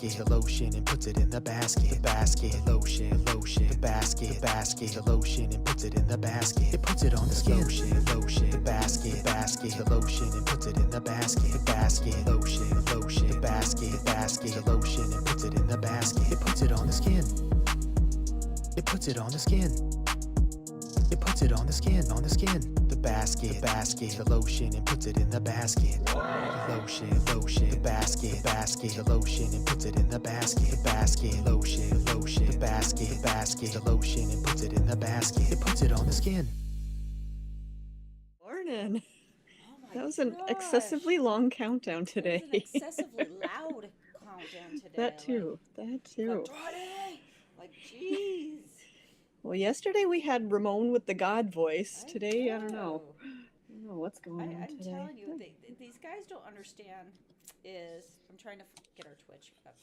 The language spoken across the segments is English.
basket, lotion and puts it in the basket, lotion, the basket, the lotion and puts it in the basket, it puts it on the skin, lotion, the basket, the lotion and puts it in the basket, lotion, the basket, the lotion and puts it in the basket, it puts it on the skin, it puts it on the skin. It puts it on the skin, the basket, the lotion and puts it in the basket. Lotion, the basket, the lotion and puts it in the basket. Lotion, the basket, the lotion and puts it in the basket. It puts it on the skin. Morning. That was an excessively long countdown today. It was an excessively loud countdown today. That too. Like, jeez. Well, yesterday we had Ramon with the God voice. Today, I don't know. I don't know what's going on today. I'm telling you, these guys don't understand is, I'm trying to get our Twitch up,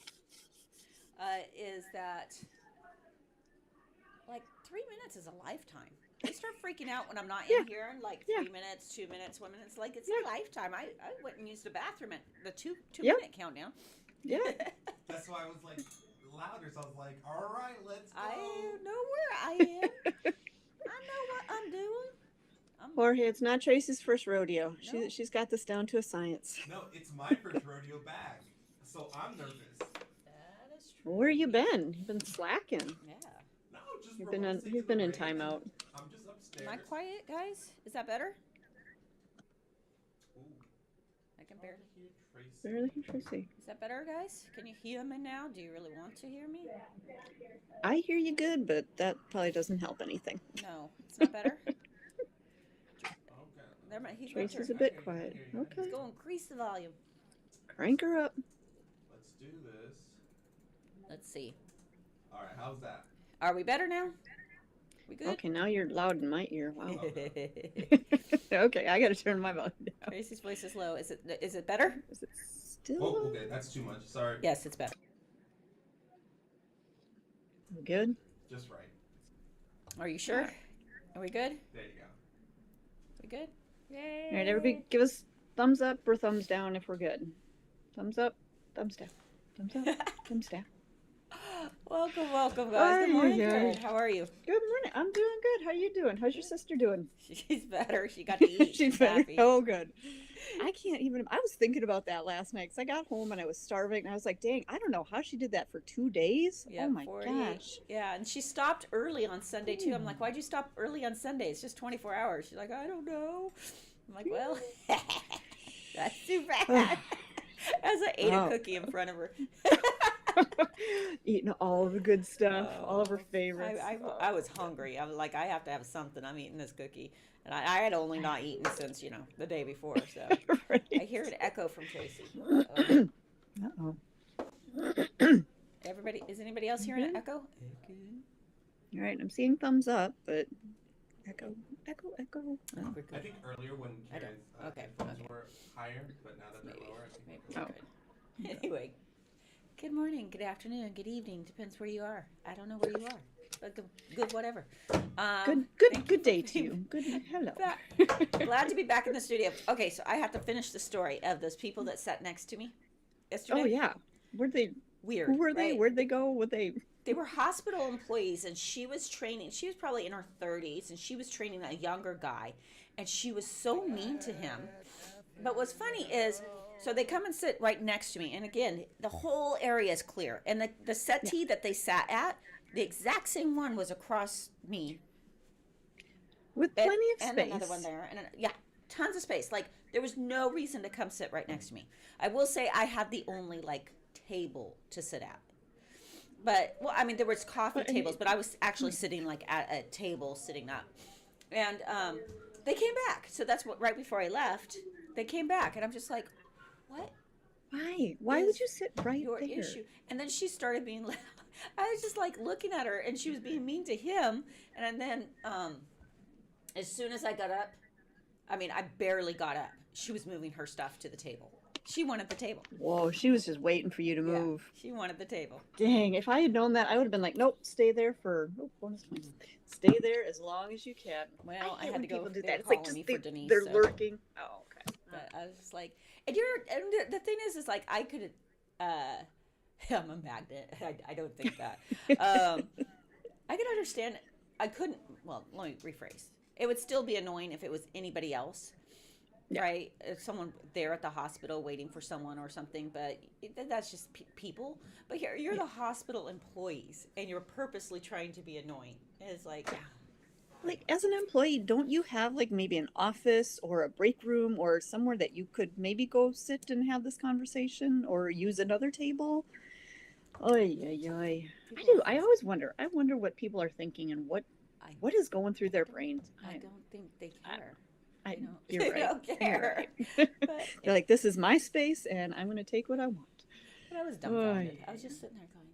is that, like, 3 minutes is a lifetime. They start freaking out when I'm not in here, and like 3 minutes, 2 minutes, 1 minute. It's like, it's a lifetime. I went and used the bathroom at the two minute countdown. Yeah. That's why I was like louder, so I was like, all right, let's go. I know where I am. I know what I'm doing. Jorge, it's not Tracy's first rodeo. No. She's got this down to a science. No, it's my first rodeo back, so I'm nervous. That is true. Where you been? You've been slacking. Yeah. No, just You've been in timeout. I'm just upstairs. Am I quiet, guys? Is that better? Ooh. I can barely. Barely can Tracy. Is that better, guys? Can you hear me now? Do you really want to hear me? I hear you good, but that probably doesn't help anything. No, it's not better. Okay. Never mind. Tracy's a bit quiet. Okay. Let's go increase the volume. Crank her up. Let's do this. Let's see. All right, how's that? Are we better now? We good? Okay, now you're loud in my ear. Wow. Okay, I gotta turn my volume down. Tracy's voice is low. Is it better? Is it still? Oh, okay, that's too much. Sorry. Yes, it's better. Good? Just right. Are you sure? Are we good? There you go. We good? Yay! All right, everybody, give us thumbs up or thumbs down if we're good. Thumbs up, thumbs down. Thumbs up, thumbs down. Welcome, guys. Good morning, Karen. How are you? Good morning. I'm doing good. How you doing? How's your sister doing? She's better. She got to eat. She's better. happy. Oh, good. I can't even. I was thinking about that last night because I got home and I was starving and I was like, dang, I don't know how she did that for 2 days. Yeah, oh my 40. gosh. Yeah, and she stopped early on Sunday too. I'm like, why'd you stop early on Sunday? It's just 24 hours. She's like, I don't know. I'm like, well, that's too bad. As I ate a cookie in front of her. Eating all the good stuff, all of her favorites. I was hungry. I was like, I have to have something. I'm eating this cookie. And I had only not eaten since, the day before. So Right. I hear an echo from Tracy. Uh-oh. Is anybody else hearing an echo? All right, I'm seeing thumbs up, but echo. Oh, we're I good. think earlier when Karen's headphones were higher, but now that they're lower, I think Maybe we're good. Anyway, good morning, good afternoon, good evening. Depends where you are. I don't know where you are. But good whatever. Good day to you. Good. Hello. Glad to be back in the studio. Okay, so I have to finish the story of those people that sat next to me yesterday. Oh yeah. Were they weird? Who were they? Right? Where'd they go? Were they? They were hospital employees, and she was training. She was probably in her 30s, and she was training a younger guy, and she was so mean to him. But what's funny is, so they come and sit right next to me, and again, the whole area is clear, and the settee that they sat at, the exact same one was across me, With plenty of and space. another one there, and tons of space. Like there was no reason to come sit right next to me. I will say I had the only table to sit at. But, well, I mean, there was coffee tables, but I was actually sitting, at a table, sitting up. And they came back. So that's what, right before I left, they came back. And I'm just like, what? Why? Why would you sit right your there? issue? And then she started being loud. I was just, looking at her, and she was being mean to him. And then as soon as I got up, I barely got up. She was moving her stuff to the table. She wanted the table. Whoa, she was just waiting for you to move. Yeah, she wanted the table. Dang, if I had known that, I would have been like, nope, stay there bonus points. Stay there as long as you can. Well, I hate had when to go. people do They that. were It's like calling just me for Denise. they're so. lurking. Oh, okay. But I was just like, and the thing is like I could I'm a magnet. I don't think that. I can understand. I couldn't. Well, let me rephrase. It would still be annoying if it was anybody else, Yeah. right? If someone there at the hospital waiting for someone or something, but that's just people. But here, you're the hospital employees, and you're purposely trying to be annoying. It's like, Like, as an employee, don't you have like maybe an office or a break room or somewhere that you could maybe go sit and have this conversation or use another table? Oy, oy, oy. I people do. are I always wonder. I wonder what people are thinking and I, what is going through their brains. I don't think they care. I, You know, you're they right. don't You're care. right. But They're like, this is my space, and I'm going to take what I want. But I was dumbfounded. Oy. I was just sitting there going,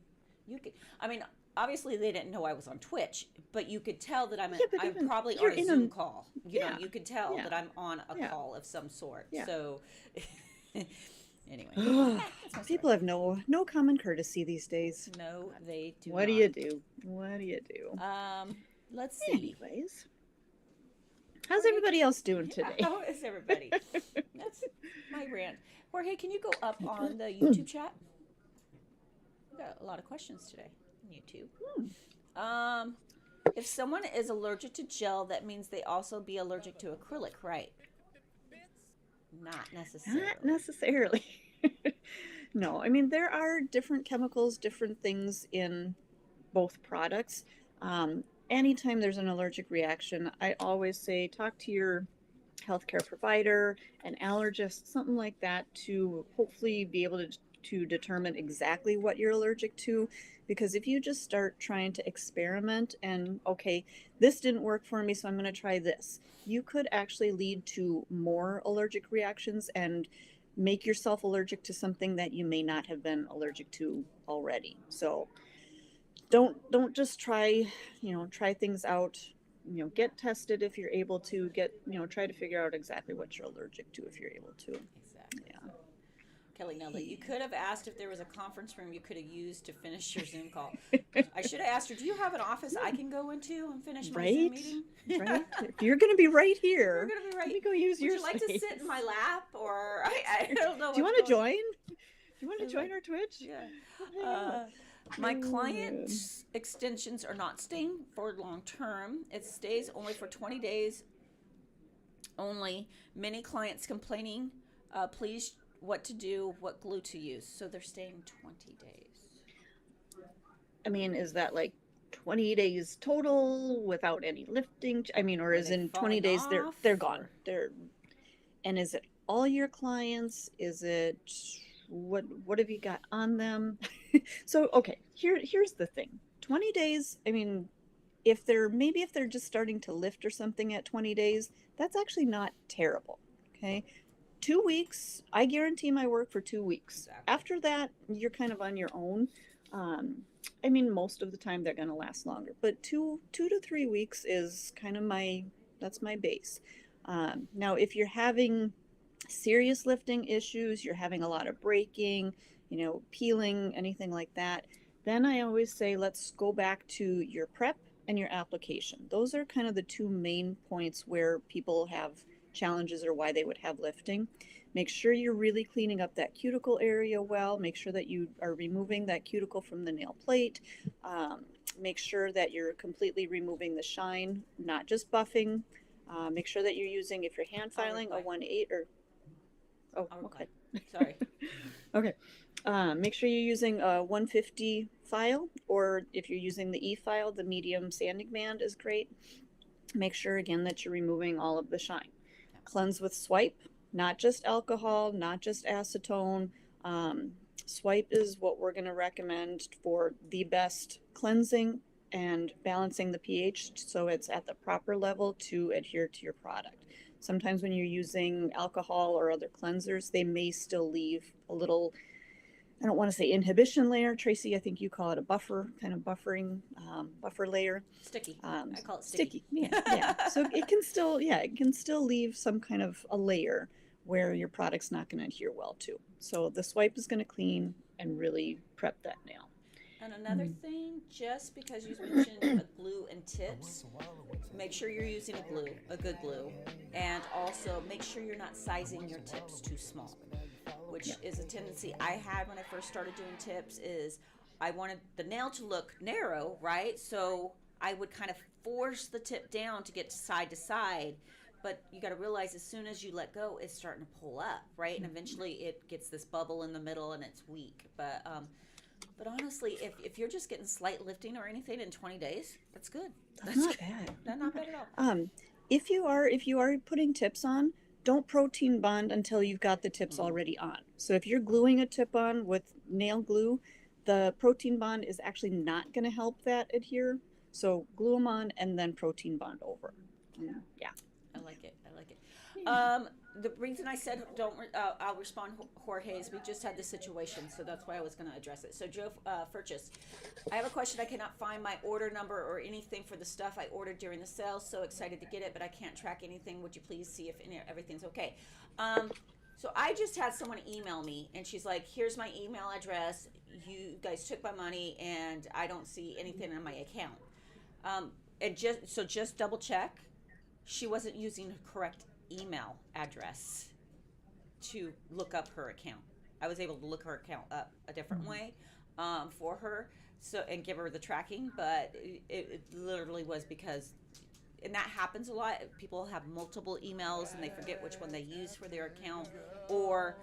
"You could." I mean, obviously they didn't know I was on Twitch, but you could tell that I'm Yeah, but I'm even- probably you're on a in Zoom call. You know, yeah, you could tell yeah, that I'm on a yeah. call of some sort. Yeah. So, anyway, Ugh, that's my people story. have no common courtesy these days. No, they do. What do not. you do? What do you do? Let's see. Anyways, how's everybody else doing Yeah, today? how is everybody? That's my rant. Jorge, can you go up on the YouTube chat? We got a lot of questions today on YouTube. If someone is allergic to gel, that means they also be allergic to acrylic, right? Not necessarily. Not necessarily. No, I mean, there are different chemicals, different things in both products. Anytime there's an allergic reaction, I always say talk to your healthcare provider, an allergist, something like that, to hopefully be able to determine exactly what you're allergic to. Because if you just start trying to experiment and, okay, this didn't work for me, so I'm going to try this, you could actually lead to more allergic reactions and make yourself allergic to something that you may not have been allergic to already. So don't just try, try things out. Get tested if you're able to. Try to figure out exactly what you're allergic to if you're able to. Exactly. Yeah. Kelly Nelly, you could have asked if there was a conference room you could have used to finish your Zoom call. I should have asked her, do you have an office I can go into and finish my Zoom Right? meeting? Right? If you're going to be right You're here, going to be right. let me go use Would your you like to space. sit in my lap? Or I don't know. Do you want to join? Do you want to Is join it- our Twitch? Yeah. My clients' extensions are not staying for long term. It stays only for 20 days only. Many clients complaining, please, what to do, what glue to use. So they're staying 20 days. I mean, is that like 20 days total without any lifting? I mean, or Are is they in 20 days falling they're off, gone? or- And is it all your clients? Is it what have you got on them? So okay, here's the thing. 20 days, I mean, if they're just starting to lift or something at 20 days, that's actually not terrible. Okay. 2 weeks, I guarantee my work for 2 weeks. Exactly. After that, you're kind of on your own. I mean, most of the time they're going to last longer, but 2 to 3 weeks is kind of that's my base. Now, if you're having serious lifting issues, you're having a lot of breaking, peeling, anything like that, then I always say, let's go back to your prep and your application. Those are kind of the two main points where people have challenges or why they would have lifting. Make sure you're really cleaning up that cuticle area well. Make sure that you are removing that cuticle from the nail plate. Make sure that you're completely removing the shine, not just buffing. Make sure that you're using, if you're hand filing, a 1/8 or... Oh, okay. Sorry. Okay. Make sure you're using a 150 file, or if you're using the E-file, the medium sanding band is great. Make sure, again, that you're removing all of the shine. Cleanse with swipe, not just alcohol, not just acetone. Swipe is what we're going to recommend for the best cleansing and balancing the pH so it's at the proper level to adhere to your product. Sometimes when you're using alcohol or other cleansers, they may still leave a little, I don't want to say inhibition layer. Tracy, I think you call it a buffer, kind of buffering, buffer layer. Sticky. I call it Sticky. Yeah. So it can still leave some kind of a layer where your product's not going to adhere well to. So the swipe is going to clean and really prep that nail. And another thing, just because you mentioned a glue and tips, make sure you're using a good glue, and also make sure you're not sizing your tips too small. which is a tendency I had when I first started doing tips. Is I wanted the nail to look narrow, right? So I would kind of force the tip down to get side to side. But you got to realize as soon as you let go, it's starting to pull up, right? And eventually it gets this bubble in the middle and it's weak. But honestly, if you're just getting slight lifting or anything in 20 days, that's good. That's not bad. That's not bad at all. If you are putting tips on, don't protein bond until you've got the tips already on. So if you're gluing a tip on with nail glue, the protein bond is actually not going to help that adhere. So glue them on and then protein bond over. Yeah. I like it. Yeah. The reason I said I'll respond, Jorge, is we just had this situation, so that's why I was going to address it. So Joe Furchess, I have a question. I cannot find my order number or anything for the stuff I ordered during the sale. So excited to get it, but I can't track anything. Would you please see if everything's okay? So I just had someone email me, and she's like, here's my email address. You guys took my money, and I don't see anything in my account. And just double check. She wasn't using the correct email address to look up her account. I was able to look her account up a different way for her, and give her the tracking, but it literally was because, and that happens a lot. People have multiple emails and they forget which one they use for their account, or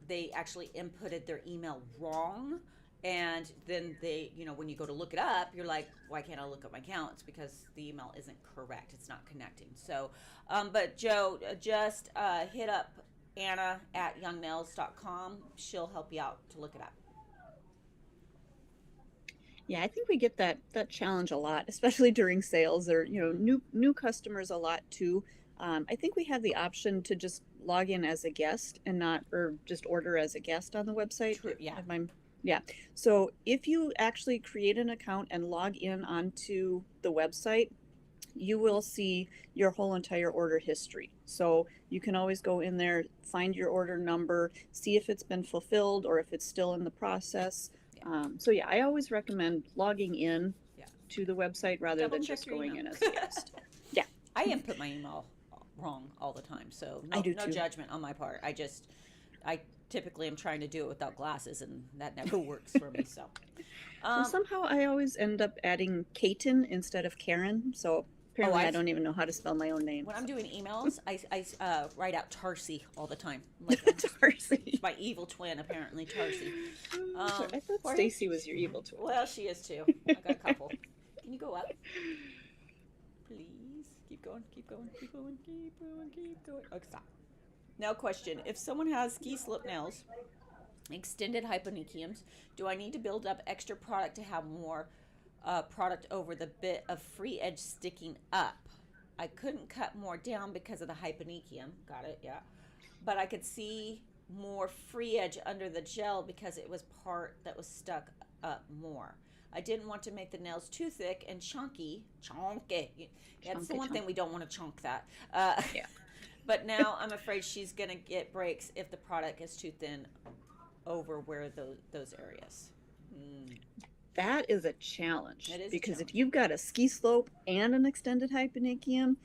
they actually inputted their email wrong. And then they, when you go to look it up, you're like, why can't I look up my account? It's because the email isn't correct. It's not connecting. So, but Joe, just hit up Anna at youngnails.com. She'll help you out to look it up. Yeah, I think we get that challenge a lot, especially during sales or, new customers a lot too. I think we have the option to just log in as a guest and or just order as a guest on the website. True, yeah. Yeah. So if you actually create an account and log in onto the website, you will see your whole entire order history. So you can always go in there, find your order number, see if it's been fulfilled or if it's still in the process. Yeah. I always recommend logging in to the website rather than just going in as a guest. Yeah. I input my email wrong all the time. So no judgment on my part. I typically am trying to do it without glasses, and that never works for me. So well, somehow I always end up adding Katen instead of Karen. So apparently I don't even know how to spell my own name. When I'm doing emails, I write out Tarsi all the time. Like Tarsi. My evil twin, apparently, Tarsi. I thought Stacy was your evil twin. Well, she is too. I got a couple. Can you go up? Please. Keep going. Okay, stop. Now question, if someone has ski slip nails, extended hyponychiums, do I need to build up extra product to have more product over the bit of free edge sticking up? I couldn't cut more down because of the hyponychium. Got it, yeah. But I could see more free edge under the gel because it was part that was stuck up more. I didn't want to make the nails too thick and chunky. That's the one thing we don't want to chunk that. Yeah. But now I'm afraid she's going to get breaks if the product is too thin over where those areas. That is a challenge. It is because if you've got a ski slope and an extended hyponychium,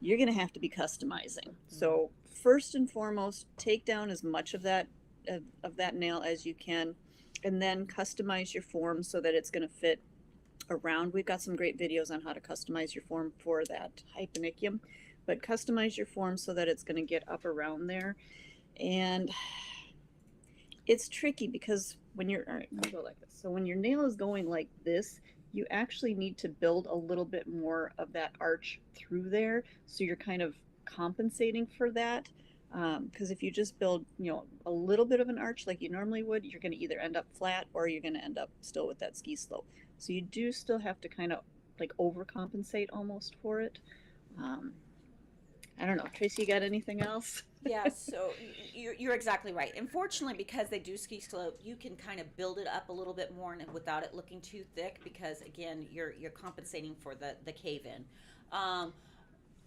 you're going to have to be customizing. So first and foremost, take down as much of that nail as you can, and then customize your form so that it's going to fit around. We've got some great videos on how to customize your form for that hyponychium. But customize your form so that it's going to get up around there. And it's tricky because when you're, all right, let me go like this. So when your nail is going like this, you actually need to build a little bit more of that arch through there. So you're kind of compensating for that. Because if you just build, a little bit of an arch like you normally would, you're going to either end up flat or you're going to end up still with that ski slope. So you do still have to kind of like overcompensate almost for it. I don't know. Tracy, you got anything else? Yeah, so you're exactly right. Unfortunately, because they do ski slope, you can kind of build it up a little bit more and without it looking too thick because, again, you're compensating for the cave-in.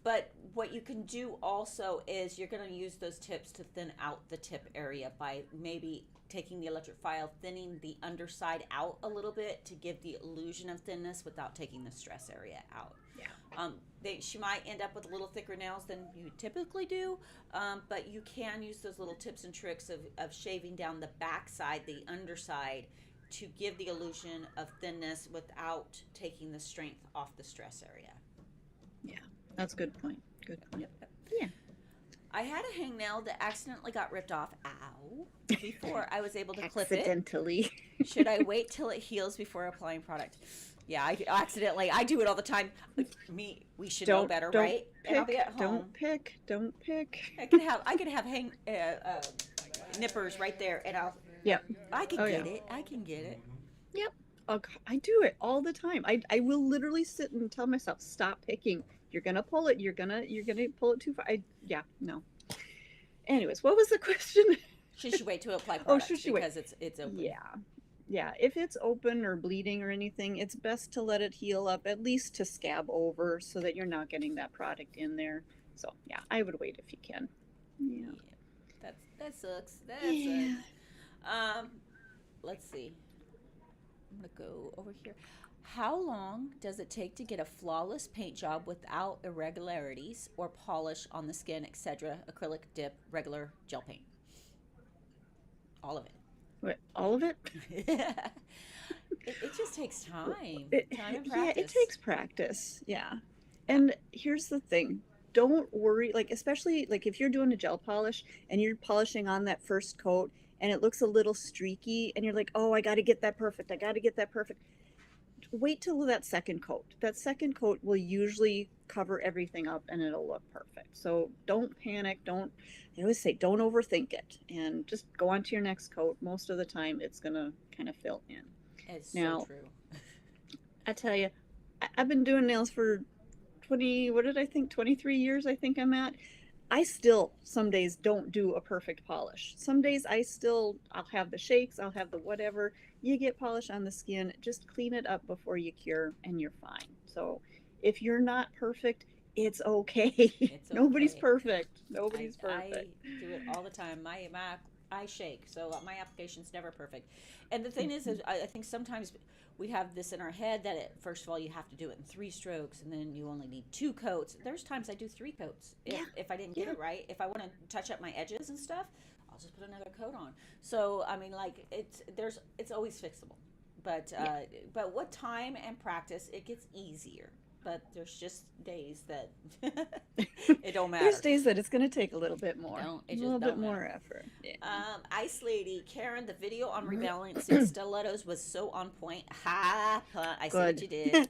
But what you can do also is you're going to use those tips to thin out the tip area by maybe taking the electric file, thinning the underside out a little bit to give the illusion of thinness without taking the stress area out. She might end up with a little thicker nails than you typically do, but you can use those little tips and tricks of shaving down the back side, the underside, to give the illusion of thinness without taking the strength off the stress area. Yeah, that's a good point. Good point. Yep. Yeah. I had a hangnail that accidentally got ripped off. Ow. Before I was able to clip it. Accidentally. Should I wait till it heals before applying product? Yeah, I accidentally. I do it all the time. We should know better, right? Pick, And I'll be at home. Don't pick. I could have hang nippers right there, and Yep. I can Oh, get yeah. it. I can get it. Yep. Oh, God, I do it all the time. I will literally sit and tell myself, stop picking. You're gonna pull it. You're gonna pull it too far. No. Anyways, what was the question? Should she wait to apply product should she because it's open? Yeah. If it's open or bleeding or anything, it's best to let it heal up, at least to scab over, so that you're not getting that product in there. So yeah, I would wait if you can. Yeah. That sucks. That Yeah. sucks. Let's see. I'm gonna go over here. How long does it take to get a flawless paint job without irregularities or polish on the skin, etc.? Acrylic, dip, regular, gel paint. All of it. What, all of it? It just takes time. Time and practice. Yeah, it takes practice. Yeah. And here's the thing. Don't worry, like, especially like if you're doing a gel polish and you're polishing on that first coat and it looks a little streaky and you're like, oh, I got to get that perfect. Wait till that second coat. That second coat will usually cover everything up and it'll look perfect. So don't panic. I always say, don't overthink it and just go on to your next coat. Most of the time it's going to kind of fill in. It's Now, so true. I tell you, I've been doing nails for 23 years, I think I'm at. I still, some days, don't do a perfect polish. Some days I'll have the shakes, I'll have the whatever. You get polish on the skin, just clean it up before you cure and you're fine. So if you're not perfect, it's okay. It's Nobody's okay. perfect. Nobody's I perfect. do it all the time. I shake, so my application's never perfect. And the thing is I think sometimes we have this in our head that first of all you have to do it in 3 strokes, and then you only need 2 coats. There's times I do 3 coats if I didn't get it right. If I want to touch up my edges and stuff, I'll just put another coat on. So I mean, like it's always fixable, but with time and practice, it gets easier. But there's just days that it don't matter. There's days that it's going to take a little bit more. It just a little bit don't more matter. effort. Yeah. Ice Lady, Karen, the video on rebalancing stilettos was so on point. Ha! I see what you did.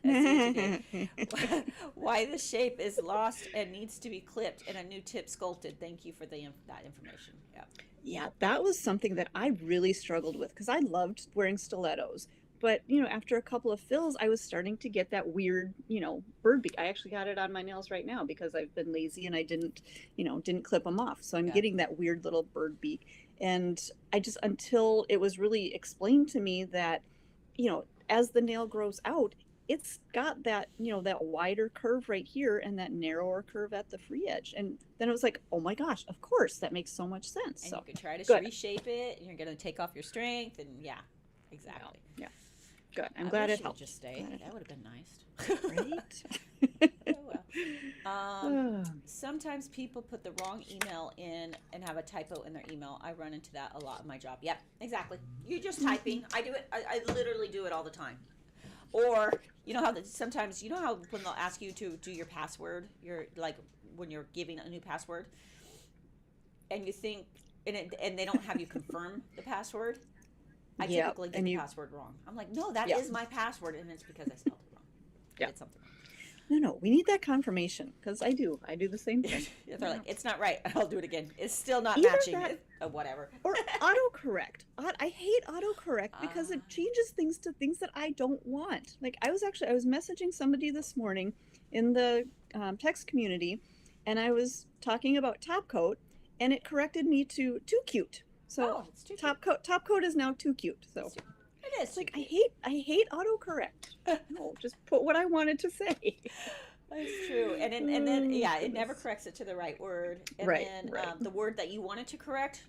Why the shape is lost and needs to be clipped and a new tip sculpted. Thank you for that information. Yeah. Yeah, that was something that I really struggled with because I loved wearing stilettos. But, after a couple of fills, I was starting to get that weird, bird beak. I actually got it on my nails right now because I've been lazy and I didn't clip them off. So I'm getting that weird little bird beak. And until it was really explained to me that, as the nail grows out, it's got that, that wider curve right here and that narrower curve at the free edge. And then it was like, oh my gosh, of course, that makes so much sense. And so you can try to reshape it. And you're going to take off your strength. And yeah, exactly. Yeah. Good. I'm glad it helped. Just stayed. That would have been nice. Right? Oh, well. Sometimes people put the wrong email in and have a typo in their email. I run into that a lot in my job. Yep, exactly. You're just typing. I do it. I literally do it all the time. Or sometimes when they'll ask you to do your password, you're like when you're giving a new password, and you think and they don't have you confirm the password. I typically get the password wrong. I'm like, no, that is my password, and it's because I spelled it wrong. I did something wrong. No, we need that confirmation because I do the same thing. They're like, it's not right. I'll do it again. It's still not Either matching. that- Whatever. Or autocorrect. I hate autocorrect because it changes things to things that I don't want. Like I was messaging somebody this morning in the text community, and I was talking about top coat, and it corrected me to too cute. So it's too top coat is now too cute. So it is like I hate autocorrect. No, just put what I wanted to say. That's true. And then it never corrects it to the right word. And then the word that you wanted to correct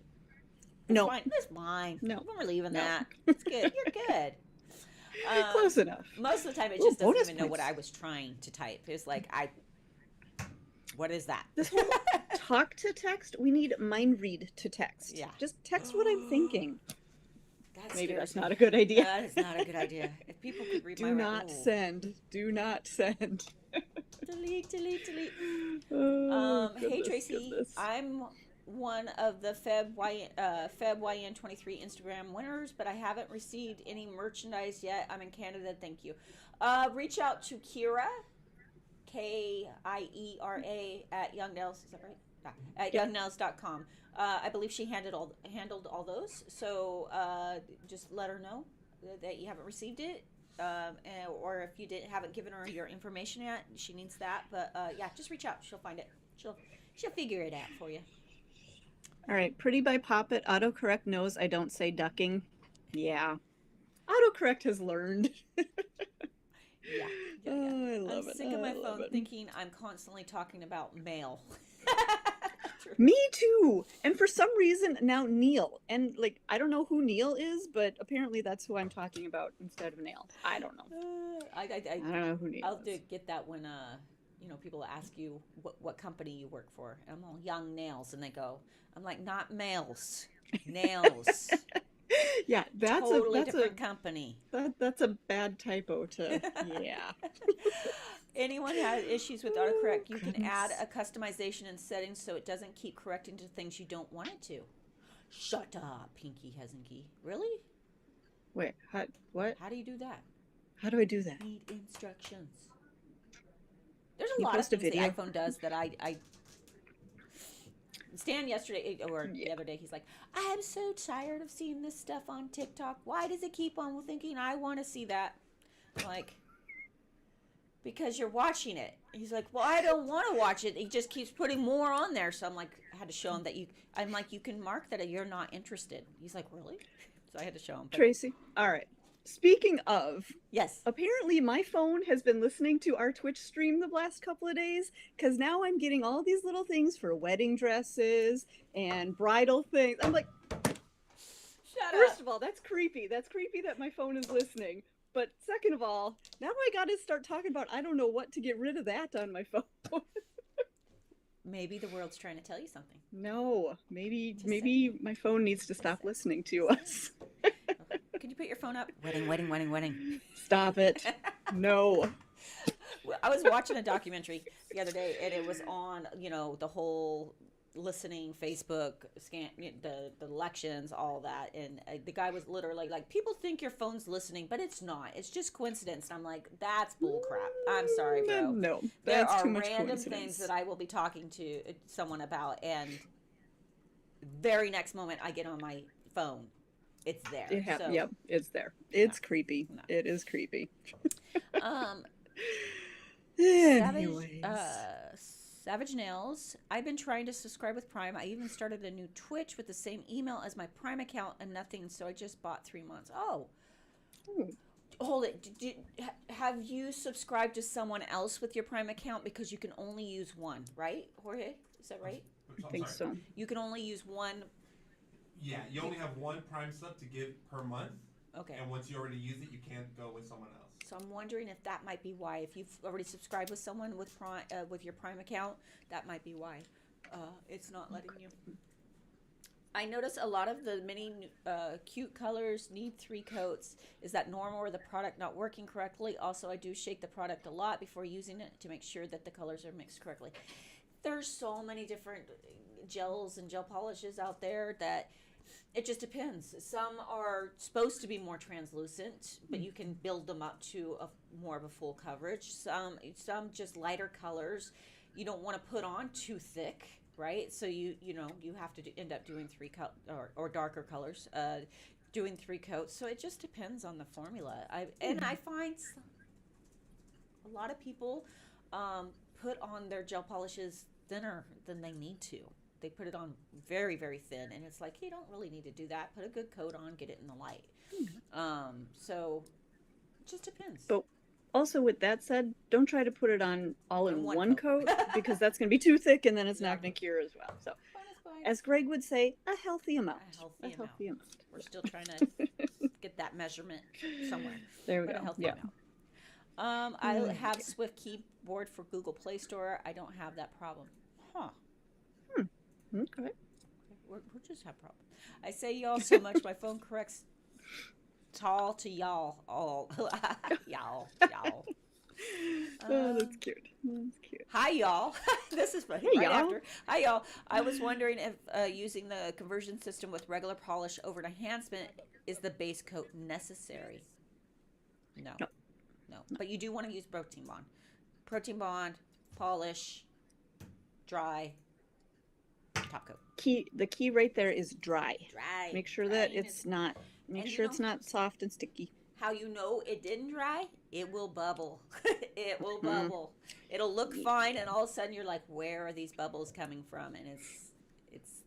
No. Fine. It's fine. No. We're leaving No. that. It's good. You're good. Close enough. Most of the time, it Ooh, just doesn't bonus even know what points. I was trying to type. It's like, what is that? This whole talk to text, we need mind read to text. Yeah. Just text what I'm thinking. That Maybe scares that's me. not a good idea. That is not a good idea. If people could read my Do not send. Do not send. Delete, delete, delete. Oh, Hey goodness, Tracy, goodness. I'm one of the FebYN23 Instagram winners, but I haven't received any merchandise yet. I'm in Canada, thank you. Reach out to Kira, Kiera at Youngnails. Is that right? Yeah, at youngnails.com. I believe she handled all those. So just let her know that you haven't received it. Or if you haven't given her your information yet, she needs that. But yeah, just reach out. She'll find it. She'll figure it out for you. All right, Pretty by Poppet. Autocorrect knows I don't say ducking. Yeah. Autocorrect has learned. Yeah. Oh, I love I'm it. sick of my I love phone it. thinking I'm constantly talking about mail. Me too. And for some reason now Neil. And like I don't know who Neil is, but apparently that's who I'm talking about instead of Neil. I don't know. I don't know who Neil I'll is. get that when people ask you what company you work for. And I'm all Young Nails, and they go, I'm like, not males, nails. Yeah, that's totally different company. That's a bad typo to yeah. Anyone has issues with autocorrect, you can goodness. add a customization and settings so it doesn't keep correcting to things you don't want it to. Shut up, Pinky Hesenki. Really? Wait, what? How do you do that? How do I do that? Need instructions. There's a You lot of post a things the video? iPhone does that I Stan yesterday or the other day, he's like, I'm so tired of seeing this stuff on TikTok. Why does it keep on thinking I want to see that? I'm like, because you're watching it. He's like, well, I don't want to watch it. He just keeps putting more on there. So I'm like, I had to show him that I'm like, you can mark that you're not interested. He's like, really? So I had to show him. But Tracy. All right. Speaking of, yes. apparently my phone has been listening to our Twitch stream the last couple of days because now I'm getting all these little things for wedding dresses and bridal things. I'm like, first of all, that's creepy. That's creepy that my phone is listening. But second of all, now I got to start talking about I don't know what to get rid of that on my phone. Maybe the world's trying to tell you something. No, maybe saying. my phone needs to stop listening to us. Can you put your phone up? Wedding. Stop it. No. I was watching a documentary the other day, and it was on, the whole listening, Facebook, the elections, all that. And the guy was literally like, people think your phone's listening, but it's not. It's just coincidence. And I'm like, that's bullcrap. I'm sorry, bro. No, there that's are too much random coincidence. things that I will be talking to someone about, and very next moment I get on my phone, it's there. Yep, it's there. It's No. creepy. No. It is creepy. Savage, Savage Nails. I've been trying to subscribe with Prime. I even started a new Twitch with the same email as my Prime account and nothing, so I just bought 3 months. Oh. Hold it. Have you subscribed to someone else with your Prime account? Because you can only use one, right, Jorge? Is that right? I think so. You can only use one. Yeah, you only have one Prime sub to give per month. Okay. And once you already use it, you can't go with someone else. So I'm wondering if that might be why. If you've already subscribed with someone with Prime, with your Prime account, that might be why it's not letting you. I notice a lot of the many cute colors need 3 coats. Is that normal or the product not working correctly? Also, I do shake the product a lot before using it to make sure that the colors are mixed correctly. There's so many different gels and gel polishes out there that it just depends. Some are supposed to be more translucent, but you can build them up to more of a full coverage. Some just lighter colors. You don't want to put on too thick, right? So you have to end up doing 3 coat or darker colors, doing 3 coats. So it just depends on the formula. I find a lot of people put on their gel polishes thinner than they need to. They put it on very, very thin, and it's like, you don't really need to do that. Put a good coat on, get it in the light. So it just depends. But also, with that said, don't try to put it on all in one coat because that's going to be too thick, and then it's not going to cure as well. So fine. as Greg would say, a healthy amount. A healthy amount. We're still trying to get that measurement somewhere. There we But go. a healthy Yeah. amount. I Okay. have Swift keyboard for Google Play Store. I don't have that problem. Huh. Okay. We're just have problems. I say y'all so much. My phone corrects tall to y'all. All y'all. Oh, that's cute. That's cute. Hi y'all. This is right y'all. after. Hi y'all. I was wondering if using the conversion system with regular polish over an enhancement is the base coat necessary. No. But you do want to use protein bond. Protein bond, polish, dry, top coat. The key right there is dry. Dry. Make sure that Drying it's is- not. Make and you sure know- it's not soft and sticky. How you know it didn't dry? It will bubble. It will bubble. It'll look fine, and all of a sudden you're like, "Where are these bubbles coming from?" And it's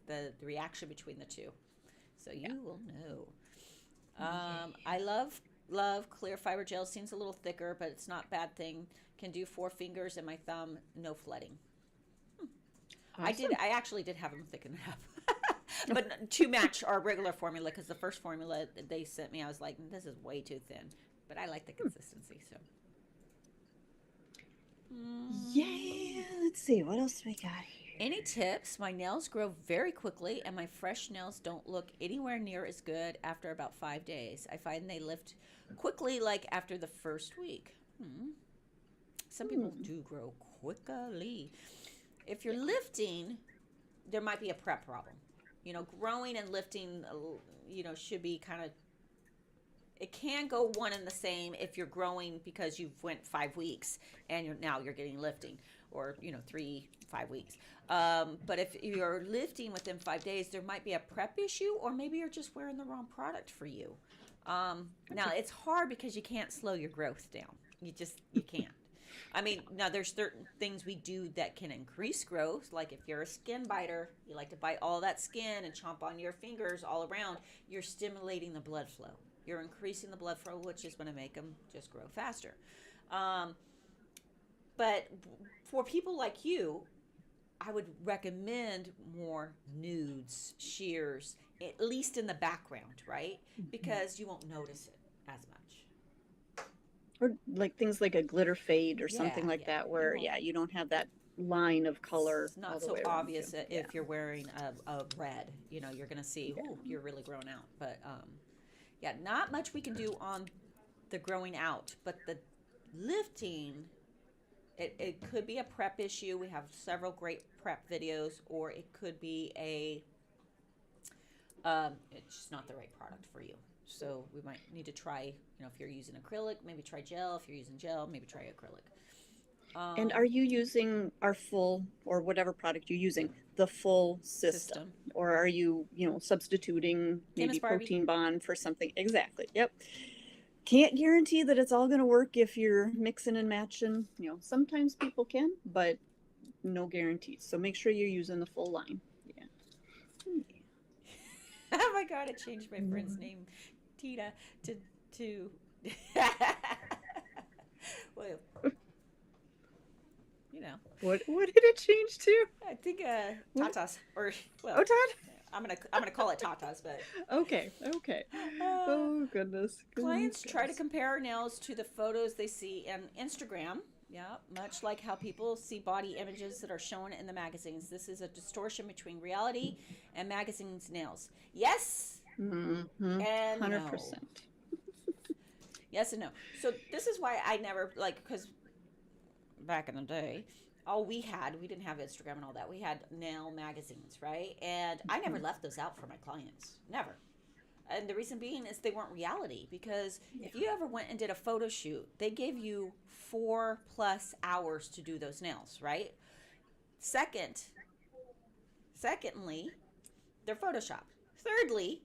the reaction between the two. So you will know. I love clear fiber gel. Seems a little thicker, but it's not a bad thing. Can do 4 fingers and my thumb, no flooding. Awesome. I actually did have them thicken it up. But to match our regular formula, because the first formula that they sent me, I was like, this is way too thin. But I like the consistency, so. Yeah. Let's see. What else do we got here? Any tips? My nails grow very quickly, and my fresh nails don't look anywhere near as good after about 5 days. I find they lift quickly, like after the first week. Some people do grow quickly. If you're lifting, there might be a prep problem. You know, growing and lifting, should be kind of, it can go one and the same if you're growing because you've went 5 weeks and you're getting lifting, or 3-5 weeks. But if you're lifting within 5 days, there might be a prep issue, or maybe you're just wearing the wrong product for you. Now it's hard because you can't slow your growth down. You can't. I mean, now there's certain things we do that can increase growth. Like if you're a skin biter, you like to bite all that skin and chomp on your fingers all around, you're stimulating the blood flow. You're increasing the blood flow, which is going to make them just grow faster. But for people like you, I would recommend more nudes, sheers, at least in the background, right? Because you won't notice it as much. Or like things like a glitter fade or something Yeah, like yeah. that, where you don't have that line of color. It's all not the so way around obvious you. if you're wearing a red. You're going to see, ooh, you're really grown out. But not much we can do on the growing out. But the lifting, it could be a prep issue. We have several great prep videos, or it could be it's just not the right product for you. So we might need to try, if you're using acrylic, maybe try gel. If you're using gel, maybe try acrylic. And are you using our full, or whatever product you're using, the full system? Or are you, substituting maybe Chemist Barbie. protein bond for something? Exactly. Yep. Can't guarantee that it's all going to work if you're mixing and matching. Sometimes people can, but no guarantees. So make sure you're using the full line. Yeah. Oh my God, I changed my friend's name, Tita, to well, What did it change to? I think Tatas, or well, Oh, Todd? I'm gonna call it Tatas, but Okay. Oh, goodness. clients try to compare nails to the photos they see on Instagram. Yeah, much like how people see body images that are shown in the magazines. This is a distortion between reality and magazines' nails. Yes, Mm-hmm. and 100%. no. Yes and no. So this is why I never, because back in the day, we didn't have Instagram and all that. We had nail magazines, right? And I never left those out for my clients. Never. And the reason being is they weren't reality, because if you ever went and did a photo shoot, they gave you 4+ hours to do those nails, right? Secondly, they're photoshopped. Thirdly,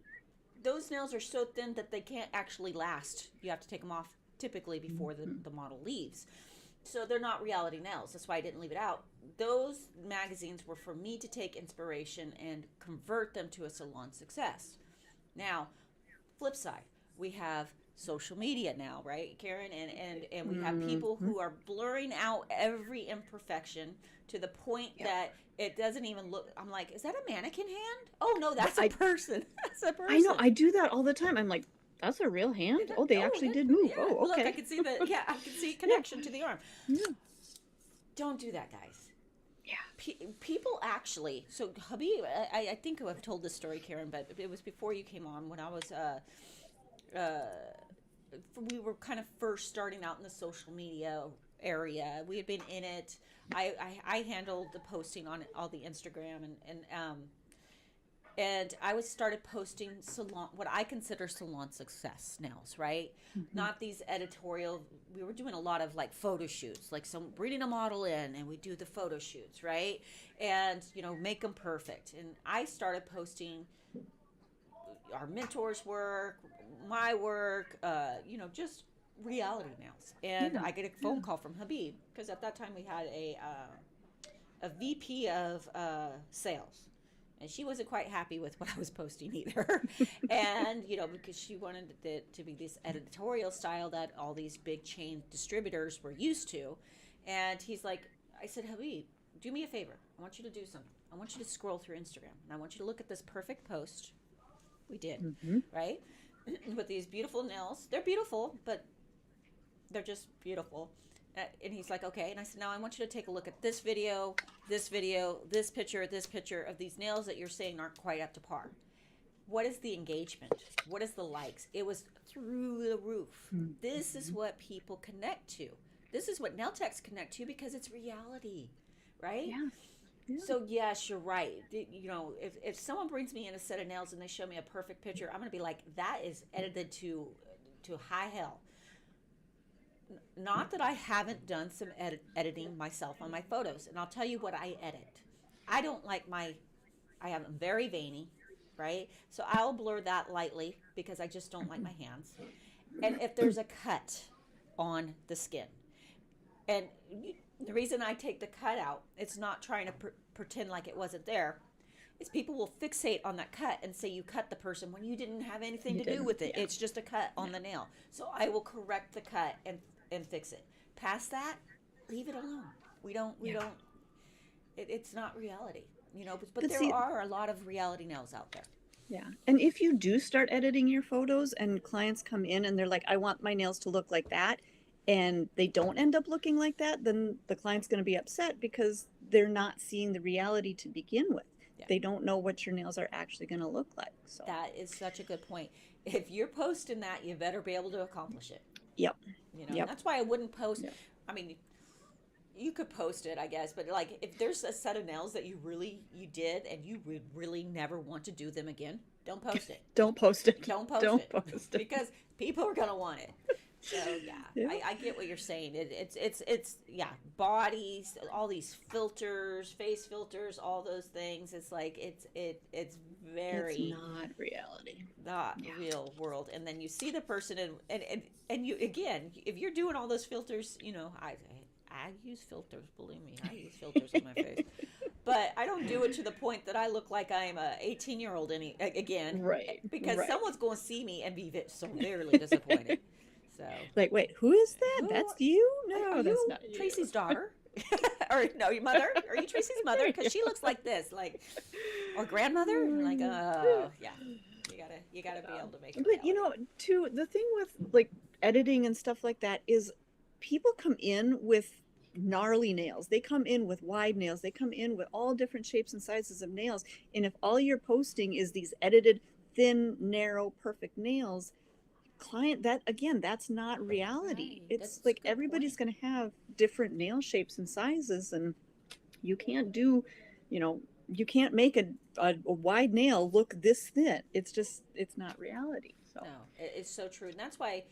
those nails are so thin that they can't actually last. You have to take them off typically before the model leaves. So they're not reality nails. That's why I didn't leave it out. Those magazines were for me to take inspiration and convert them to a salon success. Now, flip side, we have social media now, right, Karen? And we have people who are blurring out every imperfection to the point that it doesn't even look. I'm like, is that a mannequin hand? Oh no, that's a person. That's a person. I know. I do that all the time. I'm like, that's a real hand. Oh, they actually did move. Yeah. Oh, okay. Look, I can see the I can see connection to the arm. Yeah. Don't do that, guys. Yeah. People actually. So Habib, I think I've told this story, Karen, but it was before you came on when I was we were kind of first starting out in the social media area. We had been in it. I handled the posting on all the Instagram and I was started posting salon, what I consider salon success nails, right? Not these editorial. We were doing a lot of like photo shoots, like bringing a model in, and we do the photo shoots, right? And make them perfect. And I started posting our mentors' work, my work, just reality nails. And I get a phone call from Habib because at that time we had a VP of sales. And she wasn't quite happy with what I was posting either. And, because she wanted it to be this editorial style that all these big chain distributors were used to. And he's like, I said, Habib, do me a favor. I want you to do something. I want you to scroll through Instagram. And I want you to look at this perfect post. We did, right? With these beautiful nails. They're beautiful, but they're just beautiful. And he's like, okay. And I said, now I want you to take a look at this video, this picture of these nails that you're saying aren't quite up to par. What is the engagement? What is the likes? It was through the roof. This is what people connect to. This is what nail techs connect to because it's reality, right? Yeah. So yes, you're right. If someone brings me in a set of nails and they show me a perfect picture, I'm going to be like, that is edited to high hell. Not that I haven't done some editing myself on my photos, and I'll tell you what I edit. I don't like I am very veiny, right? So I'll blur that lightly because I just don't like my hands. And if there's a cut on the skin, and the reason I take the cut out, it's not trying to pretend like it wasn't there. Is people will fixate on that cut and say you cut the person when you didn't have anything to do with it. Yeah. It's just a cut on the nail. So I will correct the cut and fix it. Past that, leave it alone. We don't. It's not reality, But there are a lot of reality nails out there. Yeah, and if you do start editing your photos and clients come in and they're like, I want my nails to look like that, and they don't end up looking like that, then the client's going to be upset because they're not seeing the reality to begin with. Yeah. They don't know what your nails are actually going to look like. So that is such a good point. If you're posting that, you better be able to accomplish it. Yep. That's why I wouldn't post. Yep. I mean, you could post it, I guess, but like if there's a set of nails that you did and you would really never want to do them again, don't post it. Don't post it. Don't post it because people are gonna want it. So yeah. I get what you're saying. It's bodies, all these filters, face filters, all those things. It's like it's very. It's not reality. Not real world. And then you see the person and you again, if you're doing all those filters, I use filters. Believe me, I use filters on my face. But I don't do it to the point that I look like I'm a 18-year-old again. Right. Because someone's going to see me and be so very disappointed. So, like, wait, who is that? That's you? No, that's not you. Tracy's daughter. Or no, your mother? Are you Tracy's mother? Because she looks like this, or grandmother. Like, yeah, you gotta be able to make it. But too, the thing with like editing and stuff like that is, people come in with gnarly nails. They come in with wide nails. They come in with all different shapes and sizes of nails. And if all you're posting is these edited, thin, narrow, perfect nails, that's not reality. Right. It's like everybody's going to have different nail shapes and sizes, and you can't do, you can't make a wide nail look this thin. It's not reality. So no, it's so true. And that's why,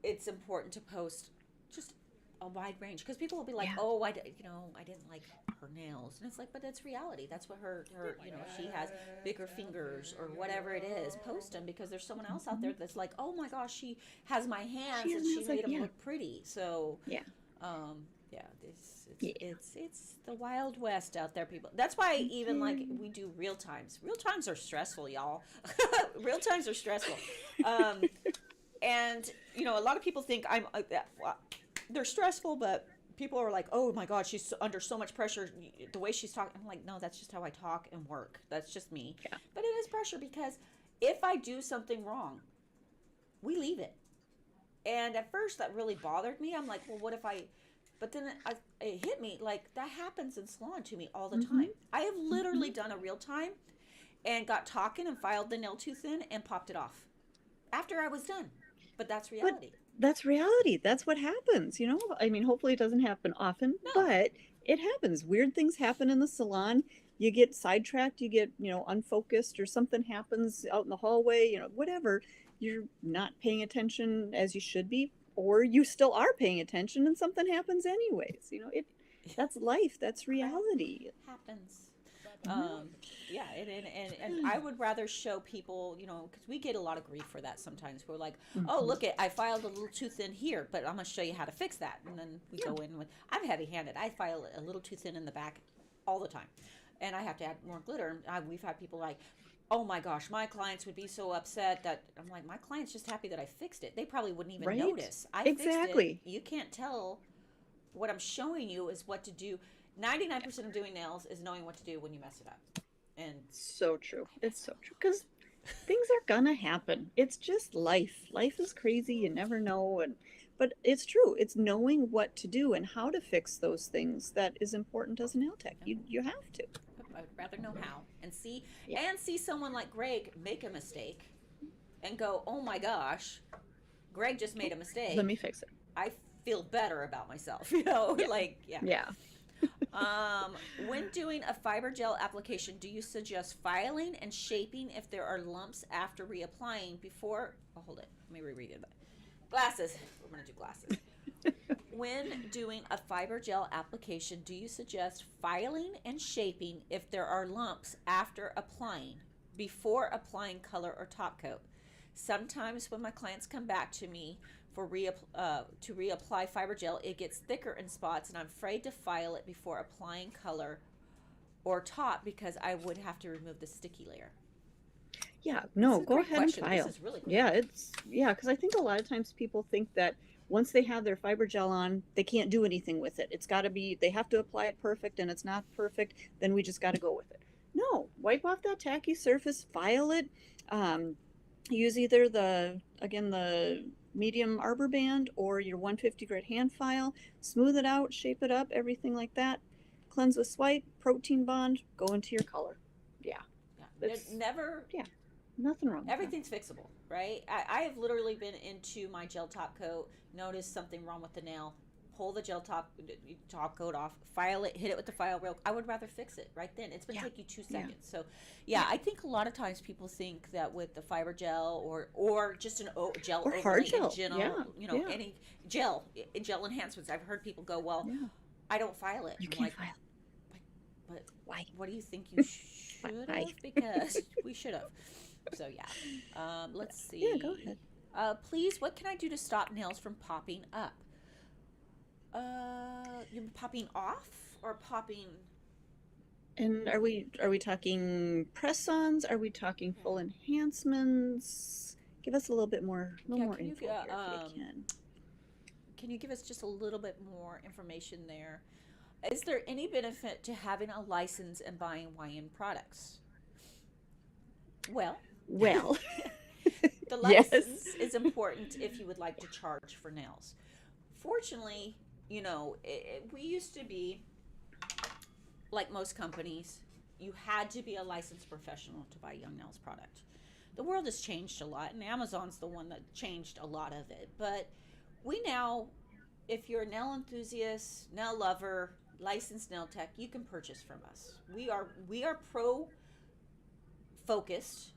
it's important to post just a wide range, because people will be like, oh, I didn't like her nails, and it's like, but that's reality. That's what her she has bigger fingers or whatever it is. Post them, because there's someone else out there that's like, oh my gosh, she has my hands and she made them look pretty. So it's the Wild West out there, people. That's why even like we do real times. Real times are stressful, y'all. Real times are stressful. And, a lot of people think they're stressful, but people are like, oh my God, she's under so much pressure. The way she's talking, I'm like, no, that's just how I talk and work. That's just me. Yeah. But it is pressure because if I do something wrong, we leave it. And at first that really bothered me. I'm like, well, what if but then it hit me like that happens in salon to me all the time. I have literally done a real time and got talking and filed the nail too thin and popped it off after I was done. But that's reality. That's reality. That's what happens, I mean, hopefully it doesn't happen often, but it happens. Weird things happen in the salon. You get sidetracked, you get, unfocused, or something happens out in the hallway, whatever. You're not paying attention as you should be, or you still are paying attention and something happens anyways. That's life. That's reality. It happens. And I would rather show people, because we get a lot of grief for that sometimes. We're like, oh, look I filed a little too thin here, but I'm going to show you how to fix that. And then we go in with, I'm heavy-handed. I file a little too thin in the back all the time. And I have to add more glitter. We've had people like, oh my gosh, my clients would be so upset that I'm like, my client's just happy that I fixed it. They probably wouldn't even notice. I fixed it. You can't tell. What I'm showing you is what to do. 99% of doing nails is knowing what to do when you mess it up. And so true. It's so true because things are gonna happen. It's just life. Life is crazy. You never know. But it's true. It's knowing what to do and how to fix those things that is important as a nail tech. You have to. I'd rather know how and see someone like Greg make a mistake and go, oh my gosh, Greg just made a mistake. Let me fix it. I feel better about myself, Yeah. When doing a fiber gel application, do you suggest filing and shaping if there are lumps after reapplying before? Oh, hold it. Let me reread it. Glasses. We're going to do glasses. When doing a fiber gel application, do you suggest filing and shaping if there are lumps after applying, before applying color or top coat? Sometimes when my clients come back to me for to reapply fiber gel, it gets thicker in spots, and I'm afraid to file it before applying color or top because I would have to remove the sticky layer. Yeah, no, go ahead question. And file. This is really great. Yeah, because I think a lot of times people think that once they have their fiber gel on, they can't do anything with it. It's got to be, they have to apply it perfect, and it's not perfect, then we just got to go with it. No, wipe off that tacky surface, file it, use either the medium arbor band or your 150 grit hand file, smooth it out, shape it up, everything like that. Cleanse with swipe, protein bond, go into your color. Yeah. Nothing wrong. Everything's fixable, right? I have literally been into my gel top coat, noticed something wrong with the nail, pull the gel top coat off, file it, hit it with the file rail. I would rather fix it right then. It's going to take you 2 seconds. So, I think a lot of times people think that with the fiber gel or just an gel or hard gel, any gel enhancements. I've heard people go, well, I don't file it. You can't file. But why? What do you think you should have? Because we should have. So let's see. Yeah, go ahead. Please, what can I do to stop nails from popping up? You're popping off or popping? And are we talking press-ons? Are we talking full enhancements? Give us a little bit more, more info here if you can. Can you give us just a little bit more information there? Is there any benefit to having a license and buying YN products? Well, the license is important if you would like to charge for nails. Fortunately, we used to be, like most companies, you had to be a licensed professional to buy Young Nails product. The world has changed a lot, and Amazon's the one that changed a lot of it. But we now, if you're a nail enthusiast, nail lover, licensed nail tech, you can purchase from us. We are pro focused,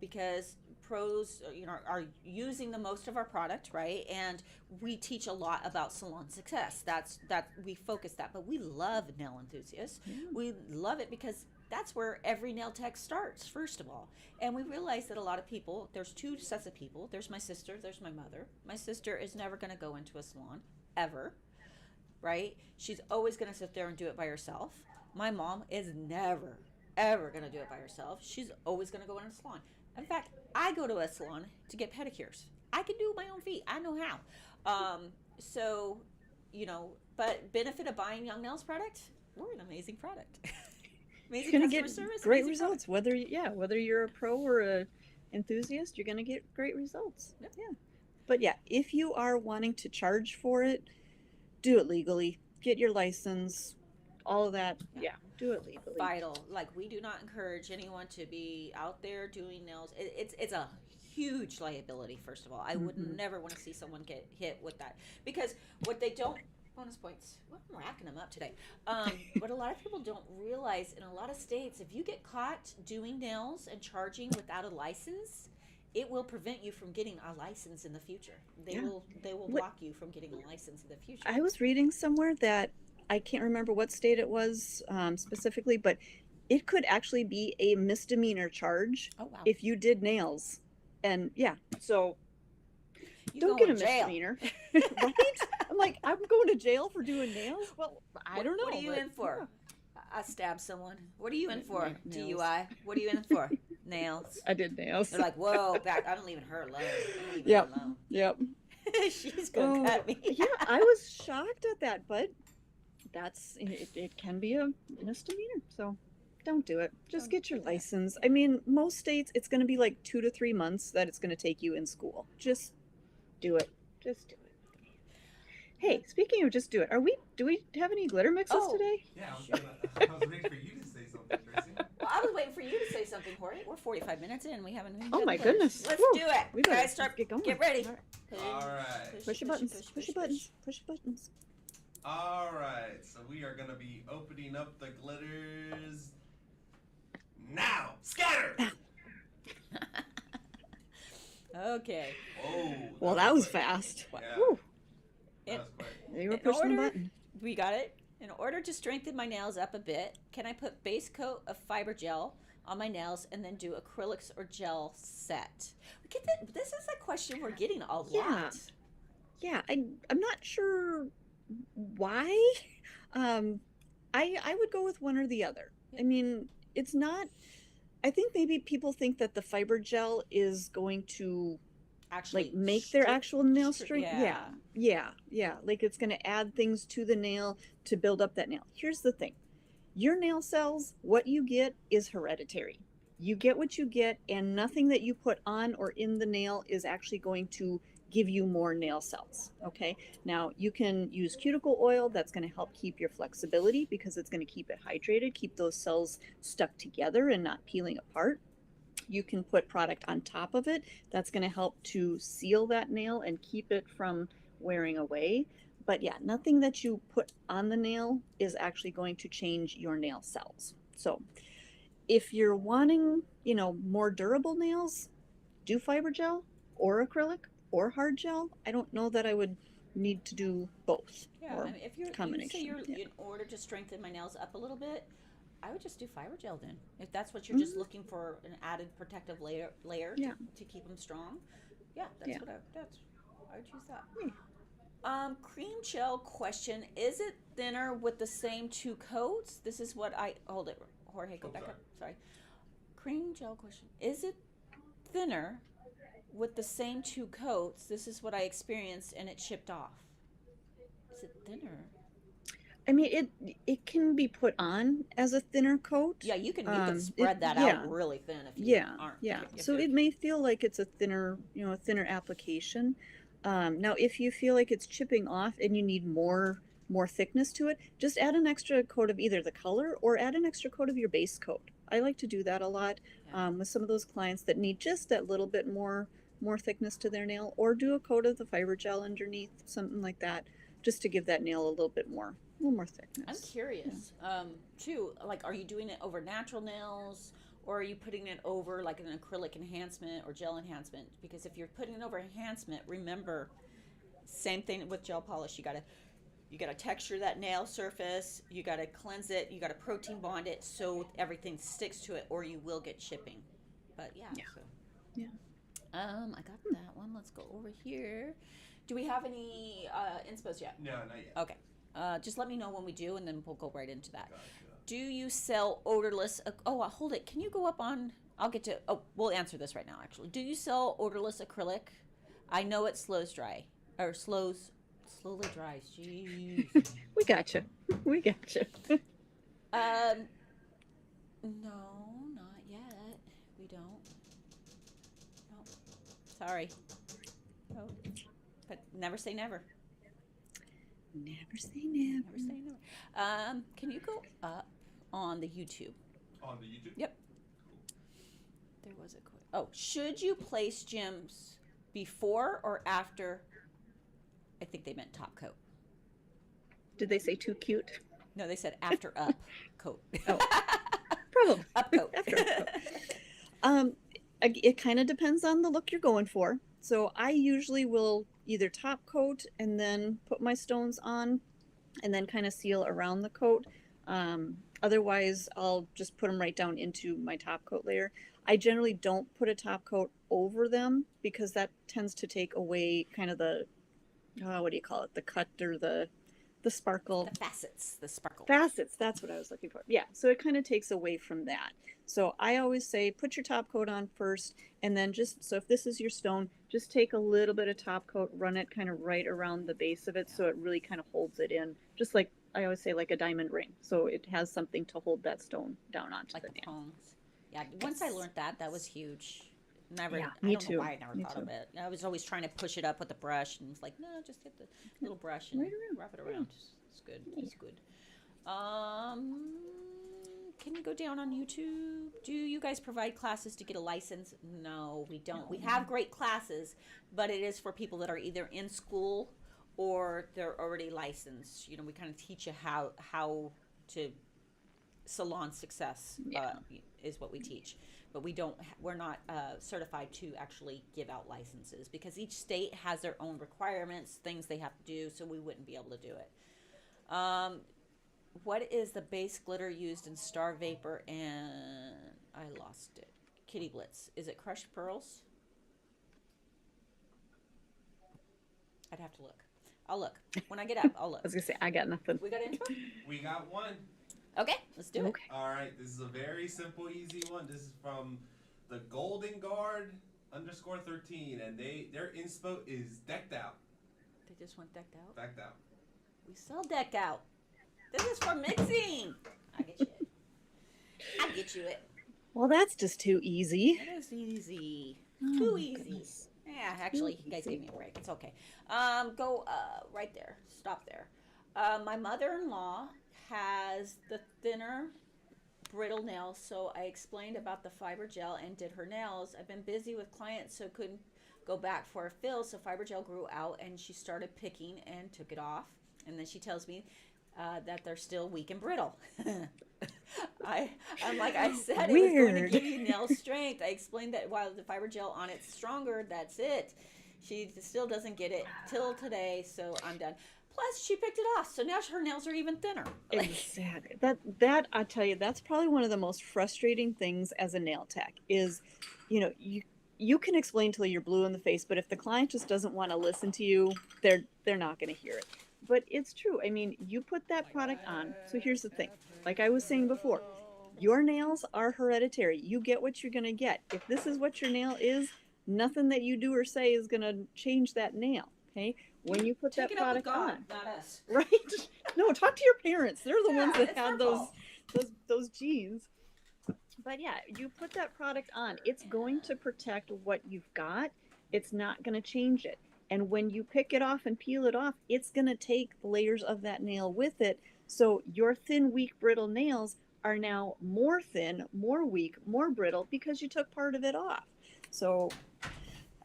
because pros, are using the most of our product, right? And we teach a lot about salon success. That we focus that, but we love nail enthusiasts. Yeah. We love it because that's where every nail tech starts, first of all. And we realize that a lot of people, there's 2 sets of people. There's my sister, there's my mother. My sister is never going to go into a salon, ever, right? She's always going to sit there and do it by herself. My mom is never, ever going to do it by herself. She's always going to go in a salon. In fact, I go to a salon to get pedicures. I can do my own feet. I know how. So, but benefit of buying Young Nails product, we're an amazing product. Amazing You're gonna customer get service, great amazing results. product. Whether you're a pro or a enthusiast, you're gonna get great results. Yep. Yeah. But yeah, if you are wanting to charge for it, do it legally. Get your license, all of that. Yeah, do it legally. Vital. Like, we do not encourage anyone to be out there doing nails. It's a huge liability. First of all, I would never want to see someone get hit with that, because what they don't bonus points. Well, I'm racking them up today. What a lot of people don't realize, in a lot of states, if you get caught doing nails and charging without a license, it will prevent you from getting a license in the future. They will block you from getting a license in the future. I was reading somewhere that I can't remember what state it was specifically, but it could actually be a misdemeanor charge if you did nails. And yeah, so don't get a misdemeanor. Right? I'm like, I'm going to jail for doing nails? Well, I don't know. What are you in for? I stabbed someone. What are you in for? Nails. DUI. What are you in for? Nails. I did nails. They're like, whoa, back. I'm leaving her alone. Yep. She's going to cut me. Yeah, I was shocked at that, but it can be a misdemeanor. So don't do it. Just get your license. I mean, most states, it's going to be like 2 to 3 months that it's going to take you in school. Just do it. Just do it. Hey, speaking of just do it, do we have any glitter mixes today? Yeah, I was waiting for you to say something, Tracy. Well, I was waiting for you to say something, Jorge. We're 45 minutes in. We haven't even Oh done my the glitter. goodness. Let's Woo. do it. We gotta Guys, start. get going. Get ready. All right. Push your buttons. Push your buttons. Push your buttons. All right. So we are going to be opening up the glitters now. Scatter! Okay. Oh. Well, that was fast. Yeah. Woo. That was quick. You were pushing the button. We got it. In order to strengthen my nails up a bit, can I put base coat of fiber gel on my nails and then do acrylics or gel set? This is a question we're getting a lot. Yeah, I'm not sure why. I would go with one or the other. I mean, it's not. I think maybe people think that the fiber gel is going to Actually make their actual nail strength. Yeah. Like it's going to add things to the nail to build up that nail. Here's the thing. Your nail cells, what you get is hereditary. You get what you get, and nothing that you put on or in the nail is actually going to give you more nail cells. Okay. Now you can use cuticle oil. That's going to help keep your flexibility because it's going to keep it hydrated, keep those cells stuck together and not peeling apart. You can put product on top of it. That's going to help to seal that nail and keep it from wearing away. But yeah, nothing that you put on the nail is actually going to change your nail cells. So if you're wanting, more durable nails, do fiber gel or acrylic or hard gel. I don't know that I would need to do both. Yeah, or if you combination. say in order to strengthen my nails up a little bit, I would just do fiber gel then. If that's what you're just looking for, an added protective layer to keep them strong. Yeah, that's what I would choose that. Cream gel question: is it thinner with the same 2 coats? This is what hold it. Jorge, go back up. Sorry. Cream gel question: is it thinner with the same 2 coats? This is what I experienced, and it chipped off. Is it thinner? I mean, it can be put on as a thinner coat. Yeah, you can spread that out really thin if you aren't. Yeah. So it may feel like it's a thinner application. Now, if you feel like it's chipping off and you need more thickness to it, just add an extra coat of either the color or add an extra coat of your base coat. I like to do that a lot with some of those clients that need just that little bit more thickness to their nail, or do a coat of the fiber gel underneath, something like that, just to give that nail a little more thickness. I'm curious, too, like, are you doing it over natural nails, or are you putting it over like an acrylic enhancement or gel enhancement? Because if you're putting it over enhancement, remember, same thing with gel polish. You gotta texture that nail surface. You gotta cleanse it. You gotta protein bond it so everything sticks to it, or you will get chipping. But yeah. I got that one. Let's go over here. Do we have any inspos yet? No, not yet. Okay. Just let me know when we do, and then we'll go right into that. Gotcha. Do you sell odorless? Hold it. Can you go up on? I'll get to. Oh, we'll answer this right now. Actually, do you sell odorless acrylic? I know it slowly dries. Jeez. We gotcha. We gotcha. Um, no, not yet. We don't. No, sorry. No, but never say never. Never say never. Never say never. Can you go up on the YouTube? On the YouTube? Yep. There was a quote. Oh, should you place gyms before or after? I think they meant top coat. Did they say too cute? No, they said after up coat. Oh, probably. Up coat. After coat. It kind of depends on the look you're going for. So I usually will either top coat and then put my stones on and then kind of seal around the coat. Otherwise, I'll just put them right down into my top coat layer. I generally don't put a top coat over them because that tends to take away kind of the, what do you call it? The cut or the sparkle. The facets, the sparkle. Facets, that's what I was looking for. Yeah, so it kind of takes away from that. So I always say put your top coat on first, and then so if this is your stone, just take a little bit of top coat, run it kind of right around the base of it so it really kind of holds it in, just like I always say, like a diamond ring. So it has something to hold that stone down onto Like the the nail. prongs. Yeah, once I learned that was huge. Never, Yeah, I me don't know too. why I never Me thought too. of it. I was always trying to push it up with a brush, and it's like, no, just hit the little brush and Right around. wrap it around. It's good. It's good. Can you go down on YouTube? Do you guys provide classes to get a license? No, we don't. We have great classes, but it is for people that are either in school or they're already licensed. You know, we kind of teach you how to salon success is what we teach, but we're not certified to actually give out licenses because each state has their own requirements, things they have to do, so we wouldn't be able to do it. What is the base glitter used in Star Vapor and I lost it? Kitty Blitz. Is it crushed pearls? I'd have to look. I'll look. When I get up, I'll look. I was going to say, I got nothing. We got intro? We got one. Okay, let's do it. Okay. All right, this is a very simple, easy one. This is from the Golden Guard _13, and their inspo is decked out. They just went decked out? Decked out. We sell deck out. This is for mixing. I get you it. I get you it. Well, that's just too easy. It is easy. Oh, Too my easy. goodness. Yeah, actually, you guys gave me a break. It's okay. Go right there. Stop there. My mother-in-law has the thinner brittle nails, so I explained about the fiber gel and did her nails. I've been busy with clients, so couldn't go back for a fill, so fiber gel grew out, and she started picking and took it off. And then she tells me that they're still weak and brittle. I'm like, I said, it was going to Weird. give you nail strength. I explained that while the fiber gel on it's stronger, that's it. She still doesn't get it till today, so I'm done. Plus, she picked it off, so now her nails are even thinner. Exactly. That I tell you, that's probably one of the most frustrating things as a nail tech is, you can explain till you're blue in the face, but if the client just doesn't want to listen to you, they're not going to hear it. But it's true. I mean, you put that product on. So here's the thing. Like I was saying before, your nails are hereditary. You get what you're going to get. If this is what your nail is, nothing that you do or say is going to change that nail. Okay? When you put Take that it up with product God, on. not us. Right? No, talk to your parents. They're the ones that it's have their fault. those genes. But yeah, you put that product on. It's going to protect what you've got. It's not going to change it. And when you pick it off and peel it off, it's going to take layers of that nail with it. So your thin, weak, brittle nails are now more thin, more weak, more brittle because you took part of it off. So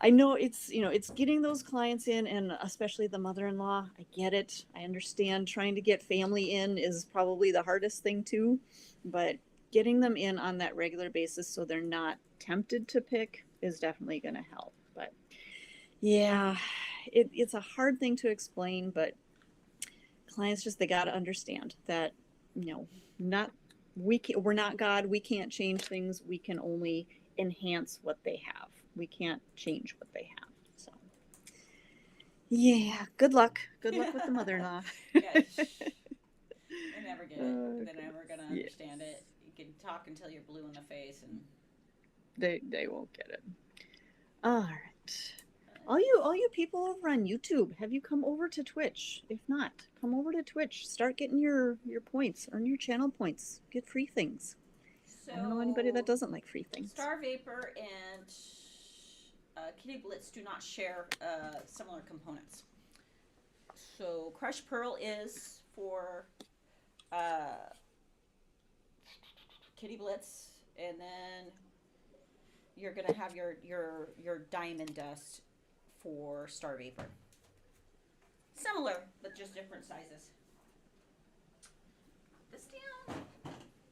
I know it's getting those clients in, and especially the mother-in-law. I get it. I understand trying to get family in is probably the hardest thing too, but getting them in on that regular basis so they're not tempted to pick is definitely going to help. But yeah, it's a hard thing to explain, but clients they got to understand that, we're not God. We can't change things. We can only enhance what they have. We can't change what they have. So yeah, good luck. Good luck with the mother-in-law. Yeah, they never get it. They're never going to understand Yes. it. You can talk until you're blue in the face. And They won't get it. All right. all you people over on YouTube, have you come over to Twitch? If not, come over to Twitch. Start getting your points, earn your channel points, get free things. So I don't know anybody that doesn't like free things. Star Vapor and Kitty Blitz do not share similar components. So Crushed Pearl is for Kitty Blitz, and then you're gonna have your Diamond Dust for Star Vapor. Similar, but just different sizes. Put this down.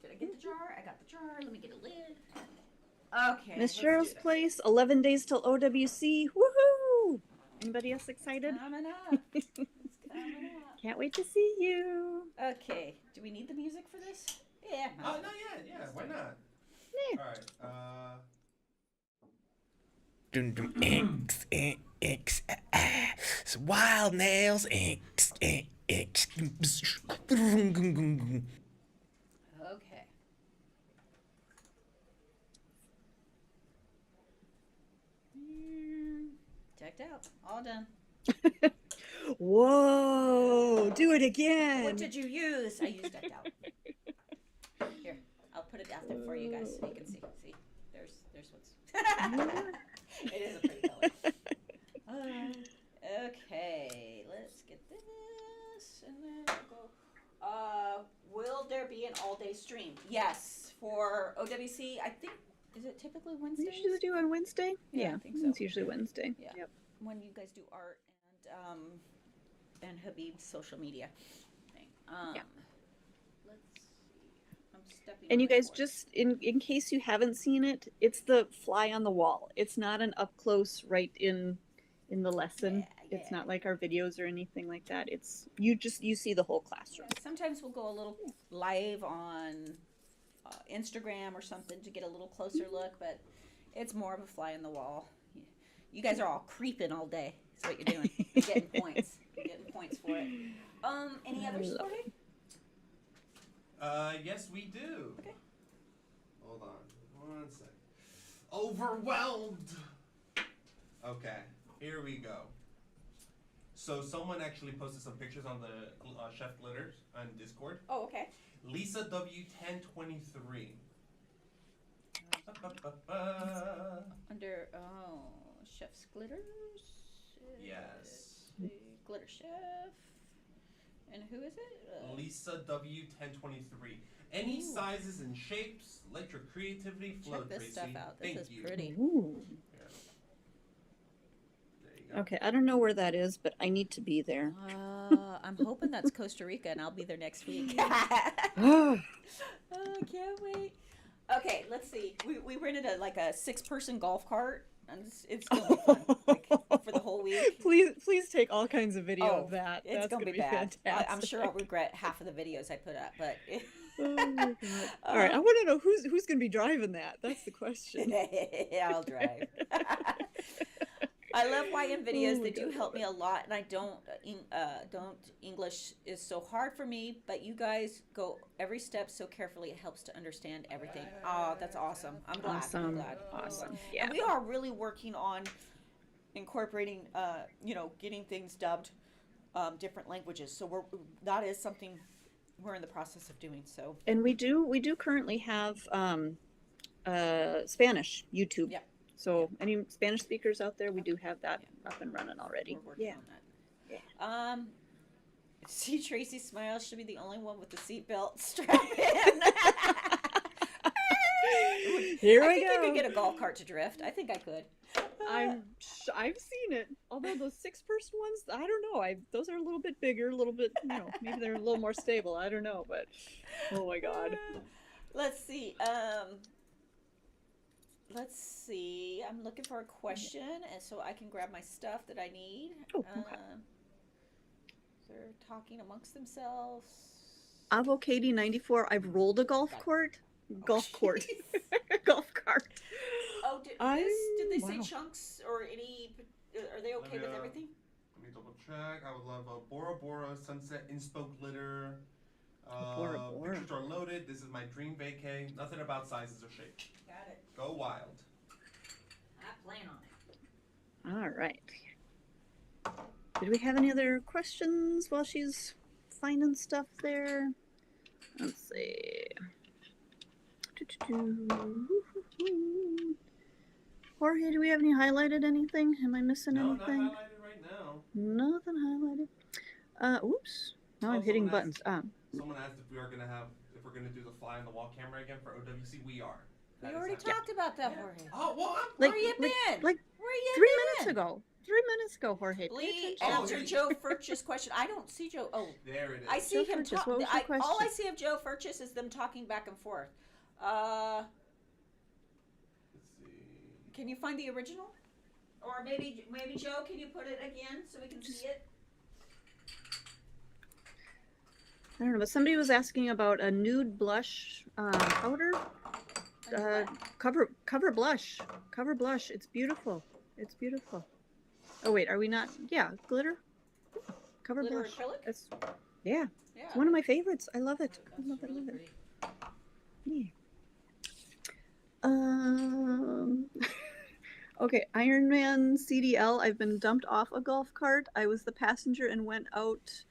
Did I get the jar? I got the jar. Let me get a lid. Okay. Miss Cheryl's Place, 11 days till OWC. Woohoo! Anybody else excited? Coming up. It's coming up. Can't wait to see you. Okay. Do we need the music for this? Yeah. Not yet. Yeah, why not? Yeah. All right. Dum dum X X X wild nails X X. Okay. Checked out. All done. Whoa! Do it again. What did you use? I used decked out. Here, I'll put it out there for you guys so you can see. See, there's what's. It is a pretty color. Okay, let's get this, and then we'll go. Will there be an all-day stream? Yes, for OWC. I think is it typically Wednesdays? You usually do on Wednesday? Yeah, I think so. It's usually Wednesday. Yeah. Yep. When you guys do art and Habib's social media thing. Yeah. Let's see. I'm stepping. And you on my guys, board. just in case you haven't seen it, it's the fly on the wall. It's not an up close right in the lesson. Yeah, It's yeah. not like our videos or anything like that. It's you see the whole classroom. Sometimes we'll go a little live on Instagram or something to get a little closer look, but it's more of a fly in the wall. You guys are all creeping all day. That's what you're doing. You're getting points. You're getting points for it. Any others for you? Yes, we do. Okay. Hold on, 1 sec. Overwhelmed. Okay, here we go. So someone actually posted some pictures on the Chef Glitters on Discord. Oh, okay. Lisa W1023. Under Chef's Glitters. Yes. The Glitter Chef. And who is it? Lisa W1023. Any Ooh. sizes and shapes, let your creativity flow, Check this Tracy. stuff out. This Thank is you. pretty. Ooh. Yeah. There you go. Okay, I don't know where that is, but I need to be there. I'm hoping that's Costa Rica, and I'll be there next week. Oh, Oh, can't wait. Okay, let's see. We rented a 6-person golf cart, and it's gonna be fun like, for the whole week. please take all kinds of video Oh, of that. It's That's gonna be bad. fantastic. I'm sure I'll regret half of the videos I put up, but Oh my God. All right, I want to know who's going to be driving that. That's the question. I'll drive. I love YM videos. Oh my They do God. help me a lot, and I don't English is so hard for me, but you guys go every step so carefully. It helps to understand everything. Oh, that's awesome. I'm glad. I'm Awesome. glad. Awesome. Yeah. And we are really working on incorporating, getting things dubbed different languages. So that is something we're in the process of doing. So And we do currently have Spanish YouTube. Yeah. So any Spanish speakers out there, we do have that up and running already. we're working on that. See, Tracy Smiles should be the only one with the seatbelt strap in. Here I we think I go. could get a golf cart to drift. I think I could. I've seen it. Although those 6-person ones, I don't know. Those are a little bit bigger, a little bit, maybe they're a little more stable. I don't know, but oh my God. Let's see. I'm looking for a question, and so I can grab my stuff that I need. Oh, okay. They're talking amongst themselves. Avocado 94. I've rolled a golf court. Golf court. Golf cart. Oh, did they say Wow. chunks or any? Are they okay Let me, with everything? Let me double check. I would love a Bora Bora Sunset Inspo Glitter. Bora Bora. Pictures are loaded. This is my dream vacay. Nothing about sizes or shape. Got it. Go wild. I plan on it. All right. Did we have any other questions while she's finding stuff there? Let's see. Jorge, do we have any highlighted anything? Am I missing No, anything? not highlighted right now. Nothing highlighted. Oops. Now I'm hitting buttons. Someone asked if we're gonna do the fly on the wall camera again for OWC. We are. We already talked about that, Jorge. Oh, well, Where you been? Like Where you 3 been? minutes ago. 3 minutes ago, Jorge. Pay Please attention. answer Joe Furch's question. I don't see Joe. Oh, there it is. I see Joe him Furch's, talk. what was your question? All I see of Joe Furch's is them talking back and forth. Let's see. Can you find the original? Or maybe Joe, can you put it again so we can see it? I don't know, but somebody was asking about a nude blush powder. Cover blush. Cover blush. It's beautiful. It's beautiful. Oh wait, are we not? Yeah, glitter. Cover Glitter blush. acrylic? It's, yeah, Yeah. it's one of my favorites. I love it. That's I love it. really Love it. pretty. Yeah. Okay, Ironman CDL. I've been dumped off a golf cart. I was the passenger and went out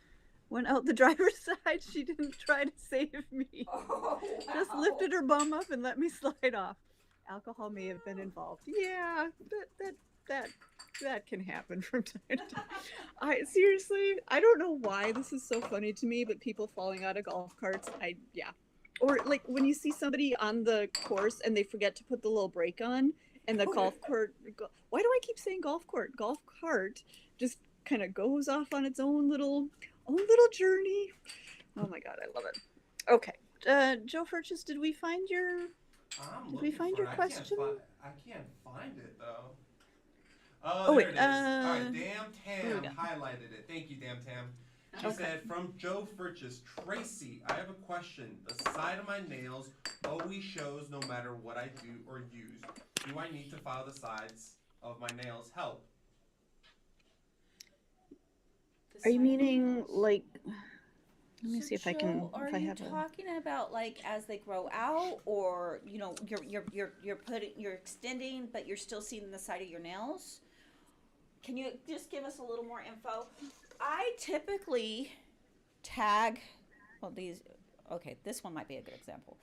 the driver's side. She didn't try to save me. Oh, Just wow. lifted her bum up and let me slide off. Alcohol may have been involved. Yeah, that can happen from time to time. I don't know why this is so funny to me, but people falling out of golf carts, or like when you see somebody on the course and they forget to put the little brake on, and the golf cart. Why do I keep saying golf cart? Golf cart just kind of goes off on its own little journey. Oh my god, I love it. Okay, Joe Furch's, did we find your question? I can't find it though. Oh, there wait, it is. All right, Damn here we Tam go. highlighted it. Thank you, Damn Tam. She Okay. said, from Joe Furch's, Tracy, I have a question. The side of my nails always shows no matter what I do or use. Do I need to file the sides of my nails? Help. Are you meaning like? Let me see if I can. Joe, If I have Are you talking about like as they grow out, or you're extending, but you're still seeing the side of your nails? Can you just give us a little more info? I typically tag. Well, these. Okay, this one might be a good example.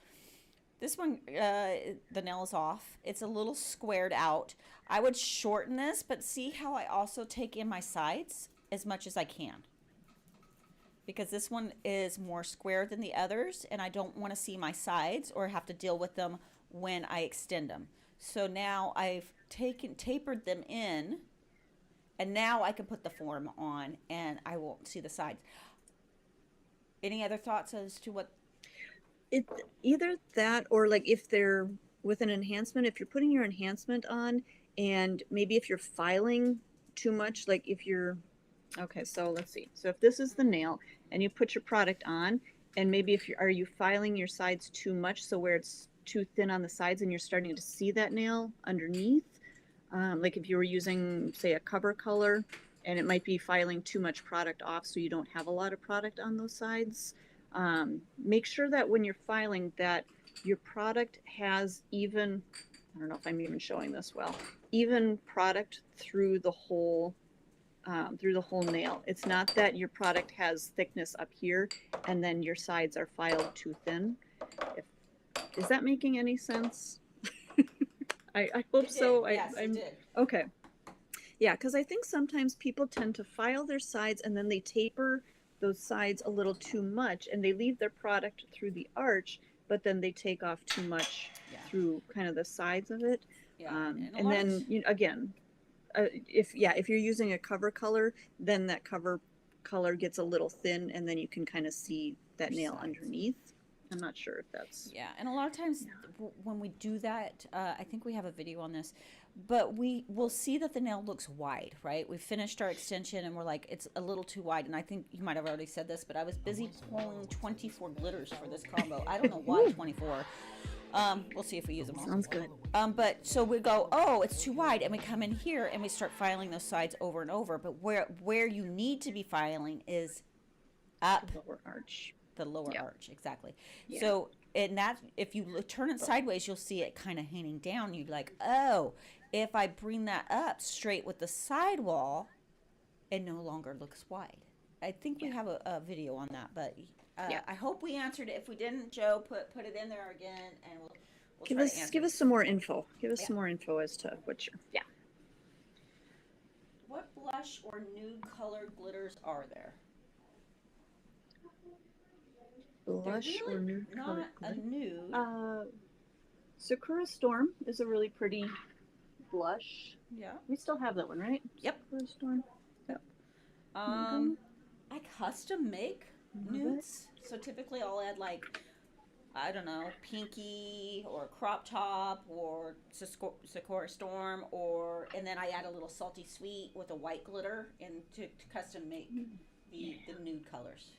This one, the nail is off. It's a little squared out. I would shorten this, but see how I also take in my sides as much as I can. Because this one is more square than the others, and I don't want to see my sides or have to deal with them when I extend them. So now I've tapered them in, and now I can put the form on, and I won't see the sides. Any other thoughts as to what? Either that or like if they're with an enhancement, if you're putting your enhancement on, and maybe if you're filing too much, like if you're okay, so let's see. So if this is the nail and you put your product on, and maybe if are you filing your sides too much, so where it's too thin on the sides and you're starting to see that nail underneath, like if you were using, say, a cover color, and it might be filing too much product off, so you don't have a lot of product on those sides. Make sure that when you're filing that your product has even, I don't know if I'm even showing this well, even product through the whole nail. It's not that your product has thickness up here and then your sides are filed too thin. Is that making any sense? I hope so. Yes, it did. Okay. Yeah, because I think sometimes people tend to file their sides and then they taper those sides a little too much, and they leave their product through the arch, but then they take off too much through kind of the sides of it. Yeah. And then again, if you're using a cover color, then that cover color gets a little thin, and then you can kind of see that nail sides. Underneath. I'm not sure if that's Yeah, and a lot of times when we do that, I think we have a video on this, but we will see that the nail looks wide, right? We finished our extension and we're like, it's a little too wide. And I think you might have already said this, but I was busy pulling 24 glitters for this combo. I don't know why 24. We'll see if we use them all. sounds good. But so we go, oh, it's too wide, and we come in here and we start filing those sides over and over. But where you need to be filing is up Lower arch. the lower arch, exactly. Yeah. So, and that if you turn it sideways, you'll see it kind of hanging down. You're like, oh, if I bring that up straight with the sidewall, it no longer looks wide. I think we have a video on that, but I hope we answered it. If we didn't, Joe, put it in there again, and we'll try to answer Give it. us some more info. Give us Yeah. some more info as to what you're. Yeah. What blush or nude colored glitters are there? Blush They're or really nude not color? a nude. Sakura Storm is a really pretty blush. Yeah. We still have that one, right? Yep. Sakura Storm. Yep. I custom make Love nudes, so typically I'll add like, I don't know, pinky or crop top or Sakura Storm, and then I add a little salty sweet with a white glitter and to custom make the nude colors.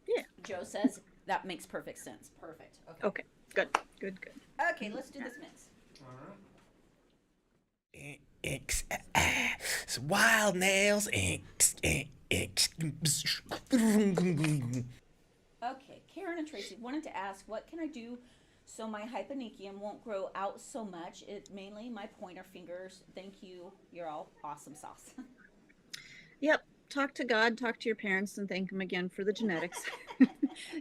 Yeah. Joe says that makes perfect sense. Perfect. Okay. Okay. Good. Good. Good. Okay, let's do this mix. All right. It's wild nails. Okay, Karen and Tracy wanted to ask, what can I do so my hyponychium won't grow out so much? It's mainly my pointer fingers. Thank you. You're all awesome sauce. Yep. Talk to God, talk to your parents, and thank them again for the genetics.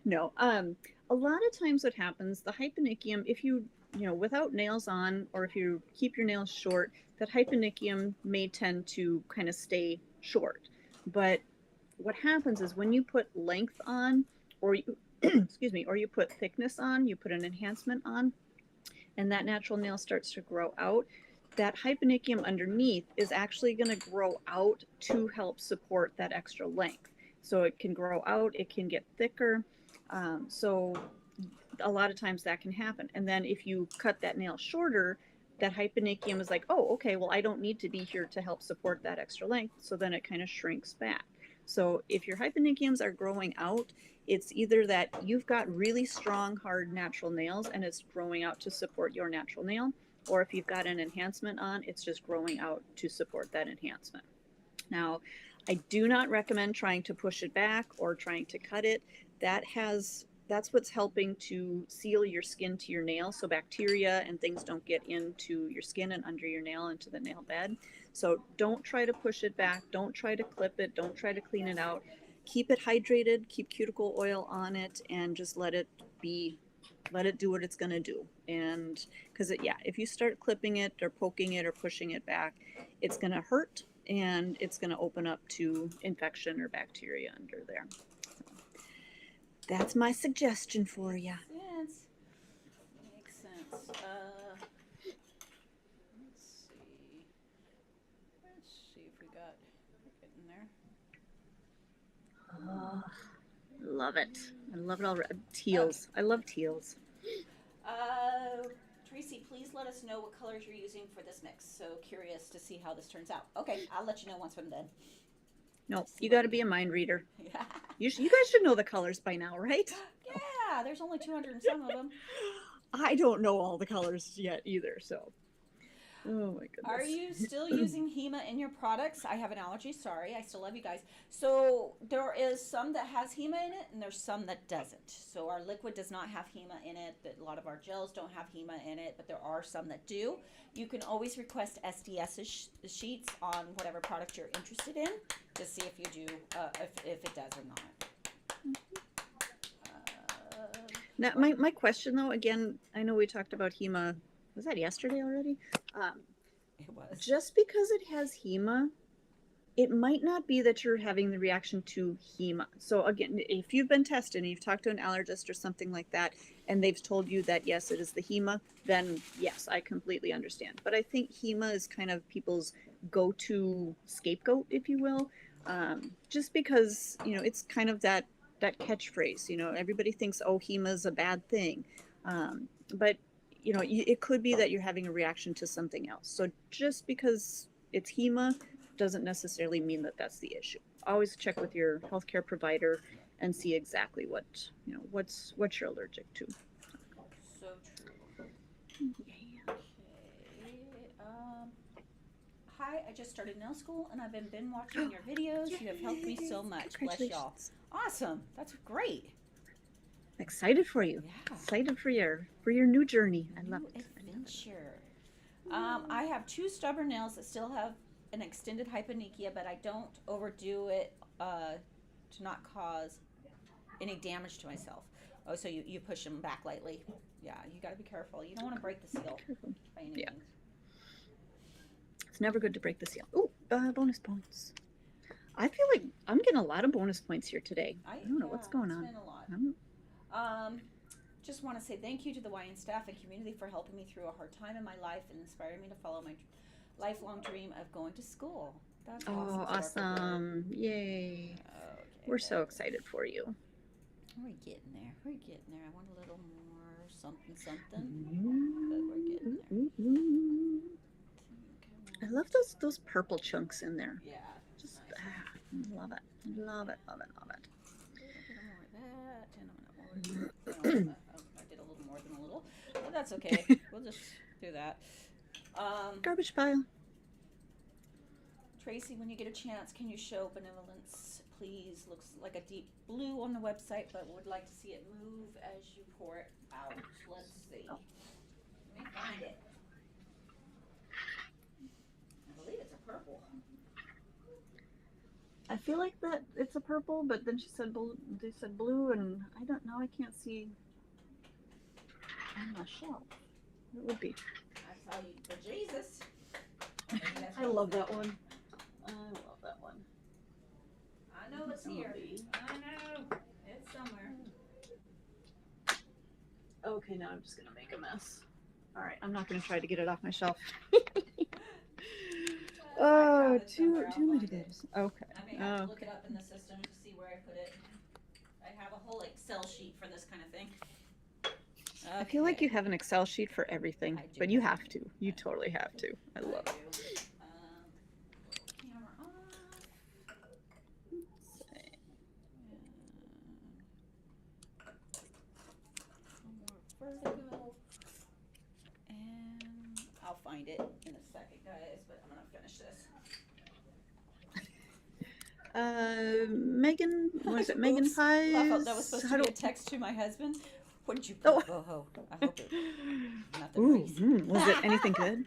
No. A lot of times what happens, the hyponychium, if you without nails on, or if you keep your nails short, that hyponychium may tend to kind of stay short. But what happens is when you put length on, or you, excuse me, or you put thickness on, you put an enhancement on, and that natural nail starts to grow out, that hyponychium underneath is actually going to grow out to help support that extra length. So it can grow out, it can get thicker. So a lot of times that can happen. And then if you cut that nail shorter, that hyponychium is like, oh, okay, well, I don't need to be here to help support that extra length. So then it kind of shrinks back. So if your hyponychiums are growing out, it's either that you've got really strong, hard natural nails and it's growing out to support your natural nail, or if you've got an enhancement on, it's just growing out to support that enhancement. Now, I do not recommend trying to push it back or trying to cut it. That's what's helping to seal your skin to your nail, so bacteria and things don't get into your skin and under your nail into the nail bed. So don't try to push it back. Don't try to clip it. Don't try to clean it out. Keep it hydrated. Keep cuticle oil on it, and just let it do what it's going to do. And because if you start clipping it or poking it or pushing it back, it's going to hurt and it's going to open up to infection or bacteria under there. That's my suggestion for you. Makes sense. Let's see if we got it in there. Oh, love it. I love it already. Teals. I love teals. Tracy, please let us know what colors you're using for this mix. So curious to see how this turns out. Okay, I'll let you know once I'm done. No, you got to be a mind reader. Yeah. You guys should know the colors by now, right? Yeah, there's only 200 and some of them. I don't know all the colors yet either, so. Oh my goodness. Are you still using HEMA in your products? I have an allergy, sorry. I still love you guys. So there is some that has HEMA in it and there's some that doesn't. So our liquid does not have HEMA in it. A lot of our gels don't have HEMA in it, but there are some that do. You can always request SDS sheets on whatever product you're interested in to see if you do, if it does or not. Now, my question though, again, I know we talked about HEMA, was that yesterday already? It was. Just because it has HEMA, it might not be that you're having the reaction to HEMA. So again, if you've been tested and you've talked to an allergist or something like that, and they've told you that yes, it is the HEMA, then yes, I completely understand. But I think HEMA is kind of people's go-to scapegoat, if you will, just because, it's kind of that catchphrase, everybody thinks, oh, HEMA is a bad thing. But it could be that you're having a reaction to something else. So just because it's HEMA doesn't necessarily mean that that's the issue. Always check with your healthcare provider and see exactly what you're allergic to. So true. Yeah. Okay. Hi, I just started nail school and I've been watching your videos. You have helped me so much. Bless y'all. Congratulations. Awesome. That's great. Excited for you. Yeah. Excited for your new journey. I love New it. adventure. I have 2 stubborn nails that still have an extended hyponychia, but I don't overdo it to not cause any damage to myself. Oh, so you push them back lightly. Yeah, you got to be careful. You don't want to break the seal Careful. by any Yeah. means. It's never good to break the seal. Oh, bonus points. I feel like I'm getting a lot of bonus points here today. I don't know what's going on. It's been a lot. I'm- Just want to say thank you to the YN staff and community for helping me through a hard time in my life and inspiring me to follow my lifelong dream of going to school. That's Oh, awesome. Yay. Okay, We're so excited for you. We're getting there. We're getting there. I want a little more something, something. Mm-hmm. But we're getting there. Ooh. I love those purple chunks in there. Yeah. Just nice. love it. Love it, love it, love it. A little bit more of that, and I'm gonna I did a little more than a little, but that's okay. We'll just do that. Garbage pile. Tracy, when you get a chance, can you show benevolence, please? Looks like a deep blue on the website, but would like to see it move as you pour it out. Let's see. Let me find it. I believe it's a purple. I feel like that it's a purple, but then she said blue. They said blue, and I don't know. I can't see on my shelf. It would be. I tell you, for Jesus. I love that one. I love that one. I know it's here. I know. It's somewhere. Okay, now I'm just gonna make a mess. All right, I'm not gonna try to get it off my shelf. Oh, too many days. Okay. I may have to look it up in the system to see where I put it. I have a whole Excel sheet for this kind of thing. I feel like you have an Excel sheet for everything, I do. but you have to. You totally have to. I love it. Camera off. One more vertigo. And I'll find it in a second, guys, but I'm going to finish this. Megan, was it Megan Oops. Pies? That was supposed How to be do- a text to my husband. What did you put? Oh, I hope it. Nothing Ooh, nice. was it anything good?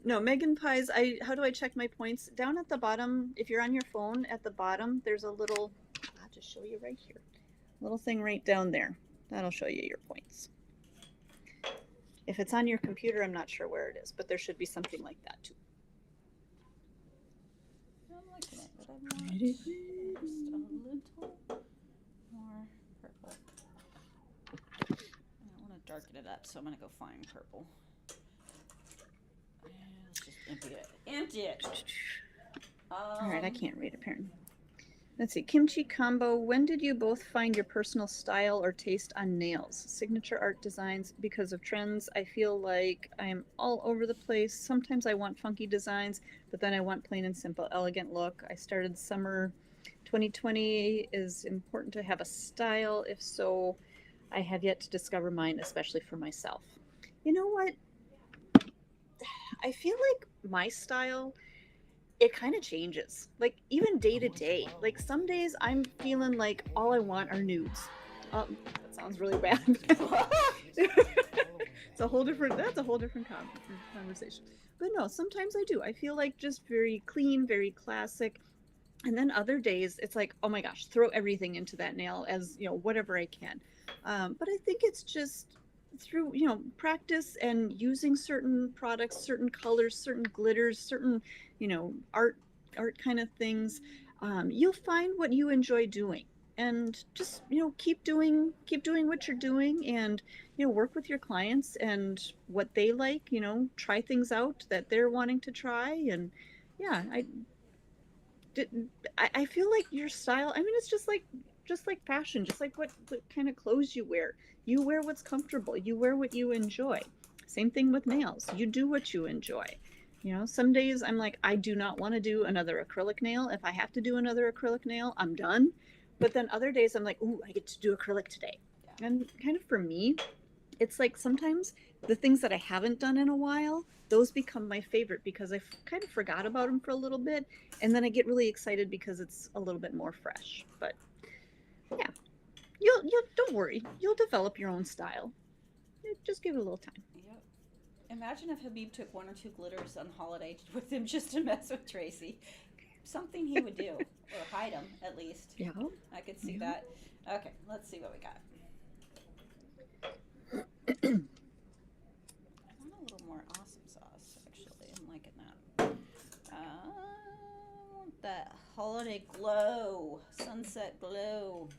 No, Megan Pies. How do I check my points? Down at the bottom, if you're on your phone, at the bottom, there's a little. I'll just show you right here. Little thing right down there. That'll show you your points. If it's on your computer, I'm not sure where it is, but there should be something like that too. I'm liking it, but I want just a little more purple. I want to darken it up, so I'm going to go find purple. And let's just empty it. Empty it! All right, I can't read apparently. Let's see. Kimchi Combo. When did you both find your personal style or taste on nails? Signature art designs because of trends. I feel like I'm all over the place. Sometimes I want funky designs, but then I want plain and simple, elegant look. I started summer 2020. Is important to have a style? If so, I have yet to discover mine, especially for myself. You know what? I feel like my style, it kind of changes, like even day to day. Like some days I'm feeling like all I want are nudes. That sounds really bad. That's a whole different conversation. But no, sometimes I do. I feel like just very clean, very classic. And then other days it's like, oh my gosh, throw everything into that nail, as you know, whatever I can. But I think it's just through, you know, practice and using certain products, certain colors, certain glitters, certain, you know, art kind of things, you'll find what you enjoy doing, and just, you know, keep doing what you're doing, and, you know, work with your clients and what they like, you know, try things out that they're wanting to try. And yeah, I feel like your style, I mean, it's just like fashion, just like what kind of clothes you wear. You wear what's comfortable, you wear what you enjoy. Same thing with nails. You do what you enjoy. You know, some days I'm like, I do not want to do another acrylic nail. If I have to do another acrylic nail, I'm done. But then other days I'm like, ooh, I get to do acrylic today. Yeah. And kind of for me, it's like sometimes the things that I haven't done in a while, those become my favorite because I kind of forgot about them for a little bit. And then I get really excited because it's a little bit more fresh. But You'll don't worry. You'll develop your own style. Just give it a little time. Yep. Imagine if Habib took 1 or 2 glitters on holiday with him just to mess with Tracy. Something he would do, or hide them at least. Yeah. I could see that. Okay, let's see what we got. I want a little more awesome sauce, actually. I'm liking that. That holiday glow, sunset glow.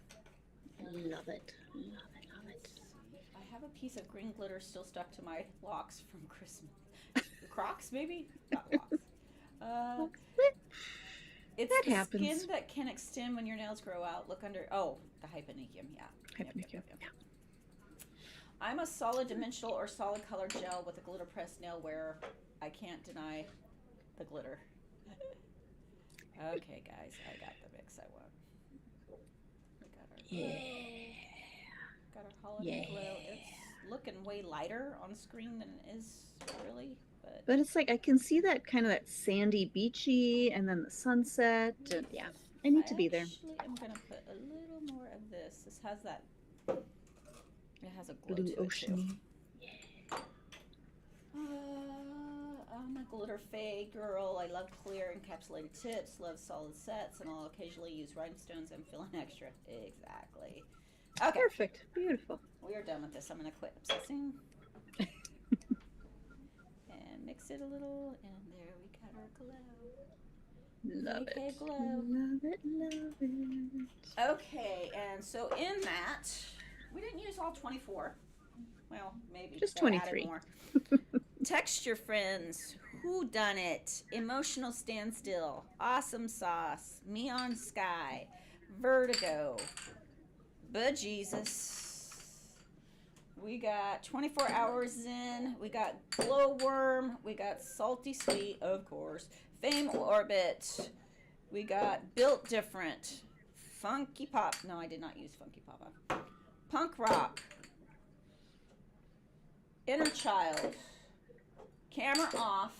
Love it. Love it. Love it. I have a piece of green glitter still stuck to my locks from Christmas. Crocs, maybe? Not locks. It's That the happens. skin that can extend when your nails grow out. Look under. Oh, the hyponychium. Yeah. Hyponychium, Yep. I'm a solid dimensional or solid color gel with a glitter press nail wearer. I can't deny the glitter. Okay, guys, I got the mix I want. We got our glow. Got our holiday glow. It's looking way lighter on screen than it is really, But it's like I can see that kind of that sandy, beachy, and then the sunset. And yeah, I need to be there. Actually, I'm gonna put a little more of this. This has that. It has a glow Blue to it too. ocean. I'm a glitter fay girl. I love clear encapsulated tips, love solid sets, and I'll occasionally use rhinestones and fill in extra. Exactly. Okay, Perfect. Beautiful. we are done with this. I'm going to quit obsessing. And mix it a little, and there we got our glow. Love Okay, it. glow. Love it. Love it. Okay, and so in that, we didn't use all 24. Well, maybe. Just so I added 23. more. Texture friends, who done it? Emotional standstill, awesome sauce, neon sky, vertigo, bejesus. We got 24 hours in. We got glowworm. We got salty sweet, of course. Fame orbit. We got built different. Funky pop. No, I did not use funky pop. Punk rock. Inner child. Camera off,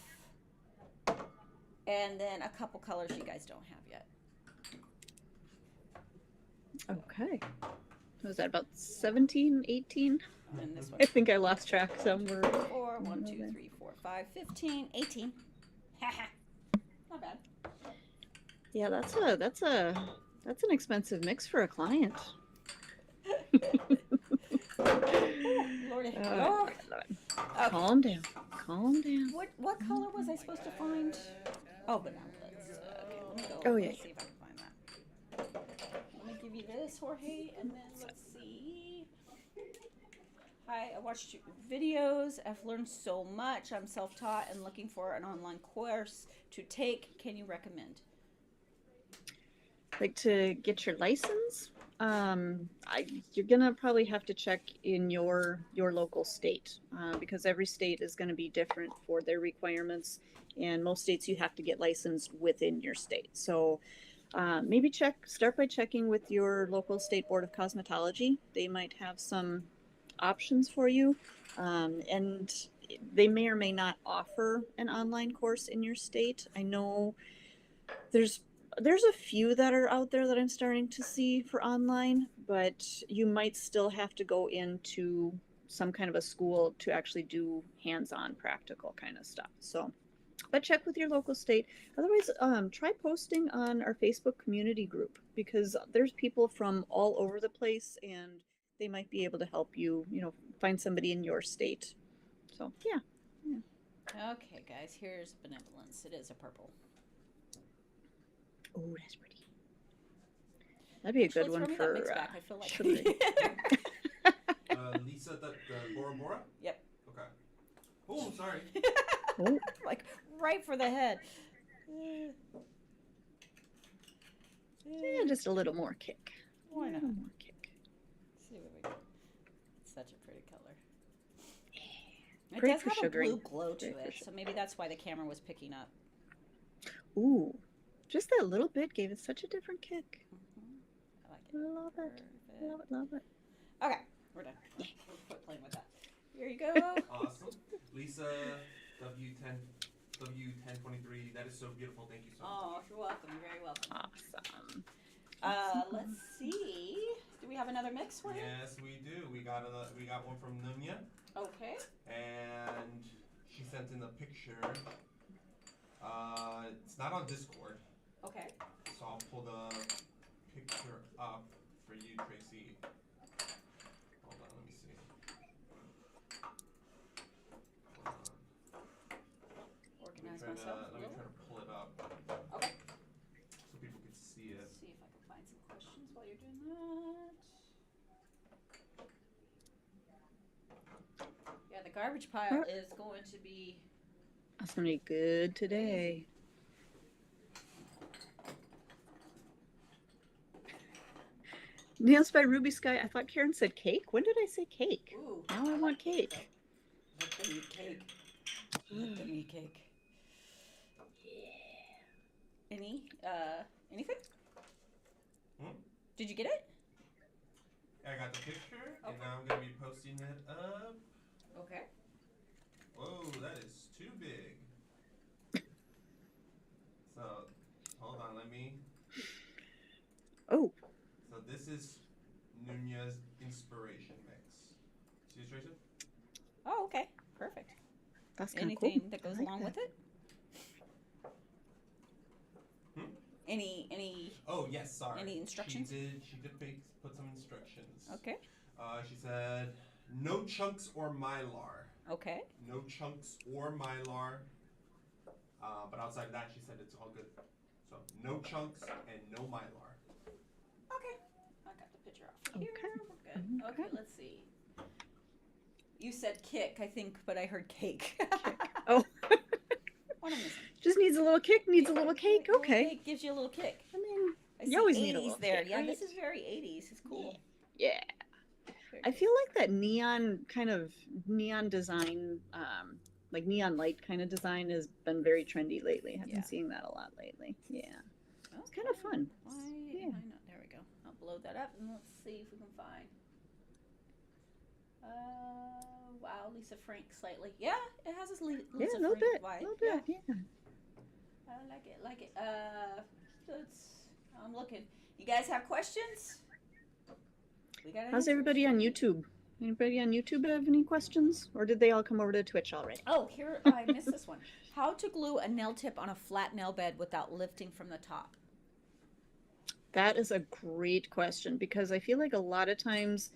and then a couple colors you guys don't have yet. Okay. Was that about 17, 18? And this one. I think I lost track somewhere. 4, 1, 2, 3, 4, 5, 15, 18. Haha. Not bad. Yeah, that's an expensive mix for a client. Lordy. Oh, Lord. Okay. Calm down. Calm down. What color was I supposed to find? Oh, benevolence. Okay, let me go. Oh, yeah. Let's see if I can find that. Let me give you this, Jorge, and then let's see. Hi, I watched your videos. I've learned so much. I'm self-taught and looking for an online course to take. Can you recommend? Like to get your license, you're gonna probably have to check in your local state because every state is going to be different for their requirements, and most states you have to get licensed within your state. So maybe start by checking with your local state board of cosmetology. They might have some options for you, and they may or may not offer an online course in your state. I know there's a few that are out there that I'm starting to see for online, but you might still have to go into some kind of a school to actually do hands-on practical kind of stuff. So, but check with your local state. Otherwise, try posting on our Facebook community group because there's people from all over the place and they might be able to help you, find somebody in your state. So, yeah. Okay, guys, here's benevolence. It is a purple. Oh, that's pretty. That'd be a good one for I feel like sugaring. Lisa, the Bora Bora? Yep. Okay. Oh, I'm sorry. Oh. Like right for the head. Yeah, just a little more kick. Why not? A little more kick. Let's see what we got. It's such a pretty color. It Great does for have sugaring. a blue glow to Great for it, so maybe that's why the camera was picking up. Ooh, just that little bit gave it such a different kick. I like it. Love it. Perfect. Love it. Love it. Okay, we're done. We'll quit playing with that. Here you go. Awesome. Lisa, W1023. That is so beautiful. Thank you so much. Oh, you're welcome. You're very welcome. Awesome. Let's see. we have another mix for you? Yes, we do. We got one from Nunya, Okay. and she sent in a picture. It's not on Discord, Okay. so I'll pull the picture up for you, Tracy. Hold on, let me see. Hold on. Organize myself. Let me try to pull it up Okay. so people can see it. Let's see if I can find some questions while you're doing that. Yeah, the garbage pile is going to be. That's gonna be good today. Nails by Ruby Sky. I thought Karen said cake. When did I say cake? Ooh. Now I want cake. Let them eat cake. Let them eat cake. Anything? Did you get it? I got the picture, and Okay. now I'm gonna be posting it up. Okay. Whoa, that is too big. So, hold on, let me. Oh, So this is Nunya's inspiration mix. See this, Tracy? Oh, okay. Perfect. that's kind of cool. Anything that goes I like along that. with it? Hmm? Any? Oh yes, sorry. Any instructions? She did put some instructions. Okay. She said no chunks or mylar. Okay. No chunks or mylar. But outside of that, she said it's all good. So no chunks and no mylar. Okay. I got the picture off here. Okay. We're good. Okay, let's see. You said kick, I think, but I heard cake. Oh, What am I missing? just needs a little kick. Needs a little cake. Little Okay. cake gives you a little kick. I mean, I You see always 80s need a little there. kick, Yeah, right? this is very 80s. It's cool. yeah. Very I cool. feel like that neon kind of neon design, like neon light kind of design, has been very trendy lately. I've Yeah. been seeing that a lot lately. Yeah. It's kind of fun. Yeah. There we go. I'll blow that up and let's see if we can find. Wow, Lisa Frank slightly. Yeah, it has this Lisa Yeah, a little Frank bit. vibe. A little bit. Yeah. I like it. I'm looking. You guys have questions? We got How's everybody on YouTube? Anybody on YouTube have any questions, or did they all come over to Twitch already? Oh, here I missed this one. How to glue a nail tip on a flat nail bed without lifting from the top? That is a great question, because I feel like a lot of times,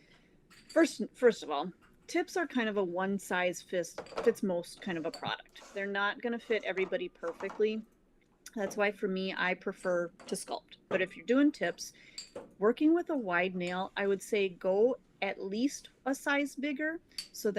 first of all, tips are kind of a one size fits most kind of a product. They're not going to fit everybody perfectly. That's why for me, I prefer to sculpt. But if you're doing tips, working with a wide nail, I would say go at least a size bigger, so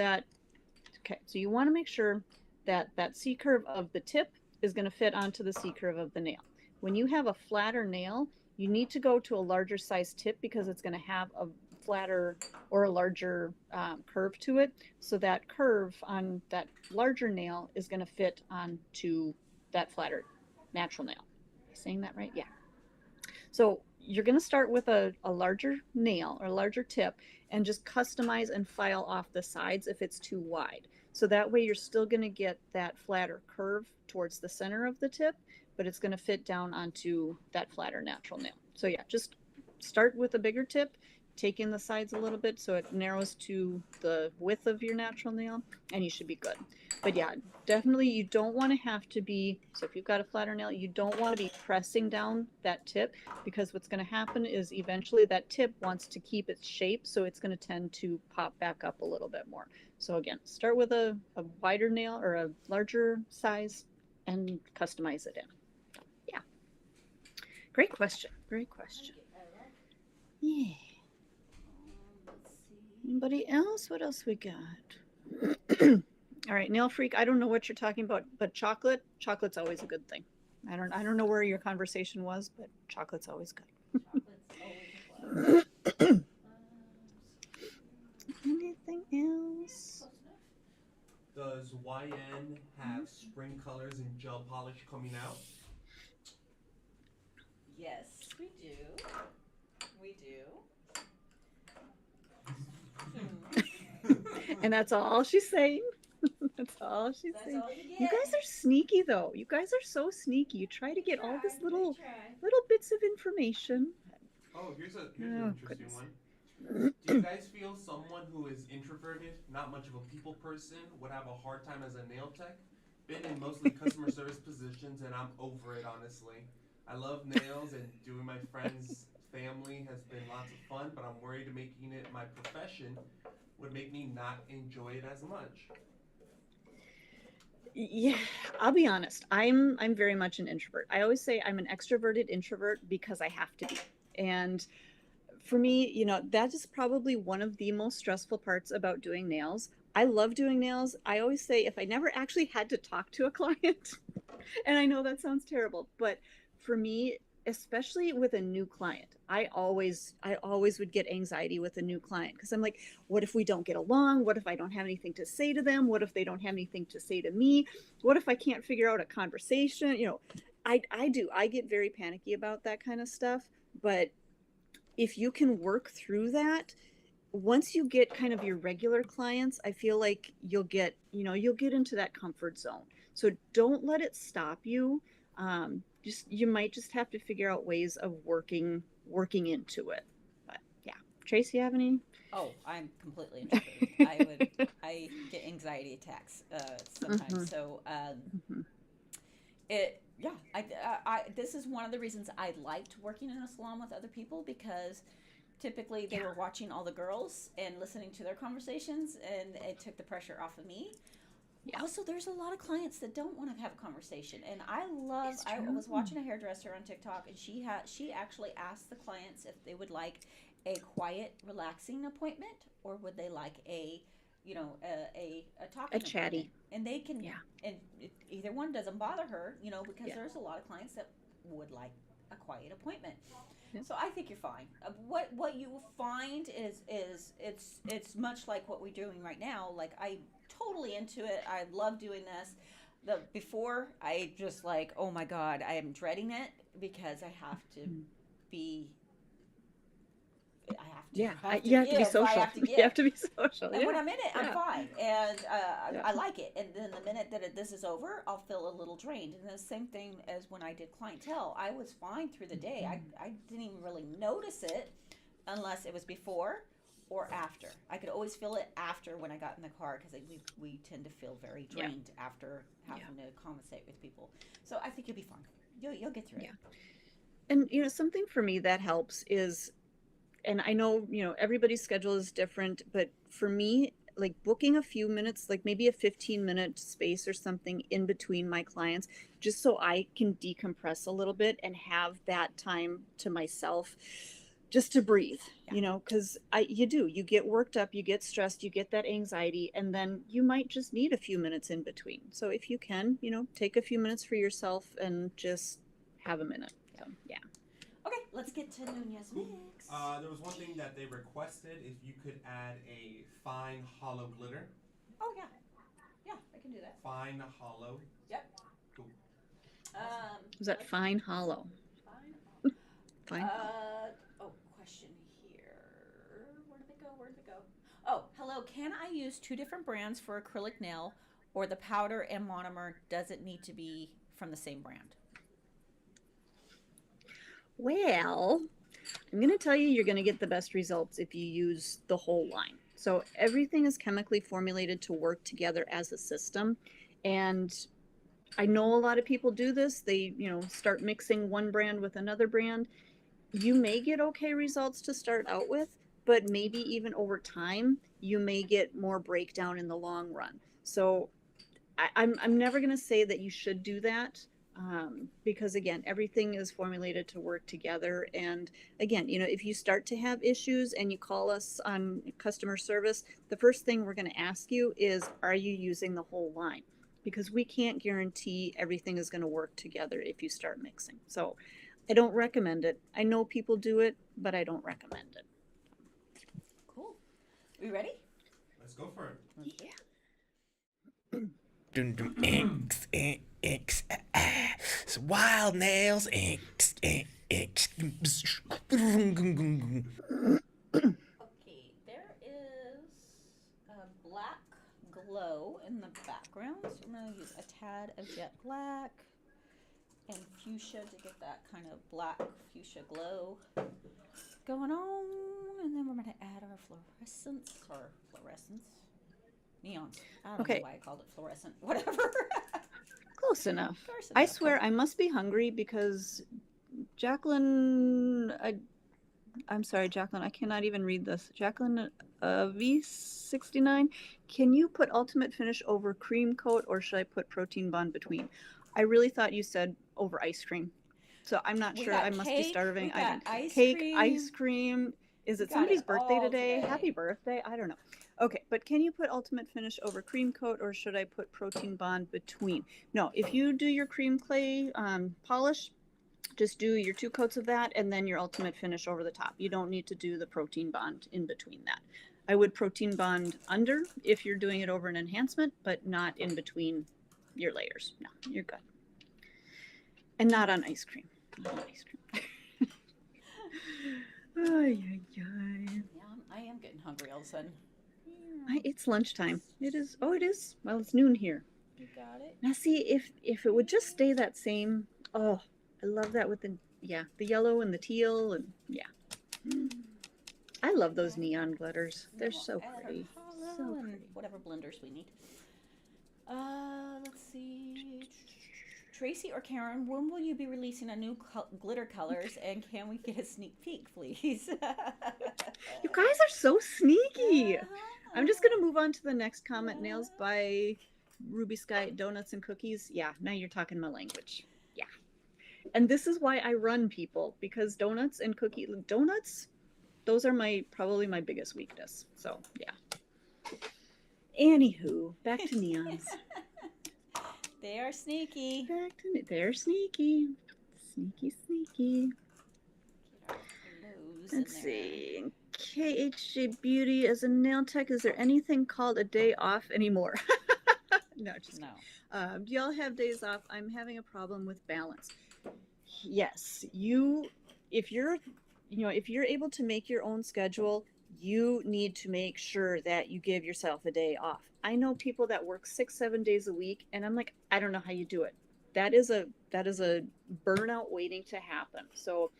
you want to make sure that that C curve of the tip is going to fit onto the C curve of the nail. When you have a flatter nail, you need to go to a larger size tip, because it's going to have a flatter or a larger curve to it. So that curve on that larger nail is going to fit onto that flatter natural nail. Am I saying that right? Yeah. So you're going to start with a larger nail or a larger tip, and just customize and file off the sides if it's too wide. So that way you're still going to get that flatter curve towards the center of the tip, but it's going to fit down onto that flatter natural nail. So yeah, just start with a bigger tip, take in the sides a little bit so it narrows to the width of your natural nail, and you should be good. But yeah, definitely you don't want to have to be, so if you've got a flatter nail, you don't want to be pressing down that tip, because what's going to happen is eventually that tip wants to keep its shape, so it's going to tend to pop back up a little bit more. So again, start with a wider nail or a larger size and customize it in. Yeah. Great question. Great question. Yeah. Let's see. Anybody else? What else we got? All right, Nail Freak, I don't know what you're talking about, but chocolate's always a good thing. I don't know where your conversation was, but chocolate's always good. Chocolate's always a plus. Anything else? Does YN have spring colors and gel polish coming out? Yes, we do. We do. And that's all she's saying. That's all she's That's saying. all you get. You guys are sneaky, though. You guys are so sneaky. You try to get all this little bits of information. Oh, here's an Oh, interesting goodness. one. Do you guys feel someone who is introverted, not much of a people person, would have a hard time as a nail tech? Been in mostly customer service positions and I'm over it, honestly. I love nails and doing my friends' family has been lots of fun, but I'm worried making it my profession would make me not enjoy it as much. Yeah, I'll be honest. I'm very much an introvert. I always say I'm an extroverted introvert because I have to be. And for me, that is probably one of the most stressful parts about doing nails. I love doing nails. I always say if I never actually had to talk to a client, and I know that sounds terrible, but for me, especially with a new client, I always would get anxiety with a new client because I'm like, what if we don't get along? What if I don't have anything to say to them? What if they don't have anything to say to me? What if I can't figure out a conversation? I get very panicky about that kind of stuff, but if you can work through that, once you get kind of your regular clients, I feel like you'll get into that comfort zone. So don't let it stop you. You might just have to figure out ways of working into it. But yeah, Tracy, you have any? Oh, I'm completely introverted. I get anxiety attacks Mm-hmm, sometimes. So mm-hmm. yeah, this is one of the reasons I liked working in a salon with other people, because typically they were watching all the girls and listening to their conversations, and it took the pressure off of me. Yeah, Also, there's a lot of clients that don't want to have a conversation, and it's I true. was watching a hairdresser on TikTok, and she actually asked the clients if they would like a quiet, relaxing appointment, or would they like a A talking appointment, chatty. and they can, Yeah, and either one doesn't bother her, because yeah, there's a lot of clients that would like a quiet appointment. yeah, So I think you're fine. What you will find is it's much like what we're doing right now. Like, I totally into it. I love doing this. The before, I just like, oh my god, I am dreading it because I have to mm, be I have to yeah. I have to You have to be give. I social. have to You give. have to be social. And Yeah, when I'm in it, I'm yeah, fine, and yeah. I like it. And then the minute that this is over, I'll feel a little drained. And the same thing as when I did clientele, I was fine through the day. I didn't even really notice it unless it was before or after. I could always feel it after when I got in the car, because we tend to feel very Yeah, drained after yeah, having to conversate with people. So I think you'll be fine. You'll get through it. yeah. And something for me that helps is, and I know, everybody's schedule is different, but for me, like booking a few minutes, like maybe a 15-minute space or something in between my clients, just so I can decompress a little bit and have that time to myself just to breathe, Yeah. because you get worked up, you get stressed, you get that anxiety, and then you might just need a few minutes in between. So if you can, take a few minutes for yourself and just have a minute. Yeah. So yeah. Okay, let's get to Nunez Cool. next. There was one thing that they requested, if you could add a fine hollow glitter. Oh yeah, yeah, I can do that. Fine hollow. Yep. Cool. Was that Let's fine hollow? fine. Fine hollow. Question here. Where did it go? Where did it go? Oh, hello. Can I use two different brands for acrylic nail, or the powder and monomer doesn't need to be from the same brand? Well, I'm going to tell you're going to get the best results if you use the whole line. So everything is chemically formulated to work together as a system. And I know a lot of people do this. They, start mixing one brand with another brand. You may get okay results to start out with, but maybe even over time, you may get more breakdown in the long run. So I'm never going to say that you should do that, because again, everything is formulated to work together. And again, if you start to have issues and you call us on customer service, the first thing we're going to ask you is, are you using the whole line? Because we can't guarantee everything is going to work together if you start mixing. So I don't recommend it. I know people do it, but I don't recommend it. Cool. Are you ready? Let's go for it. Yeah. Inks, inks, it's wild nails, inks, inks. Okay, there is a black glow in the background. So I'm going to use a tad of jet black and fuchsia to get that kind of black fuchsia glow going on. and then we're going to add our fluorescence. Neons. I don't Okay. know why I called it fluorescent. Whatever. Close enough. Close I enough. swear I must be hungry because Jacqueline, I'm sorry, Jacqueline, I cannot even read this. Jacqueline V69, can you put ultimate finish over cream coat or should I put protein bond between? I really thought you said over ice cream. So I'm not We sure. got I must be cake, starving. we got ice cake, cream. ice cream. Is We it got somebody's it birthday all today? today. Happy birthday. I don't know. Okay, but can you put ultimate finish over cream coat or should I put protein bond between? No, if you do your cream clay polish, just do your 2 coats of that and then your ultimate finish over the top. You don't need to do the protein bond in between that. I would protein bond under if you're doing it over an enhancement, but not in between your layers. No, you're good. And not on ice cream. Not on ice cream. Ay, ay, ay. Yeah, I am getting hungry all of a sudden. It's lunchtime. It is. Oh, it is. Well, it's noon here. You got it. Now, see if it would just stay that same. Oh, I love that with the yellow and the teal and yeah. I love those neon glitters. They're so Add our pretty. hollow So and pretty. whatever blenders we need. Let's see. Tracy or Karen, when will you be releasing a new glitter colors, and can we get a sneak peek, please? You guys are so sneaky. I'm just gonna move on to the next comment. Nails by Ruby Sky Donuts and Cookies. Yeah, now you're talking my language. Yeah, and this is why I run people, because donuts and donuts, those are probably my biggest weakness. So yeah. Anywho, back to neons. They are sneaky. They're sneaky. Sneaky. Get our glows in Let's there. see. KHJ Beauty, as a nail tech, is there anything called a day off anymore? No, just No. do y'all have days off? I'm having a problem with balance. Yes, if you're able to make your own schedule, you need to make sure that you give yourself a day off. I know people that work 6-7 days a week, and I'm like, I don't know how you do it. That is a burnout waiting to happen. So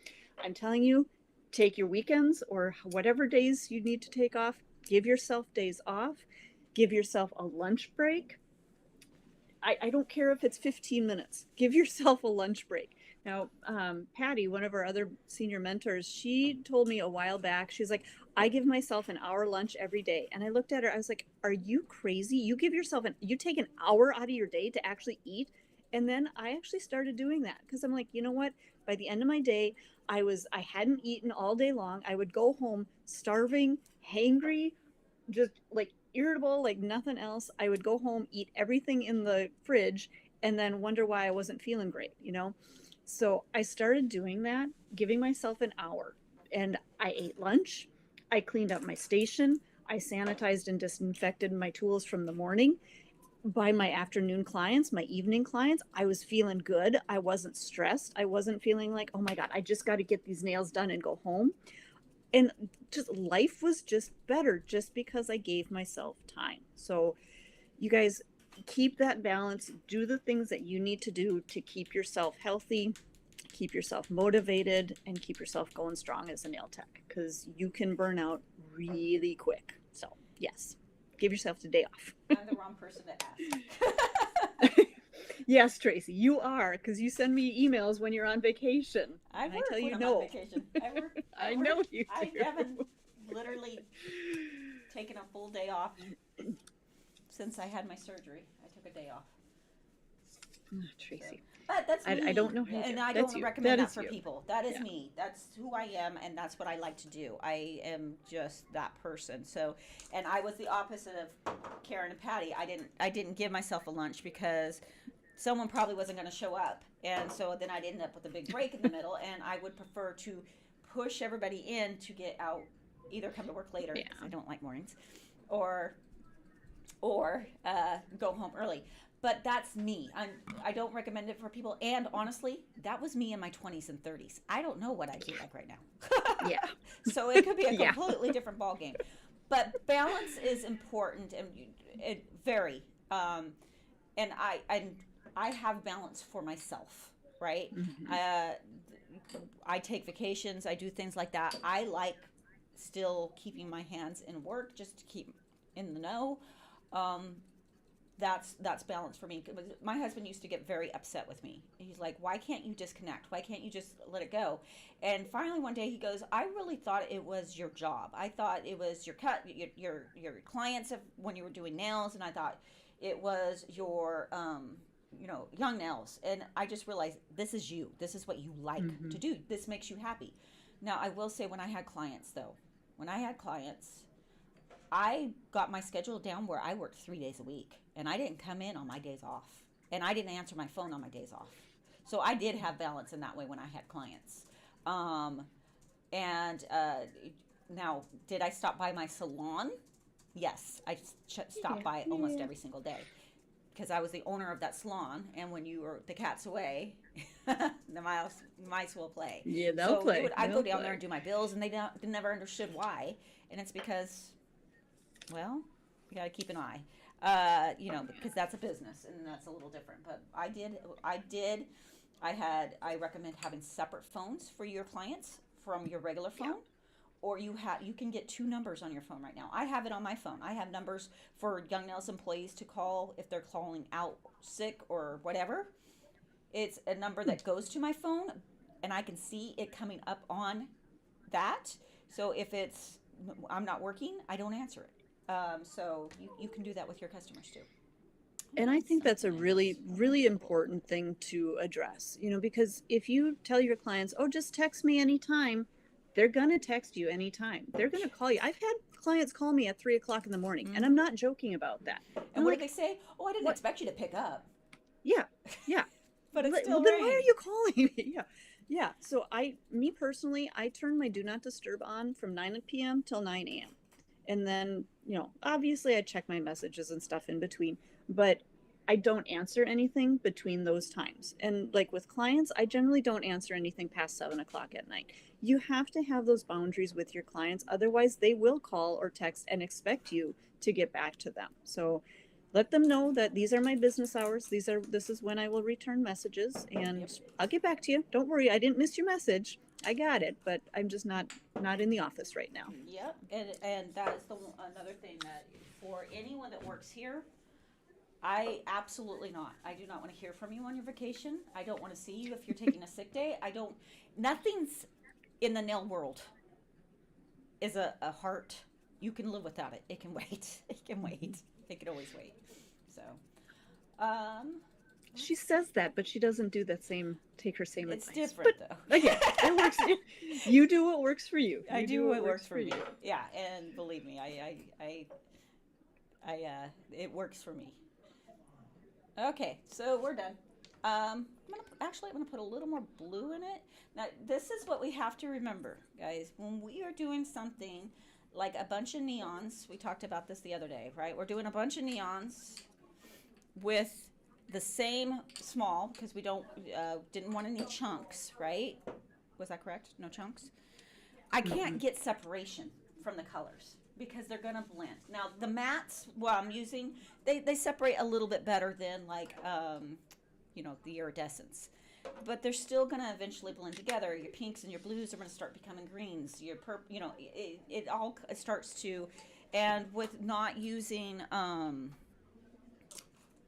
I'm telling you, take your weekends or whatever days you need to take off, give yourself days off, give yourself a lunch break. I don't care if it's 15 minutes, give yourself a lunch break. Now, Patty, one of our other senior mentors, she told me a while back, she's like, I give myself an hour lunch every day. And I looked at her, I was like, are you crazy? You take an hour out of your day to actually eat? And then I actually started doing that because I'm like, you know what? By the end of my day, I hadn't eaten all day long. I would go home starving, hangry, just like irritable, like nothing else. I would go home, eat everything in the fridge, and then wonder why I wasn't feeling great, So I started doing that, giving myself an hour, and I ate lunch. I cleaned up my station. I sanitized and disinfected my tools from the morning. By my afternoon clients, my evening clients, I was feeling good. I wasn't stressed. I wasn't feeling like, oh my God, I just got to get these nails done and go home. And just life was just better just because I gave myself time. So you guys keep that balance, do the things that you need to do to keep yourself healthy, keep yourself motivated, and keep yourself going strong as a nail tech, because you can burn out really quick. So yes, give yourself a day off. I'm the wrong person to ask. Yes, Tracy, you are, because you send me emails when you're on vacation. I and work I tell you when I'm no. on vacation. I know you I do. haven't literally taken a full day off since I had my surgery. I took a day off. Oh, Tracy. But that's me. I don't know how you and do. I That's don't you. recommend That that is for you. people. That is Yeah. me. That's who I am, and that's what I like to do. I am just that person. So, and I was the opposite of Karen and Patty. I didn't give myself a lunch because someone probably wasn't going to show up, and so then I'd end up with a big break in the middle. And I would prefer to push everybody in to get out, either come to work later because I don't like mornings, or go home early. But that's me. I don't recommend it for people. And honestly, that was me in my 20s and 30s. I don't know what I'd be like right now. Yeah. So it could be a Yeah. completely different ballgame. But balance is important, and it very. And I have balance for myself, right? Mhm. I take vacations. I do things like that. I like still keeping my hands in work just to keep in the know. Um, that's balance for me. My husband used to get very upset with me. He's like, "Why can't you disconnect? Why can't you just let it go?" And finally, one day he goes, "I really thought it was your job. I thought it was your your clients when you were doing nails, and I thought it was your young nails. And I just realized this is you. This is what you like to do. This makes you happy." Now, I will say, when I had clients, though, I got my schedule down where I worked 3 days a week, and I didn't come in on my days off, and I didn't answer my phone on my days off. So I did have balance in that way when I had clients. And now, did I stop by my salon? Yes, I stopped by almost every single day because I was the owner of that salon, and when the cat's away, the mice will play. Yeah, they'll play. I'd go down there and do my bills, and they never understood why, and it's because, well, you got to keep an eye, because that's a business and that's a little different. But I recommend having separate phones for your clients from your regular phone, or you can get 2 numbers on your phone right now. I have it on my phone. I have numbers for Young Nails employees to call if they're calling out sick or whatever. It's a number that goes to my phone, and I can see it coming up on that. So if I'm not working, I don't answer it. So you can do that with your customers too. And I think that's a really, really important thing to address, because if you tell your clients, "Oh, just text me anytime," they're going to text you anytime. They're going to call you. I've had clients call me at 3:00 in the morning, and I'm not joking about that. And what do they say? "Oh, I didn't expect you to pick up." Yeah. But it's still then why are you calling me? Yeah. So me personally, I turn my do not disturb on from 9 p.m. till 9 a.m. And then, obviously I check my messages and stuff in between, but I don't answer anything between those times. And like with clients, I generally don't answer anything past 7:00 at night. You have to have those boundaries with your clients. Otherwise, they will call or text and expect you to get back to them. So let them know that these are my business hours. This is when I will return messages, and I'll get back to you. Don't worry, I didn't miss your message. I got it, but I'm just not in the office right now. Yep, and that is another thing that for anyone that works here, I absolutely not. I do not want to hear from you on your vacation. I don't want to see you if you're taking a sick day. Nothing's in the nail world is a heart. You can live without it. It can wait. It can wait. It can always wait. So, she says that, but she doesn't do that take her same it's advice. Different though. Okay, it works. You do what works for you. I do what works for me. Yeah, and believe me, it works for me. Okay, so we're done. I'm gonna put a little more blue in it. Now, this is what we have to remember, guys. When we are doing something like a bunch of neons, we talked about this the other day, right? We're doing a bunch of neons with the same small, because we didn't want any chunks, right? Was that correct? No chunks? I can't get separation from the colors because they're gonna blend. Now the mattes, I'm using, they separate a little bit better than like the iridescents, but they're still gonna eventually blend together. Your pinks and your blues are gonna start becoming greens. Your it all starts to, and with not using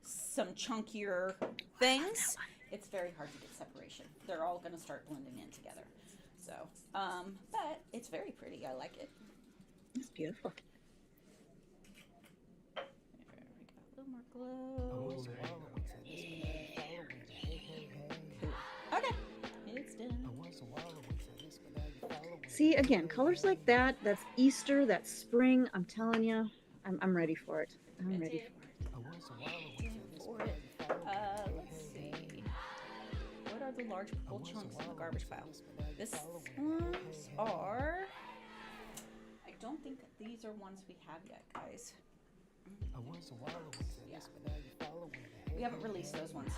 some chunkier things, it's very hard to get separation. They're all gonna start blending in together. So, but it's very pretty. I like it. It's beautiful. There we go. A little more glow. Oh, there you go. Okay, it's done. See, again, colors like that, that's Easter, that's spring. I'm telling you, I'm ready for it. I'm ready for it. Let's see. What are the large purple chunks in the garbage pile? This ones are. I don't think these are ones we have yet, guys. Yeah. We haven't released those ones.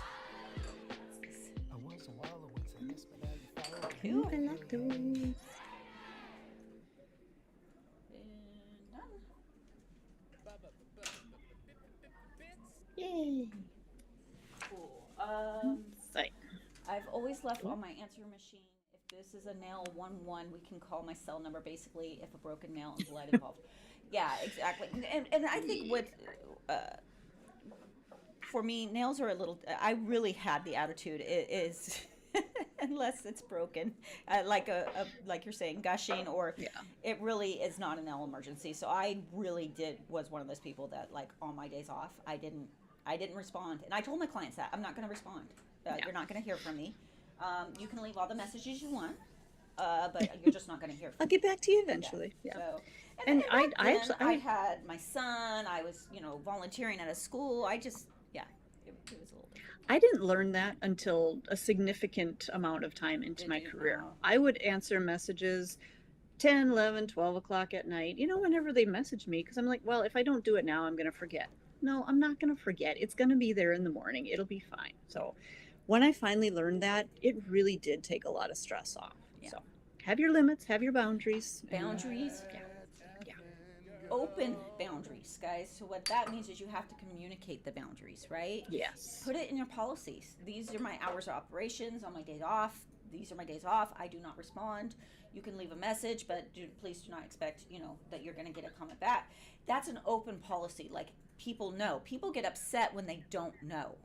Ooh, I like those. And done. Yay. Cool. Sight. I've always left on my answer machine if This is a nail 1-1. We can call my cell number basically if a broken nail and blood involved. Yeah, exactly. And I think what for me, nails are a little. I really had the attitude is unless it's broken, like you're saying, gushing, or Yeah. it really is not a nail emergency. So I really was one of those people that like on my days off, I didn't respond, and I told my clients that I'm not going to respond. Yeah. You're not going to hear from me. You can leave all the messages you want, but you're just not going to hear from I'll me. get back to you eventually. Yeah. So, And back I then, actually- I had my son. I was, volunteering at a school. I just, it was a little different. I didn't learn that until a significant amount of time into Did my you? career. Oh. I would answer messages 10, 11, 12 o'clock at night, whenever they message me, because I'm like, well, if I don't do it now, I'm going to forget. No, I'm not going to forget. It's going to be there in the morning. It'll be fine. So when I finally learned that, it really did take a lot of stress off. Yeah. So have your limits, have your boundaries. Boundaries. Yeah. Open boundaries, guys. So what that means is you have to communicate the boundaries, right? Yes. Put it in your policies. These are my hours of operations on my days off. These are my days off. I do not respond. You can leave a message, but please do not expect, that you're going to get a comment back. That's an open policy. Like, people know. People get upset when they don't know,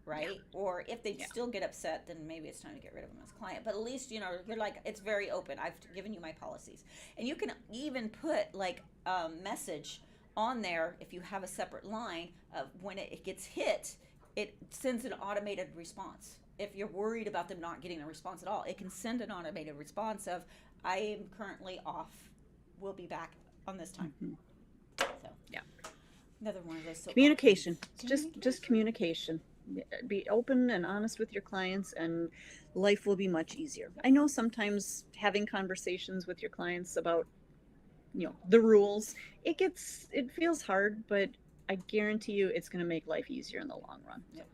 right? Yeah. Or if they still get upset, then maybe it's time to get rid of them as a client. But at least, you're like, it's very open. I've given you my policies. And you can even put, like, a message on there if you have a separate line of when it gets hit, it sends an automated response. If you're worried about them not getting a response at all, it can send an automated response of, I am currently off. We'll be back on this time. Mm-hmm. So, yeah. Another one of those. Communication. Just communication. Be open and honest with your clients, and life will be much easier. I know sometimes having conversations with your clients about, the rules, it feels hard, but I guarantee you it's going to make life easier in the long run. Yep.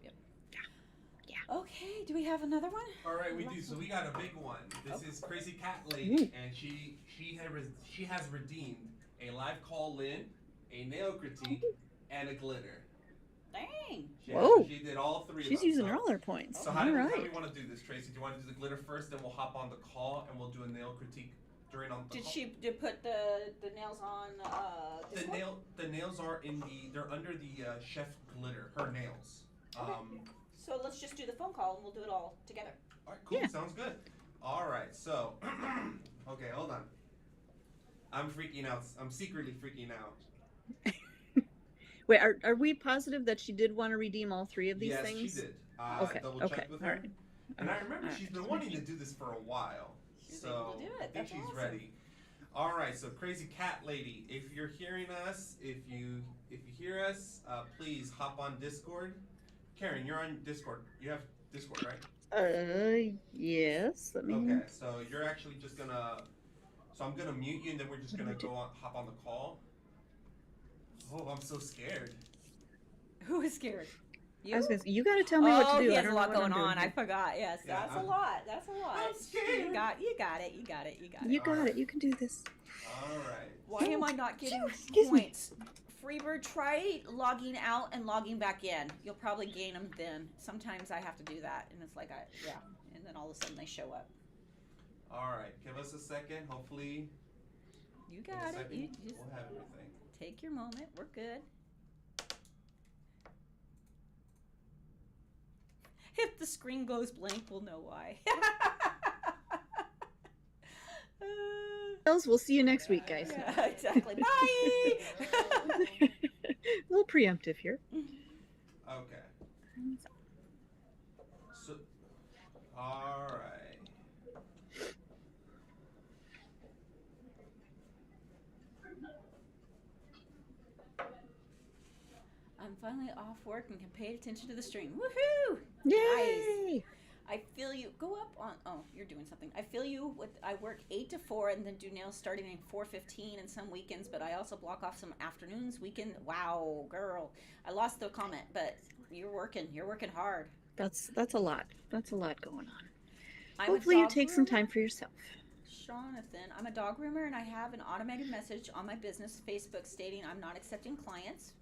Yeah. Okay. Do we have another one? All right, we do. So we got a big one. This is Crazy Cat Lady, and she has redeemed a live call-in, a nail critique, and a glitter. Dang. Whoa. She did all three. She's using all her points. So all how do right. we want to do this, Tracy? Do you want to do the glitter first, then we'll hop on the call and we'll do a nail critique during on the Did call? she put the nails on? The nails are they're under the chef glitter. Her nails. Okay. So let's just do the phone call and we'll do it all together. All right, cool. Yeah. Sounds good. All right, so okay, hold on. I'm freaking out. I'm secretly freaking out. Wait, are we positive that she did want to redeem all three of these Yes, things? she did. Okay. Double Okay. checked with All her. right. And I remember All right. she's been wanting to do this for a while. She's So able to do it. I think That's she's awesome. ready. All right, so Crazy Cat Lady, if you're hearing us, if you hear us, please hop on Discord. Karen, you're on Discord. You have Discord, right? Yes. Let me. Okay, so you're actually just gonna. So I'm gonna mute you, and then we're just gonna hop on the call. Oh, I'm so scared. Who is scared? You? I was gonna say, you got to tell me what to do. He I has don't a know lot what I'm going on. doing I forgot. Yes, Yeah, that's a lot. That's a lot. I'm scared. You got it. You got it. You got it. You can do this. All right. Why am I not getting Excuse me. points? Freebird, try logging out and logging back in. You'll probably gain them then. Sometimes I have to do that, and it's like and then all of a sudden they show up. All right. Give us a second. Hopefully, You in a got it. second, You just we'll have everything. take your moment. We're good. If the screen goes blank, we'll know why. We'll see you next week, guys. Yeah, exactly. Bye. A little preemptive here. Okay. So, all right. I'm finally off work and can pay attention to the stream. Woohoo! Yay! I feel you. Go up on. Oh, you're doing something. I feel you. I work 8 to 4 and then do nails starting at 4:15 and some weekends, but I also block off some afternoons, weekend. Wow, girl. I lost the comment, but you're working. You're working hard. That's a lot. That's a lot going on. I'm a Hopefully you dog take some groomer. time for yourself. Jonathan, I'm a dog groomer and I have an automated message on my business Facebook stating I'm not accepting clients.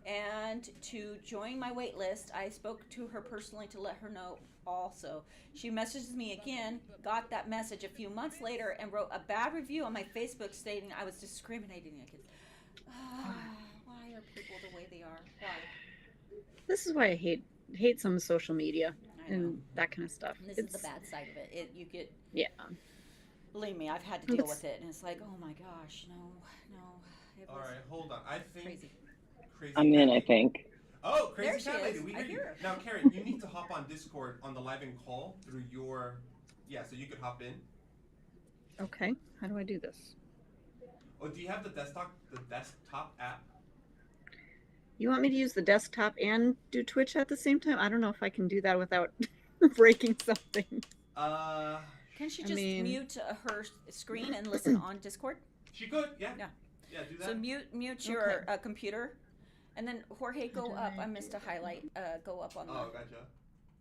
And to join my wait list, I spoke to her personally to let her know also. She messages me again, got that message a few months later, and wrote a bad review on my Facebook stating I was discriminating against. Why are people the way they are? Why? This is why I hate some social media I know. and that kind of stuff. And this is the bad side of it. You get, yeah. believe me, I've had to deal with it, and it's like, oh my gosh, no. It All was right, hold on. I think crazy. I'm in, I think. Oh, There crazy she cat lady, is. we I hear you. hear her. Now, Karen, you need to hop on Discord on the live in call through your. Yeah, so you could hop in. Okay. How do I do this? Oh, do you have the desktop app? You want me to use the desktop and do Twitch at the same time? I don't know if I can do that without breaking something. Can she I just mean- mute her screen and listen on Discord? She could, yeah. Yeah. Yeah, do that. So mute your computer, and then Jorge, go up. I missed a highlight. Go up on Oh, gotcha.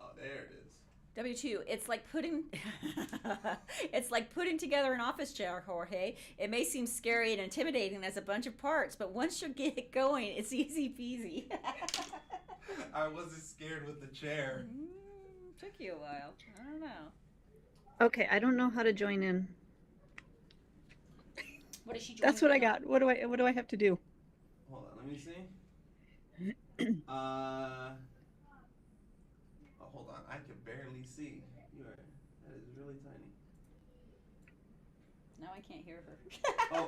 Oh, there it is. W2. It's like putting together an office chair, Jorge. It may seem scary and intimidating as a bunch of parts, but once you get it going, it's easy peasy. I wasn't scared with the chair. Took you a while. I don't know. Okay, I don't know how to join in. What is she doing? That's what I got. What do I have to do? Hold on, let me see. Hold on, I can barely see. That is really tiny. Now I can't hear her.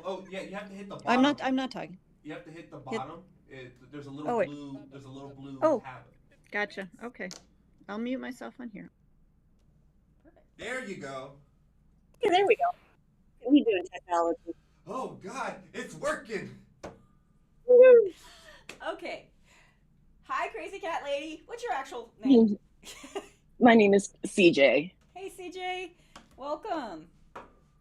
Oh, yeah, you have to hit the bottom. I'm not talking. You have to hit the bottom. There's a little wait. blue. There's a little blue Oh. tab. Gotcha. Okay. I'll mute myself on here. There you go. Okay, there we go. What are you doing, technology? Oh God, it's working. Woo. Okay. Hi, crazy cat lady. What's your actual name? My name is CJ. Hey, CJ. Welcome.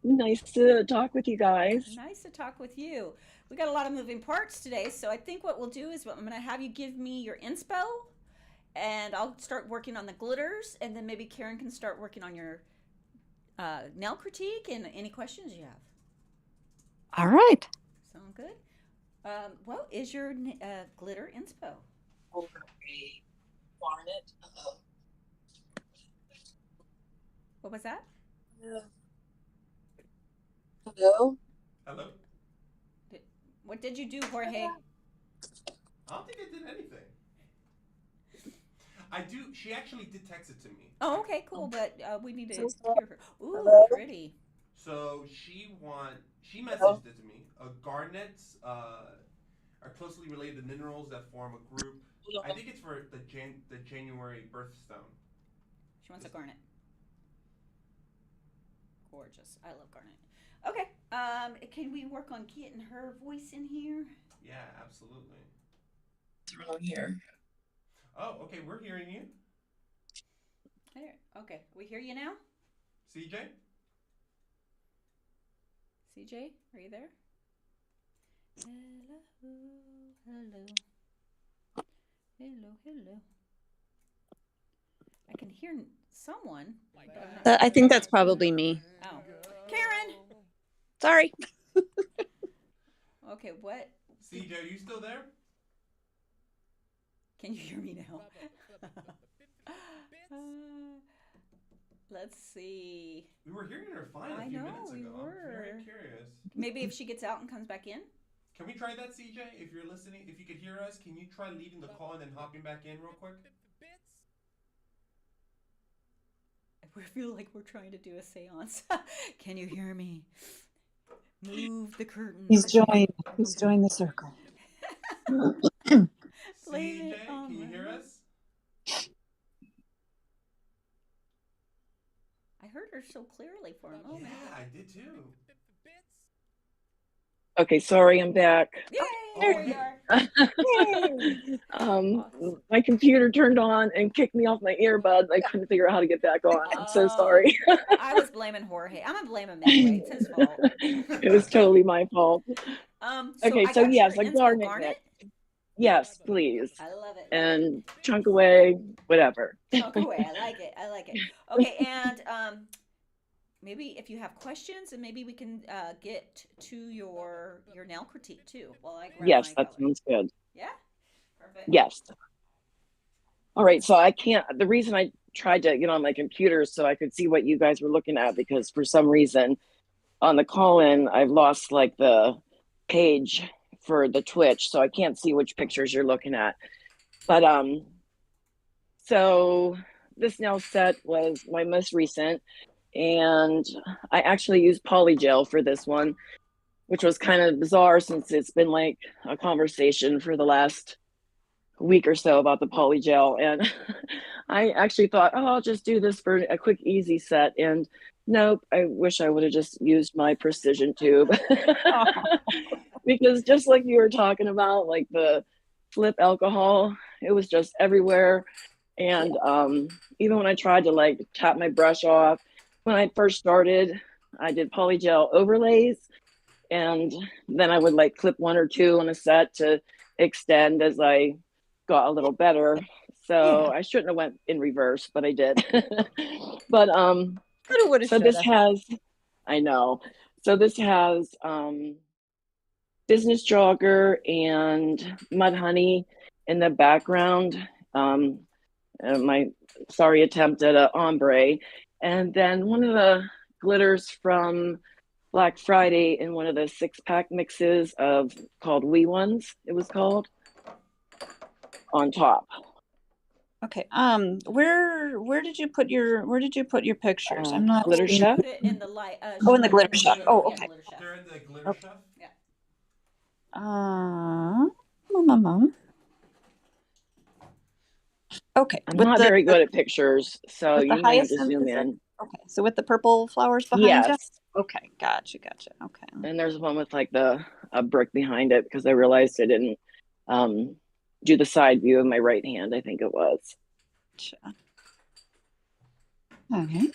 Nice to talk with you guys. Nice to talk with you. We got a lot of moving parts today, so I think what we'll do is I'm going to have you give me your inspo, and I'll start working on the glitters, and then maybe Karen can start working on your nail critique and any questions you have. All right. Sound good? What is your glitter inspo? Over a garnet. What was that? Hello? Hello. What did you do, Jorge? I don't think I did anything. I do. She actually did text it to me. Oh, okay, cool, but we need to So hear sorry. her. Ooh, Hello? pretty. So she messaged it to me. Garnets are closely related to minerals that form a group. I think it's for the January birthstone. She wants a garnet. Gorgeous. I love garnet. Okay. Can we work on getting her voice in here? Yeah, absolutely. What's wrong here? Oh, okay, we're hearing you. There. Okay. We hear you now? CJ? CJ, are you there? Hello. Hello. Hello, hello. I can hear someone. But I'm not I think that's probably me. Oh. Karen! Sorry. Okay, what? CJ, are you still there? Can you hear me now? Let's see. We were hearing her fine a I few know, minutes we ago. I'm very were. curious. Maybe if she gets out and comes back in? Can we try that, CJ? If you're listening, if you could hear us, can you try leaving the call and then hopping back in real quick? I feel like we're trying to do a seance. Can you hear me? Move the curtain. He's joined the circle. Blame CJ, it on can you my hear mom. us? I heard her so clearly for a moment. Yeah, I did too. Okay, sorry, I'm back. Yay! Oh, There you yeah. are. My computer turned on and kicked me off my earbuds. I couldn't figure out how to get back on. I'm so sorry. I was blaming Jorge. I'm gonna blame him anyway. It's his fault. It was totally my fault. Okay, so I got yes, your like inspo garnet. Yes, please. I love it. And chunk away, whatever. Chunk away. I like it. I like it. Okay, and maybe if you have questions, and maybe we can get to your nail critique too. While I grab Yes, my that color. sounds good. Yeah. Perfect. Yes. All right, so I can't, the reason I tried to get on my computer so I could see what you guys were looking at, because for some reason on the call-in, I've lost like the page for the Twitch, so I can't see which pictures you're looking at. But so this nail set was my most recent, and I actually used polygel for this one, which was kind of bizarre since it's been like a conversation for the last week or so about the polygel. And I actually thought, oh, I'll just do this for a quick, easy set. And nope, I wish I would have just used my precision tube. Because just like you were talking about, like the flip alcohol, it was just everywhere. And even when I tried to like tap my brush off, when I first started, I did polygel overlays, and then I would like clip one or two on a set to extend as I got a little better. So I shouldn't have went in reverse, but I did. But so this has, I know. So this has business jogger and mud honey in the background. My sorry attempt at a ombre, and then one of the glitters from Black Friday in one of the 6-pack mixes of called Wee Ones. It was called on top. Okay. Where did you put your pictures? I'm not Glitter seeing- Chef. Put it in the light. Oh, in the glitter chef. Oh, Yeah, okay. glitter chef. They're in the glitter chef. Yeah. Okay. I'm with not the, very good at pictures, so with the you might have to hyacinth, zoom is it? in. Okay. So with the purple flowers behind you? Yes. Okay. Gotcha. Okay. And there's one with like a brick behind it, because I realized I didn't do the side view of my right hand, I think it was. Gotcha. Okay.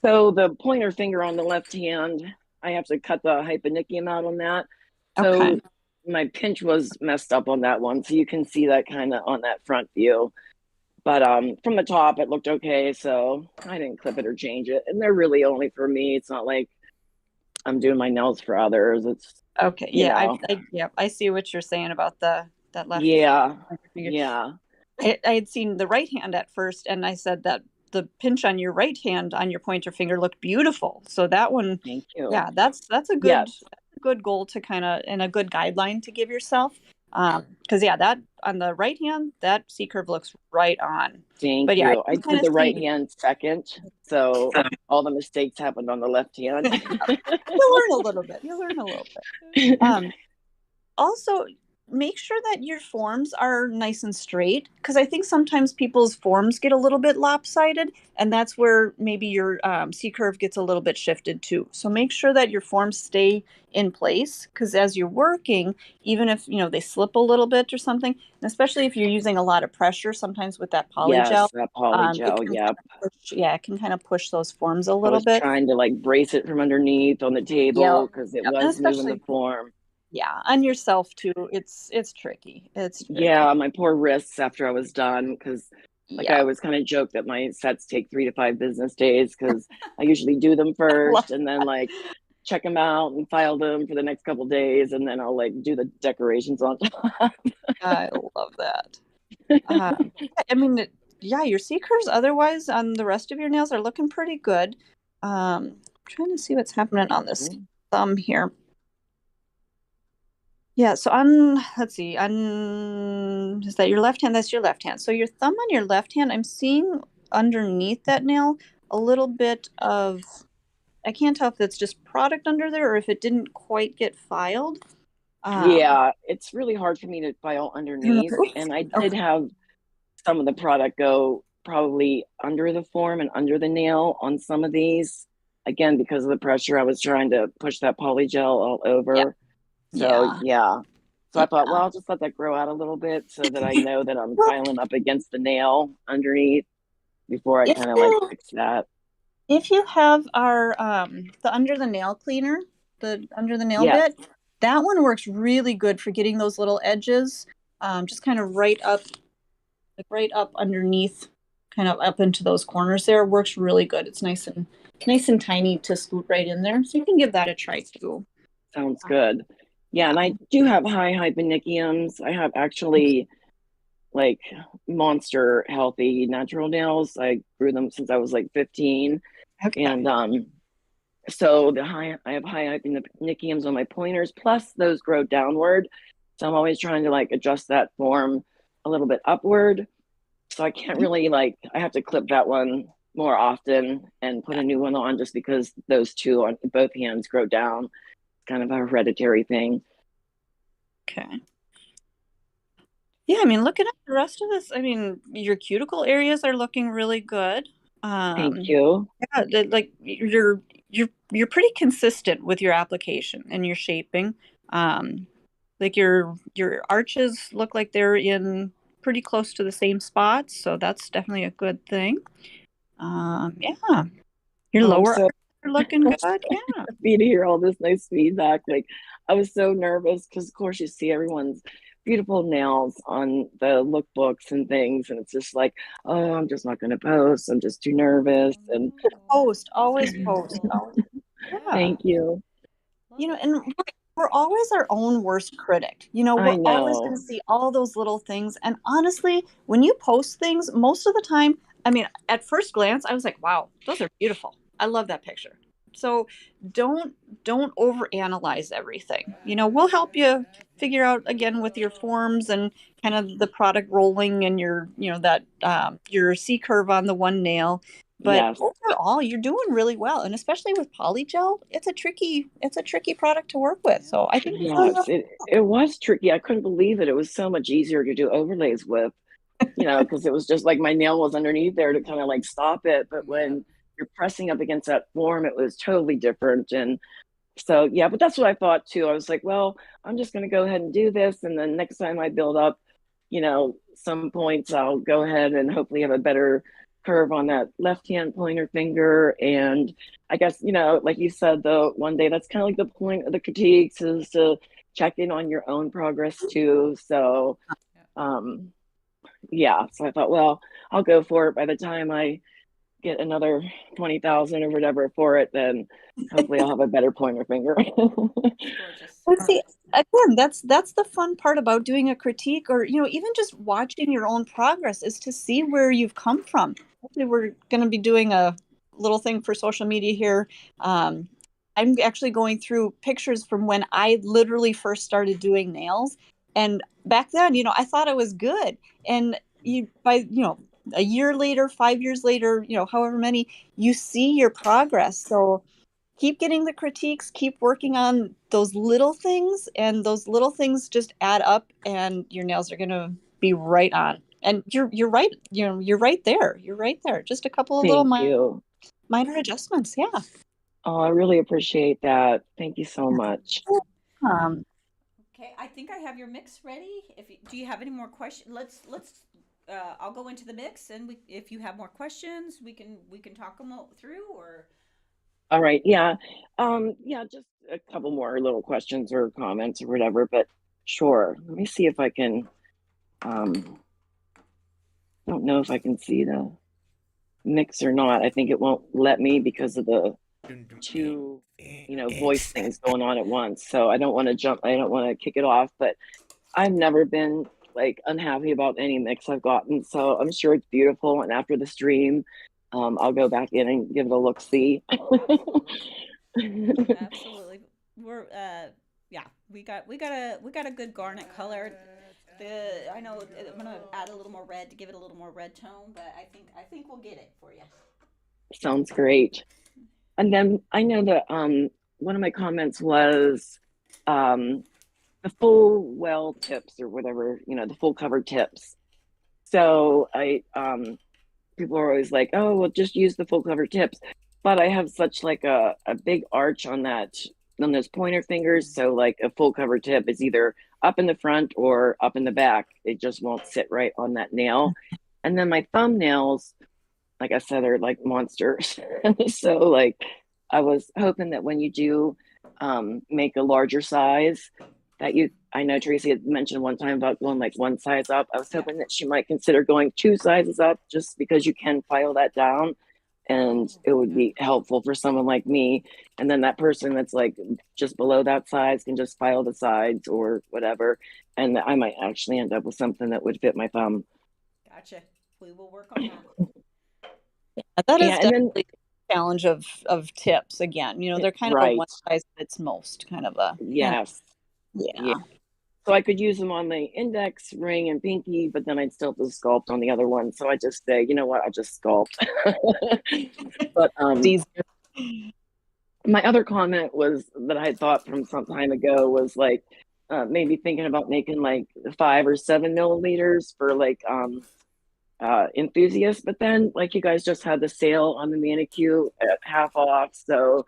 So the pointer finger on the left hand, I have to cut the hyponychium out on that. So Okay. my pinch was messed up on that one. So you can see that kind of on that front view. But from the top, it looked okay. So I didn't clip it or change it. And they're really only for me. It's not like I'm doing my nails for others. It's Okay. Yeah. I see what you're saying about that left. Yeah. Finger. Yeah. I had seen the right hand at first, and I said that the pinch on your right hand on your pointer finger looked beautiful. So that one, Thank you. yeah, that's a good Yes. good goal to kind of, and a good guideline to give yourself. Because that on the right hand, that C curve looks right on. Thank But you. yeah, I did the right hand second, so all the mistakes happened on the left hand. You'll learn a little bit. Also, make sure that your forms are nice and straight, because I think sometimes people's forms get a little bit lopsided, and that's where maybe your C curve gets a little bit shifted too. So make sure that your forms stay in place, because as you're working, even if they slip a little bit or something, and especially if you're using a lot of pressure, sometimes with that polygel, Yes, that polygel. Yep. it can kind of push those forms a I little was bit. trying to like brace it from underneath on the table because it Yep. was And moving the especially- form. Yeah, on yourself too. It's tricky. It's tricky. Yeah, my poor wrists after I was done, because I Yeah. always kind of joke that my sets take 3 to 5 business days, because I usually do them first and then like check them out and file them for the next couple days, and then I'll like do the decorations on top. I love that. I mean, your C curves otherwise on the rest of your nails are looking pretty good. Trying to see what's happening on this thumb here. Yeah, so let's see, is that your left hand? That's your left hand. So your thumb on your left hand, I'm seeing underneath that nail a little bit of, I can't tell if that's just product under there or if it didn't quite get filed. Yeah, it's really hard for me to file underneath, and I did have some of the product go probably under the form and under the nail on some of these. Again, because of the pressure, I was trying to push that polygel all over. Yeah. So Yeah. So I thought, well, I'll just let that grow out a little bit so that I know that I'm filing up against the nail underneath before I kind of like fix that. If you have our the under the nail cleaner, the under the nail bit, that one works really good for getting those little edges, just kind of right up underneath, kind of up into those corners there. Works really good. It's nice and tiny to scoot right in there. So you can give that a try too. Sounds good. Yeah, and I do have high hyponychiums. I have actually like monster healthy natural nails. I grew them since I was like 15. Okay. And so I have high nickiums on my pointers, plus those grow downward. So I'm always trying to like adjust that form a little bit upward. So I can't really I have to clip that one more often and put a new one on just because those two on both hands grow down. It's kind of a hereditary thing. Okay. Yeah, I mean, looking at the rest of this, I mean, your cuticle areas are looking really good. Thank you. Yeah, like you're pretty consistent with your application and your shaping. Like your arches look like they're in pretty close to the same spots, so that's definitely a good thing. Yeah, your lower So arches are looking good. Yeah. happy to hear all this nice feedback. Like I was so nervous because of course you see everyone's beautiful nails on the lookbooks and things, and it's just like, oh, I'm just not going to post. I'm just too nervous. And Post, always These are post. beautiful. Always. Yeah. thank you. You know, and we're always our own worst critic. You know, I we're always going know. to see all those little things. And honestly, when you post things, most of the time, I mean, at first glance, I was like, wow, those are beautiful. I love that picture. So don't overanalyze everything. You know, we'll help you figure out again with your forms and kind of the product rolling and your, you know, that your C curve on the one nail. But Yes. overall, you're doing really well, and especially with polygel, it's a tricky product to work with. So I think you're doing Yes, it was tricky. I couldn't believe it. It was so much easier to do overlays with, because it was just like my nail was underneath there to kind of like stop it. But when you're pressing up against that form, it was totally different. And so, yeah, but that's what I thought too. I was like, well, I'm just going to go ahead and do this. And then next time I build up, some points, I'll go ahead and hopefully have a better curve on that left hand pointer finger. And I guess, like you said, though, one day that's kind of like the point of the critiques is to check in on your own progress too. So, yeah, so I thought, well, I'll go for it. By the time I get another 20,000 or whatever for it, then hopefully I'll have a better pointer finger. Gorgeous. But see, again, that's the fun part about doing a critique, or even just watching your own progress, is to see where you've come from. Hopefully, we're going to be doing a little thing for social media here. I'm actually going through pictures from when I literally first started doing nails, and back then, I thought I was good, and by a year later, 5 years later, however many, you see your progress. So keep getting the critiques, keep working on those little things, and those little things just add up, and your nails are going to be right on. And you're right, you're right there. You're right there. Just a couple of little Thank you. minor adjustments. Yeah. Oh, I really appreciate that. Thank you so much. Um, Okay, I think I have your mix ready. Do you have any more questions? Let's. I'll go into the mix, and if you have more questions, we can talk them through. Or All right. Yeah. Yeah, just a couple more little questions or comments or whatever, but sure. Let me see if I can don't know if I can see the mix or not. I think it won't let me because of the two, voice things going on at once. So I don't want to jump. I don't want to kick it off, but I've never been like unhappy about any mix I've gotten. So I'm sure it's beautiful. And after the stream, I'll go back in and give it a look see. absolutely, we're yeah, we got a good garnet color. I know I'm gonna add a little more red to give it a little more red tone, but I think we'll get it for you. Sounds great. And then I know that one of my comments was the full well tips or whatever, the full cover tips. So people are always like, oh, well, just use the full cover tips. But I have such like a big arch on those pointer fingers. So like a full cover tip is either up in the front or up in the back. It just won't sit right on that nail. And then my thumbnails, like I said, are like monsters. So like I was hoping that when you do make a larger size, I know Tracy had mentioned one time about going like one size up. I was hoping that she might consider going two sizes up just because you can file that down. and it would be helpful for someone like me. And then that person that's like just below that size can just file the sides or whatever. And I might actually end up with something that would fit my thumb. Gotcha. We will work on that. That Yeah, is and then definitely a challenge of tips. Again, they're kind of a right, one size fits most kind of a yes, yeah. yeah. So I could use them on the index, ring, and pinky, but then I'd still have to sculpt on the other one. So I just say, you know what, I just sculpt. But It's easier. my other comment was that I thought from some time ago was like maybe thinking about making like 5 or 7 milliliters for like enthusiasts. But then like you guys just had the sale on the manicure at half off, so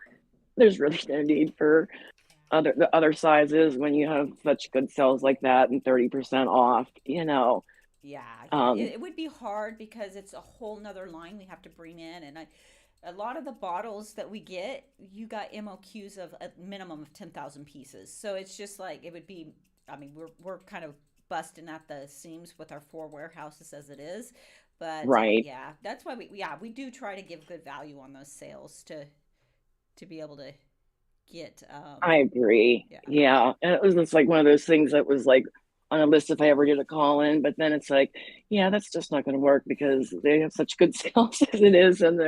there's really no need for the other sizes when you have such good sales like that and 30% off. Yeah, yeah. Um, It would be hard because it's a whole nother line we have to bring in, and a lot of the bottles that we get, you got MOQs of a minimum of 10,000 pieces. So it's just like it would be. I mean, we're kind of busting at the seams with our 4 warehouses as it is, but right. yeah, that's why we do try to give good value on those sales to be able to get I agree. yeah. Yeah. And it was just like one of those things that was like on a list if I ever get a call in, but then it's like, yeah, that's just not going to work because they have such good sales as it is. And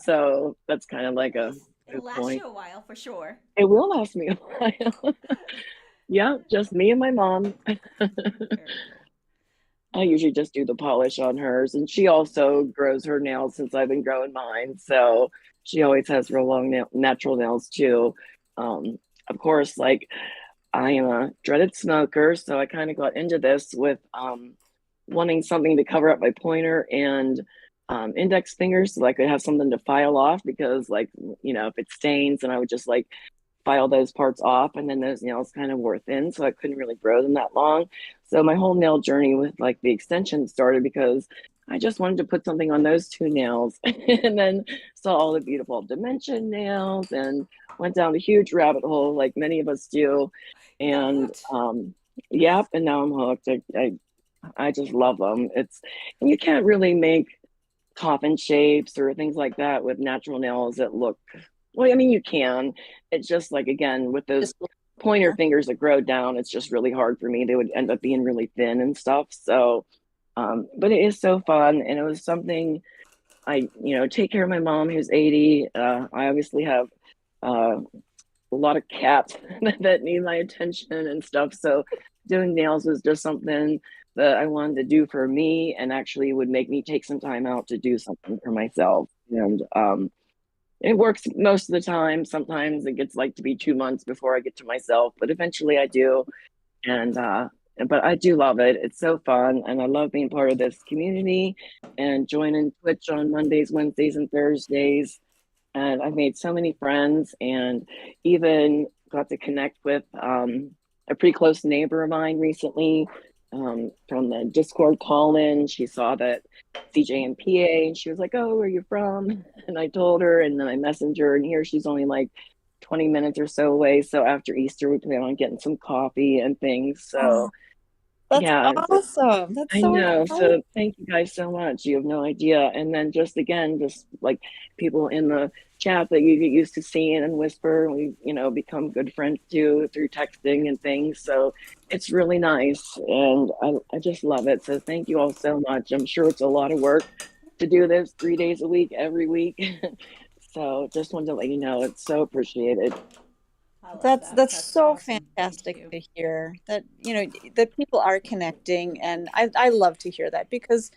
so that's kind of like a It'll good last point. you a while for sure. It will last me a while. Yeah. Just me and my mom. Very cool. I usually just do the polish on hers. And she also grows her nails since I've been growing mine. So she always has real long natural nails too. Um, of course, like I am a dreaded smoker, so I kind of got into this with wanting something to cover up my pointer and index fingers so I could have something to file off because, like, if it stains, and I would just like file those parts off, and then those nails kind of wore thin, so I couldn't really grow them that long. So my whole nail journey with like the extension started because I just wanted to put something on those 2 nails, and then saw all the beautiful dimension nails and went down a huge rabbit hole like many of us do. You got And hooked. yep, and now I'm hooked. I just love them. And you can't really make coffin shapes or things like that with natural nails that look, well, I mean, you can. It's just like, again, with those Just pointer fingers that grow down, it's just really hard for me. They would end up being really thin and stuff. So, but it is so fun. And it was something take care of my mom who's 80. I obviously have a lot of cats that need my attention and stuff. So doing nails was just something that I wanted to do for me and actually would make me take some time out to do something for myself. And it works most of the time. Sometimes it gets like to be 2 months before I get to myself, but eventually I do. And but I do love it. It's so fun, and I love being part of this community and joining Twitch on Mondays, Wednesdays, and Thursdays. And I've made so many friends, and even got to connect with a pretty close neighbor of mine recently from the Discord call in. She saw that CJ and PA, and she was like, "Oh, where are you from?" And I told her, and then I messaged her, and here she's only like 20 minutes or so away. So after Easter, we plan on getting some coffee and things. So that's yeah, awesome. That's I so know. exciting. So thank you guys so much. You have no idea. And then just again, just like people in the chat that you get used to seeing and whisper, and we, become good friends too through texting and things. So it's really nice. And I just love it. So thank you all so much. I'm sure it's a lot of work to do this 3 days a week, every week. So just wanted to let you know it's so appreciated. I love That's that. that's That's so awesome. Thank fantastic you. to hear that that people are connecting, and I love to hear that because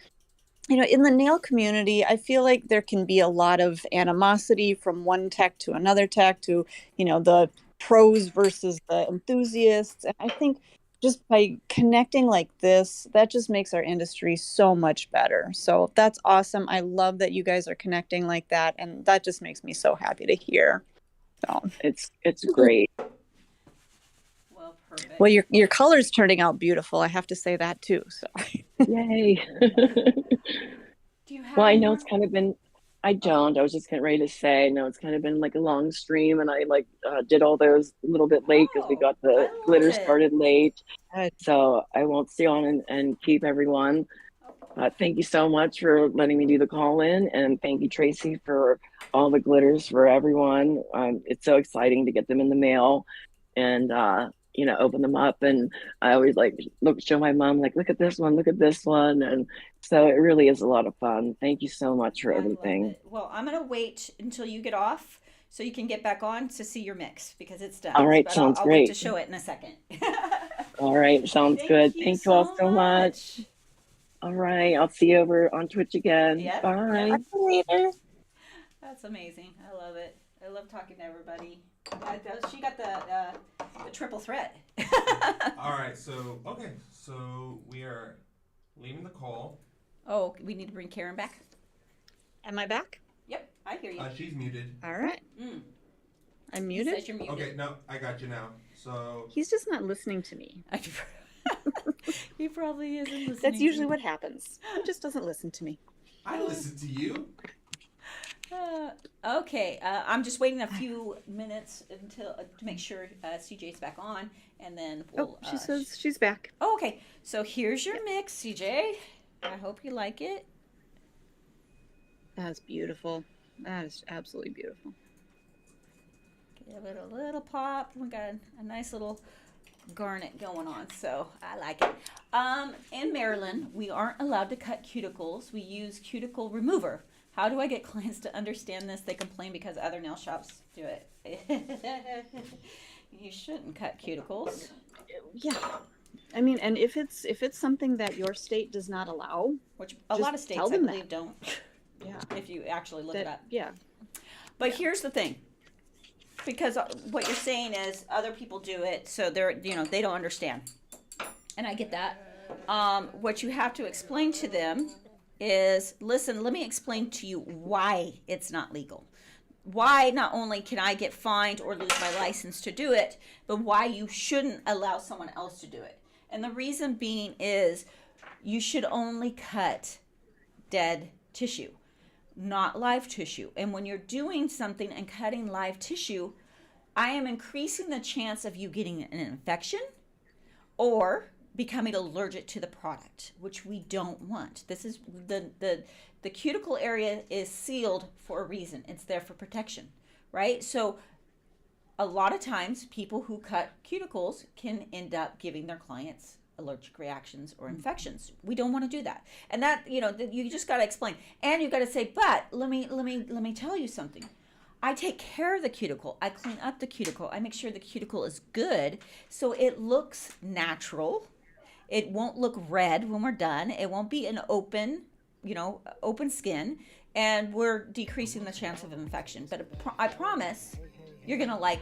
in the nail community, I feel like there can be a lot of animosity from one tech to another tech to the pros versus the enthusiasts, and I think just by connecting like this, that just makes our industry so much better. So that's awesome. I love that you guys are connecting like that, and that just makes me so happy to hear. So. It's great. Well, perfect. Well, your color's turning out beautiful. I have to say that too. So Yay. Do you have Well, I any know more? it's kind of been, I Oh, don't, I was just getting ready to say, no, it's kind of been like a long stream, and I like did all those a little bit late because we oh, got the I love glitter it. started late. good. So I won't stay on and keep everyone. Thank you so much for letting me do the call in, and thank you, Tracy, for all the glitters for everyone. It's so exciting to get them in the mail, and open them up. And I always like show my mom, like, look at this one, and so it really is a lot of fun. Thank you so much for I love everything. it. Well, I'm gonna wait until you get off so you can get back on to see your mix because it's All done. right, But I'll, sounds I'll wait to great. show it in a second. All right, sounds Thank good. you Thank you all so so much. much. All right, I'll see you over on Twitch again. Yep, Bye. yep. Talk to you later. That's amazing. I love it. I love talking to everybody. She got the triple threat. All right, so we are leaving the call. Oh, we need to bring Karen back. Am I back? Yep, I hear you. She's muted. All right. I'm It muted. says you're muted. Okay, no, I got you now. So He's just not listening to me. He probably isn't listening. That's to usually me. what happens. He just doesn't listen to me. I listen to you. Okay, I'm just waiting a few minutes until to make sure CJ's back on, and then we'll. Oh, she says she's back. Oh, okay. So here's your mix, CJ. I hope you like it. That's beautiful. That is absolutely beautiful. Give it a little pop. We got a nice little garnet going on, so I like it. In Maryland, we aren't allowed to cut cuticles. We use cuticle remover. How do I get clients to understand this? They complain because other nail shops do it. You shouldn't cut cuticles. Yeah. I mean, and if it's something that your state does not allow, Which a Just lot of states, tell I them believe, don't. yeah, If you actually look it up. yeah, But here's the thing. Because what you're saying is other people do it, so they're, they don't understand. And I get that. What you have to explain to them is, listen, let me explain to you why it's not legal. Why not only can I get fined or lose my license to do it, but why you shouldn't allow someone else to do it. And the reason being is you should only cut dead tissue, not live tissue. And when you're doing something and cutting live tissue, I am increasing the chance of you getting an infection or becoming allergic to the product, which we don't want. This is the cuticle area is sealed for a reason. It's there for protection, right? So a lot of times people who cut cuticles can end up giving their clients allergic reactions or infections. We don't want to do that. And that, you just got to explain. And you got to say, but let me tell you something. I take care of the cuticle. I clean up the cuticle. I make sure the cuticle is good so it looks natural. It won't look red when we're done. It won't be an open skin, and we're decreasing the chance of infection. But I promise you're going to like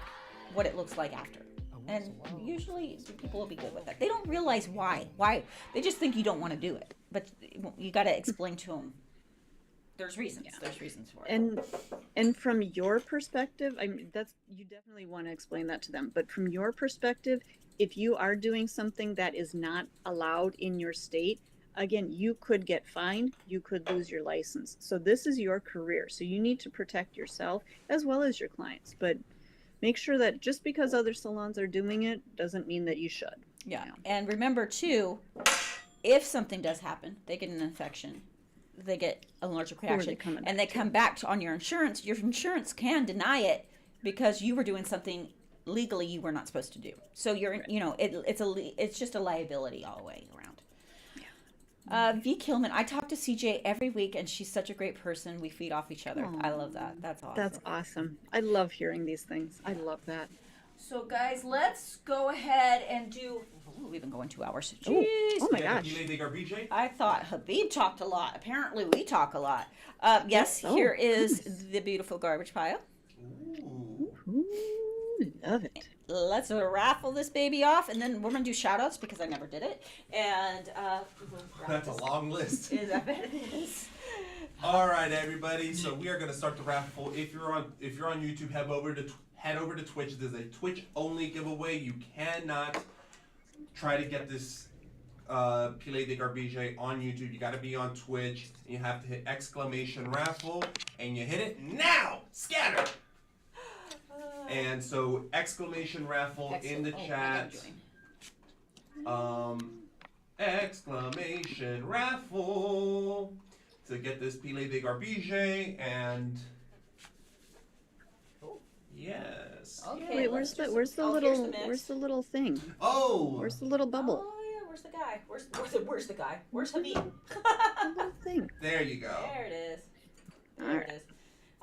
what it looks like after. And usually people will be good with that. They don't realize why. They just think you don't want to do it. But you got to explain to them. There's reasons. Yeah. There's reasons for it. And from your perspective, I mean, you definitely want to explain that to them. But from your perspective, if you are doing something that is not allowed in your state, again, you could get fined, you could lose your license. So this is your career. So you need to protect yourself as well as your clients. But make sure that just because other salons are doing it doesn't mean that you should. Yeah. And remember too, if something does happen, they get an infection, they get an allergic reaction, and they come back on your insurance can deny it because you were doing something legally you were not supposed to do. So it's just a liability all the way around. V. Kilman, I talk to CJ every week, and she's such a great person. We feed off each other. I love that. That's awesome. That's awesome. I love hearing these things. I love that. So, guys, let's go ahead and do. Ooh, we've been going 2 hours. Jeez. Oh my gosh. I thought Habib talked a lot. Apparently, we talk a lot. Yes, here is the beautiful garbage pile. Ooh, love it. Let's raffle this baby off, and then we're going to do shout-outs because I never did it. And that's a long list. I bet it is. All right, everybody. So we are going to start the raffle. If you're on YouTube, head over to Twitch. There's a Twitch only giveaway. You cannot try to get this Pile de Garbage on YouTube. You got to be on Twitch. You have to hit !raffle, and you hit it now. Scatter. And so !raffle in the chat. exclamation raffle to get this Pile de Garbage and yes. Okay. Wait, let's just- where's the oh, here's little the mix. where's the little thing? Oh, Where's the little bubble? Oh yeah, where's the guy? Where's the guy? Where's Habib? The little thing. there you go. There it is. There Alright. it is.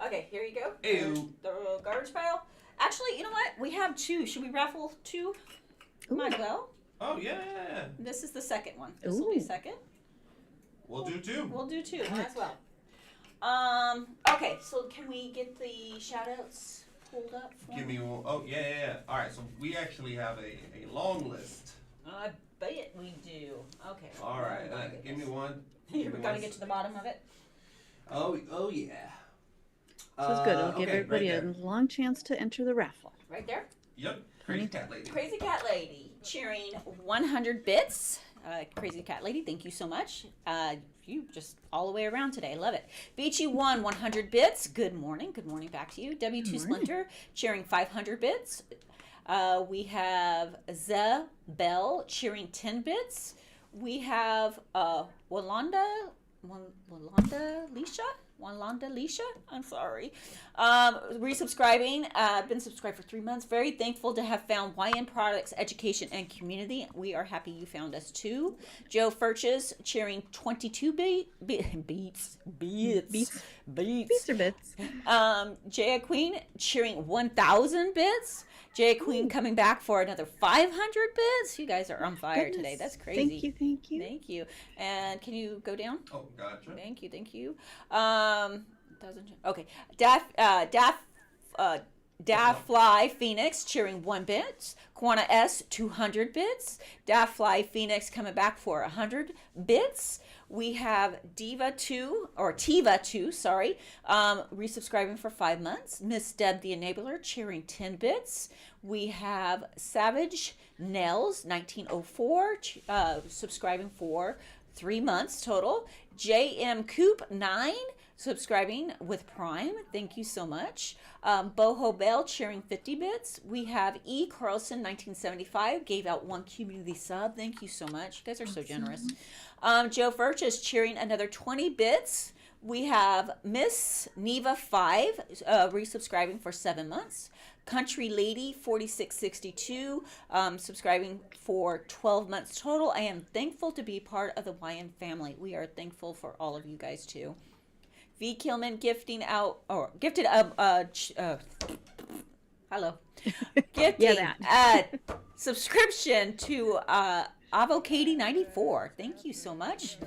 Okay, here you go. Ew. The garbage pile. Actually, you know what? We have two. Should we raffle two? Might as well. Oh yeah. This is the second one. This will be Ooh. second. We'll do two. We'll do two. Might as well. Okay, so can we get the shout outs pulled up for Give me one. Oh yeah. All right. So we actually have a long list. I bet we do. Okay. All right. Oh, my Give me goodness. one. You're gonna get to the bottom of it. Oh yeah. This is good. It'll give okay, everybody right a there. long chance to enter the raffle. Right there. Yep. Crazy cat lady. Crazy Cat Lady cheering 100 bits. Crazy Cat Lady, thank you so much. You just all the way around today. I love it. Beachy 100 bits. Good morning. Good morning back to you. W2 Splinter cheering 500 bits. We have Ze Bell cheering 10 bits. We have Walanda Leisha, I'm sorry. Resubscribing, been subscribed for 3 months. Very thankful to have found YN Products, Education, and Community. We are happy you found us too. Joe Furches cheering 22 beats. Beats or bits? Jaya Queen cheering 1,000 bits. Jaya Queen coming back for another 500 bits. You guys are on fire today. That's crazy. Thank you. Thank you. And can you go down? Oh, gotcha. Thank you. Okay. Daffly Phoenix cheering 1 bit. Quanta S 200 bits. Daffly Phoenix coming back for 100 bits. We have Tiva 2, sorry, resubscribing for 5 months. Miss Deb the Enabler cheering 10 bits. We have Savage Nels 1904 subscribing for 3 months total. JM Coop 9 subscribing with Prime. Thank you so much. Boho Bell cheering 50 bits. We have E. Carlson 1975 gave out 1 community sub. Thank you so much. You guys are so generous. Joe Furch is cheering another 20 bits. We have Miss Neva 5 resubscribing for 7 months. Country Lady 4662 subscribing for 12 months total. I am thankful to be part of the YN family. We are thankful for all of you guys too. V Killman gifted hello. Gifting subscription to Avocady 94. Thank you so much.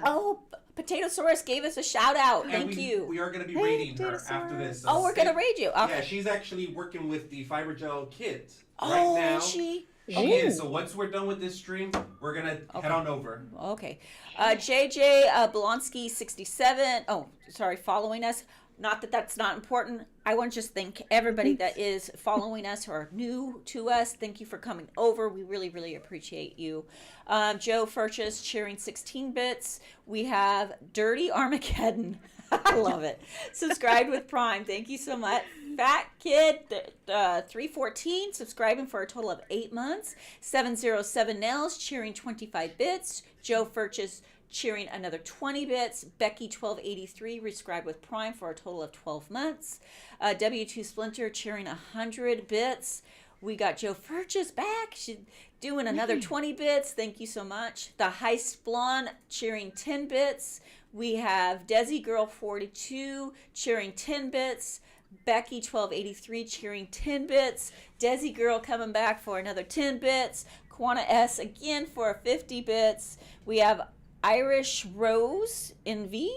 Oh, Potatosaurus gave us a shout out. Thank you. We are going to be rating her after this. Oh, we're going to raid you. Okay. Yeah, she's actually working with the Fibergel kit Oh, right now. she is. So once we're done with this stream, we're going to head on over. Okay. JJ Blonsky 67. Oh, sorry, following us. Not that that's not important. I want to just thank everybody that is following us or new to us. Thank you for coming over. We really, really appreciate you. Joe Furches cheering 16 bits. We have Dirty Armageddon. I love it. Subscribed with Prime. Thank you so much. Fat Kid 314 subscribing for a total of 8 months. 707 Nails cheering 25 bits. Joe Furches cheering another 20 bits. Becky 1283 rescribed with Prime for a total of 12 months. W2 Splinter cheering 100 bits. We got Joe Furches back. She's doing another 20 bits. Thank you so much. The Heist Blonde cheering 10 bits. We have Desi Girl 42 cheering 10 bits. Becky 1283 cheering 10 bits. Desi Girl coming back for another 10 bits. Quanta S again for 50 bits. We have Irish Rose in V,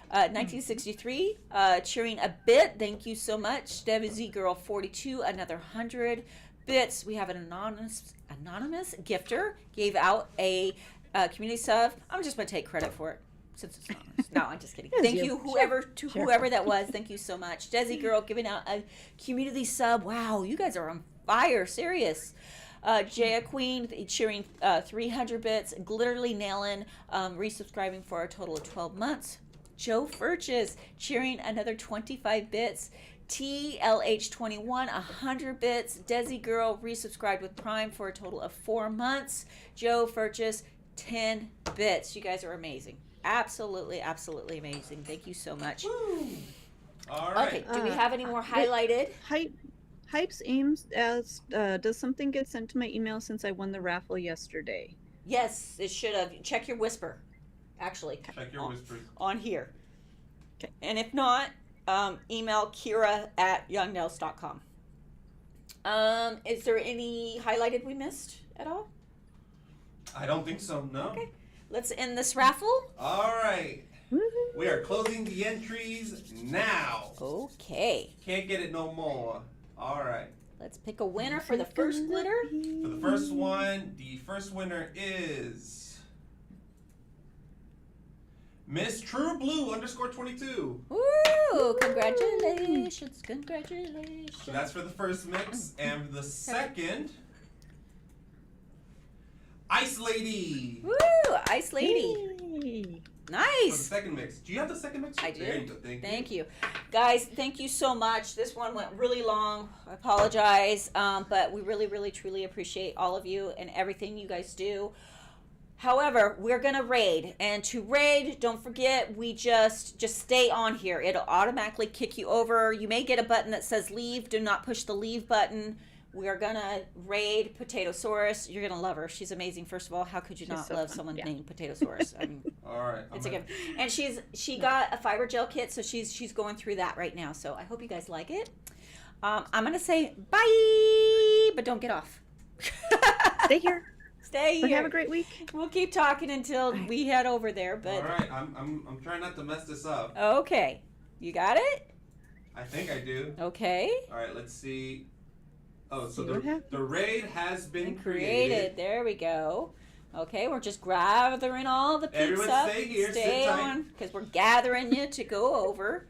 1963, cheering a bit. Thank you so much. Desi Girl 42, another 100 bits. We have an anonymous gifter gave out a community sub. I'm just going to take credit for it since it's anonymous. No, I'm just kidding. Thank you, whoever that was. Thank you so much. Desi Girl giving out a community sub. Wow, you guys are on fire. Serious. Jaya Queen cheering 300 bits. Glitterly Nailing resubscribing for a total of 12 months. Joe Furches cheering another 25 bits. TLH21 100 bits. Desi Girl resubscribed with Prime for a total of 4 months. Joe Furches 10 bits. You guys are amazing. Absolutely, absolutely amazing. Thank you so much. Woo. All right. Okay, do we have any more highlighted? Hype's aims as does something get sent to my email since I won the raffle yesterday? Yes, it should have. Check your whisper, actually. Check your whispers. On here. Okay. And if not, email Kira@youngnels.com. Is there any highlighted we missed at all? I don't think so. No. Okay. Let's end this raffle. All right. We are closing the entries now. Okay. Can't get it no more. All right. Let's pick a winner for the first glitter. For the first one, the first winner is Miss True Blue _22. Woo! Congratulations. Congratulations. So that's for the first mix. And the second, Ice Lady. Woo! Ice Lady. Yay. For the Nice. second mix. Do you have the second mix? I do. There you go. Thank you. Guys, thank you so much. This one went really long. I apologize. But we really, really, truly appreciate all of you and everything you guys do. However, we're going to raid. And to raid, don't forget, we just stay on here. It'll automatically kick you over. You may get a button that says leave. Do not push the leave button. We are going to raid Potatosaurus. You're going to love her. She's amazing. First of all, how could you not so love fun. someone Yeah. named Potatosaurus? I mean, All right. it's a gift. And she got a fiber gel kit, so she's going through that right now. So I hope you guys like it. I'm going to say bye, but don't get off. Stay here. Stay But here. have a great week. We'll keep talking until we head over there, All but right. I'm trying not to mess this up. okay. You got it? I think I do. Okay. All right. Let's see. Oh, so See what happens. the raid has been Been created. There we go. Okay, we're just gathering all the peeps Everyone up. stay here, sit Stay tight. on, because we're gathering you to go over.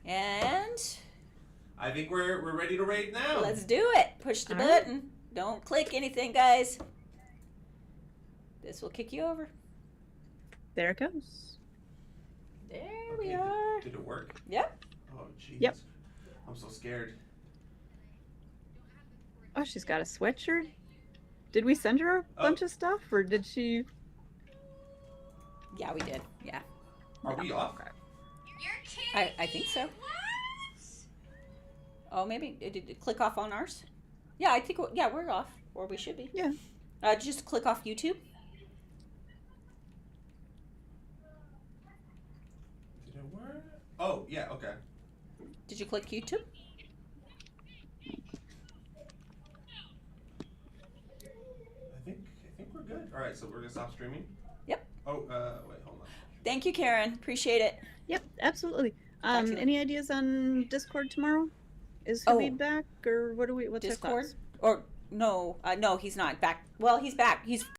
And I think we're ready to raid now. let's do it. Push the All right. button. Don't click anything, guys. This will kick you over. There it goes. There Okay, we are. Did it work? Yep. Oh, jeez. Yep. I'm so scared. Oh, she's got a sweatshirt. Did we send her a bunch of stuff, or did she? Yeah, we did. Yeah. Are we off? I think so. Oh, maybe did it click off on ours? Yeah, I think we're off, or we should be. Yeah. Just click off YouTube. Did it work? Oh, yeah. Okay. Did you click YouTube? I think we're good. All right, so we're gonna stop streaming. Yep. Oh, wait, hold on. Thank you, Karen. Appreciate it. Yep, absolutely. Talk to you Any ideas on Discord tomorrow? Is Oh. Habib back, or what do we? What's our Discord? thoughts? Or no, no, he's not back. Well, he's back. He's